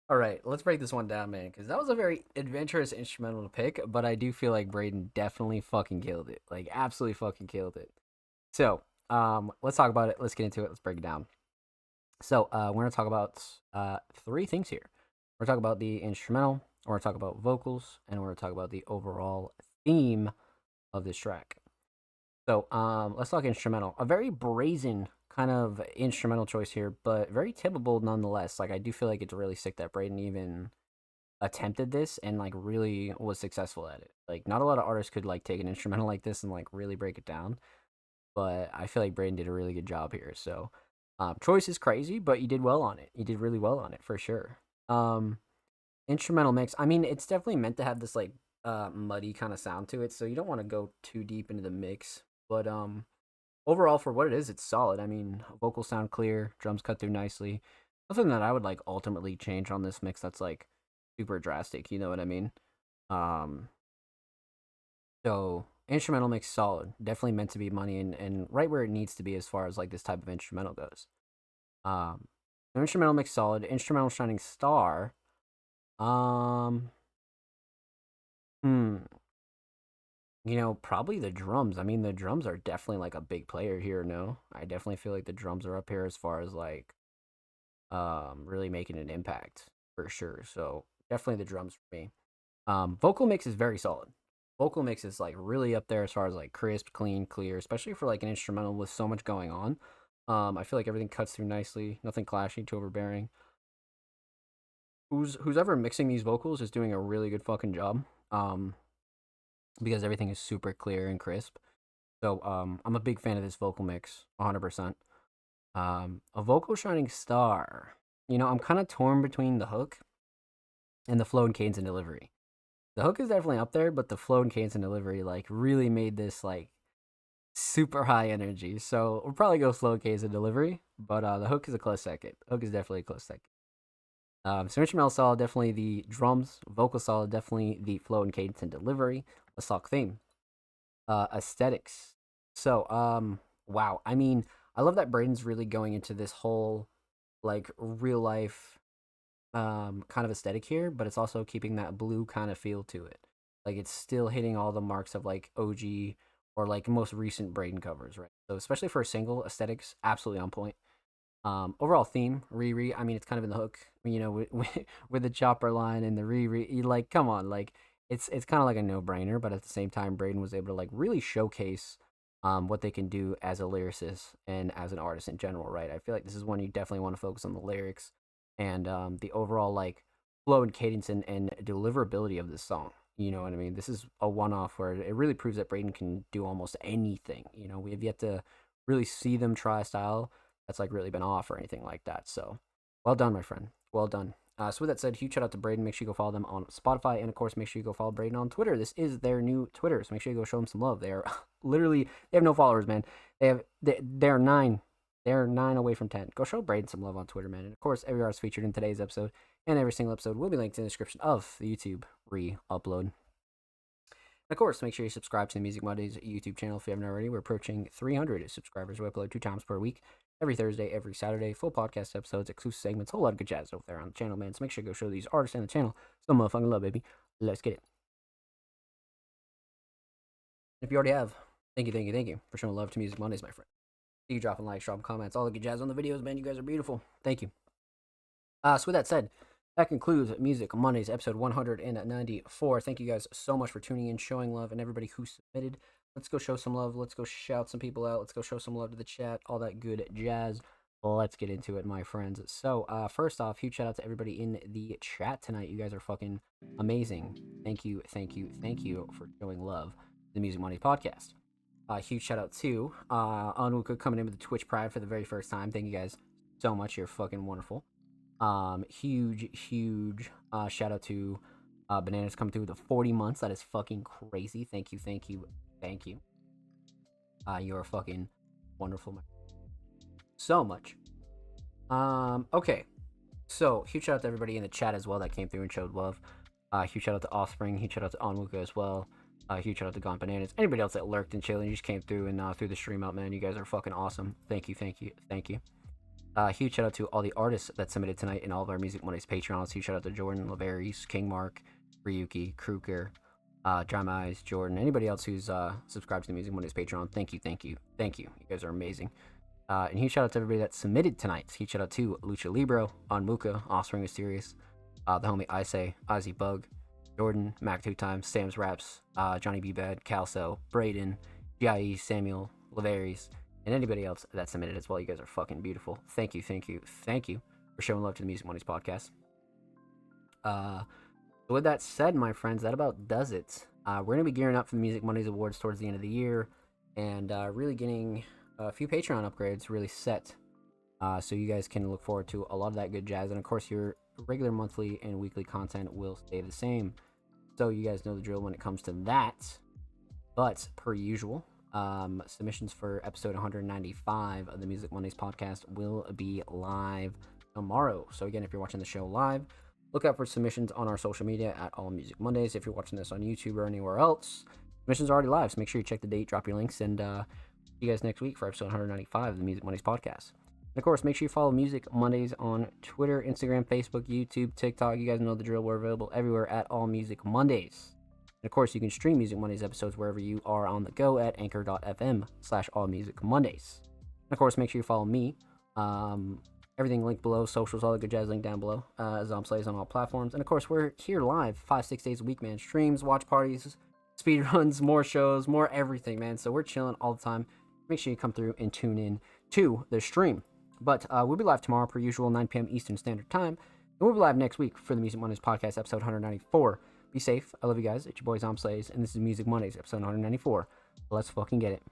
All right, let's break this one down, man, because that was a very adventurous instrumental to pick, but I do feel like Braden definitely fucking killed it. Like, absolutely fucking killed it. So, let's talk about it. Let's get into it. Let's break it down. So, we're going to talk about 3 things here. We're going to talk about the instrumental, we're going to talk about vocals, and we're going to talk about the overall theme of this track. So, let's talk instrumental. A very brazen kind of instrumental choice here, but very tippable nonetheless. Like, I do feel like it's really sick that Braden even attempted this and like really was successful at it. Like, not a lot of artists could like take an instrumental like this and like really break it down, but I feel like Braden did a really good job here. So choice is crazy, but you did well on it. You did really well on it for sure. Instrumental mix, I mean, it's definitely meant to have this like muddy kind of sound to it, so you don't want to go too deep into the mix, but overall, for what it is, it's solid. I mean, vocals sound clear, drums cut through nicely. Nothing that I would like ultimately change on this mix that's like super drastic, you know what I mean? So instrumental mix solid, definitely meant to be money and right where it needs to be as far as like this type of instrumental goes. Instrumental mix solid, instrumental shining star. You know, probably the drums. I mean, the drums are definitely like a big player here, no? I definitely feel like the drums are up here as far as like really making an impact for sure. So definitely the drums for me. Vocal mix is very solid. Vocal mix is like really up there as far as like crisp, clean, clear, especially for like an instrumental with so much going on. I feel like everything cuts through nicely, nothing clashy, too overbearing. Who's ever mixing these vocals is doing a really good fucking job. Because everything is super clear and crisp. So I'm a big fan of this vocal mix, 100%. A vocal shining star. You know, I'm kind of torn between the hook and the flow and cadence and delivery. The hook is definitely up there, but the flow and cadence and delivery like really made this like super high energy. So we'll probably go slow cadence and delivery, but the hook is a close second. The hook is definitely a close second. So instrumental solid, definitely the drums. Vocal solid, definitely the flow and cadence and delivery. The stock theme. Aesthetics. So wow. I mean, I love that Braden's really going into this whole like real life kind of aesthetic here, but it's also keeping that blue kind of feel to it. Like it's still hitting all the marks of like OG or like most recent Braden covers, right? So especially for a single, aesthetics absolutely on point. Overall theme, Riri. I mean, it's kind of in the hook, you know, with the chopper line and the Riri. Like, come on, like it's kind of like a no brainer, but at the same time, Braden was able to like really showcase what they can do as a lyricist and as an artist in general, right? I feel like this is one you definitely want to focus on the lyrics and the overall like flow and cadence and deliverability of this song. You know what I mean? This is a one-off where it really proves that Braden can do almost anything. You know, we have yet to really see them try a style that's like really been off or anything like that. So well done, my friend. Well done. So with that said, huge shout out to Braden. Make sure you go follow them on Spotify. And of course, make sure you go follow Braden on Twitter. This is their new Twitter. So make sure you go show them some love. They are literally, they have no followers, man. They're 9. They're 9 away from 10. Go show Braden some love on Twitter, man. And of course, every artist featured in today's episode and every single episode will be linked in the description of the YouTube re-upload. Of course, make sure you subscribe to the Music Mondays YouTube channel if you haven't already. We're approaching 300 subscribers. We upload 2 times per week, every Thursday, every Saturday. Full podcast episodes, exclusive segments, a whole lot of good jazz over there on the channel, man. So make sure you go show these artists and the channel some motherfucking love, baby. Let's get it. If you already have, thank you for showing love to Music Mondays, my friend. Thank you dropping likes, dropping comments, all the good jazz on the videos, man. You guys are beautiful. Thank you. So with that said, that concludes Music Mondays, episode 194. Thank you guys so much for tuning in, showing love, and everybody who submitted. Let's go show some love. Let's go shout some people out. Let's go show some love to the chat. All that good jazz. Let's get into it, my friends. So, first off, huge shout out to everybody in the chat tonight. You guys are fucking amazing. Thank you for showing love to the Music Mondays podcast. Huge shout out to Onwuka coming in with the Twitch Pride for the very first time. Thank you guys so much. You're fucking wonderful. Huge shout out to Bananas coming through with the 40 months. That is fucking crazy. Thank you. You're fucking wonderful. So much. Okay. So, huge shout out to everybody in the chat as well that came through and showed love. Huge shout out to Offspring. Huge shout out to Onwuka as well. Huge shout out to Gone Bananas. Anybody else that lurked and chilled and just came through and threw the stream out, man. You guys are fucking awesome. Thank you. Huge shout out to all the artists that submitted tonight in all of our Music Mondays Patreons. Huge shout out to Jordan, Laveris, King Mark, Ryuki, Kruger, Drama Eyes, Jordan, anybody else who's subscribed to the Music Mondays Patreon. Thank you. You guys are amazing. And huge shout out to everybody that submitted tonight. Huge shout out to Lucha Libro, Onwuka, Offspring Mysterious, the homie Isay, Ozzy Bug, Jordan, Mac 2 Times, Sam's Raps, Johnny B. Bad, Calso, Braden, G.I.E., Samuel, Laveris, and anybody else that submitted as well. You guys are fucking beautiful. Thank you for showing love to the Music Mondays podcast. So with that said, my friends, that about does it. We're going to be gearing up for the Music Mondays Awards towards the end of the year and really getting a few Patreon upgrades really set. So you guys can look forward to a lot of that good jazz. And of course, your regular monthly and weekly content will stay the same. So you guys know the drill when it comes to that. But per usual, submissions for episode 195 of the Music Mondays podcast will be live tomorrow. So again, if you're watching the show live, look out for submissions on our social media at All Music Mondays. If you're watching this on YouTube or anywhere else, submissions are already live. So make sure you check the date, drop your links, and see you guys next week for episode 195 of the Music Mondays podcast. And of course, make sure you follow Music Mondays on Twitter, Instagram, Facebook, YouTube, TikTok. You guys know the drill. We're available everywhere at All Music Mondays. And of course, you can stream Music Mondays episodes wherever you are on the go at anchor.fm/allmusicmondays. And of course, make sure you follow me. Everything linked below, socials, all the good jazz link down below. Zomslays on all platforms. And of course, we're here live 5-6 days a week, man. Streams, watch parties, speed runs, more shows, more everything, man. So we're chilling all the time. Make sure you come through and tune in to the stream. But we'll be live tomorrow per usual, 9 p.m. Eastern Standard Time. And we'll be live next week for the Music Mondays podcast, episode 194. Be safe. I love you guys. It's your boy Zomslays, and this is Music Mondays, episode 194. Let's fucking get it.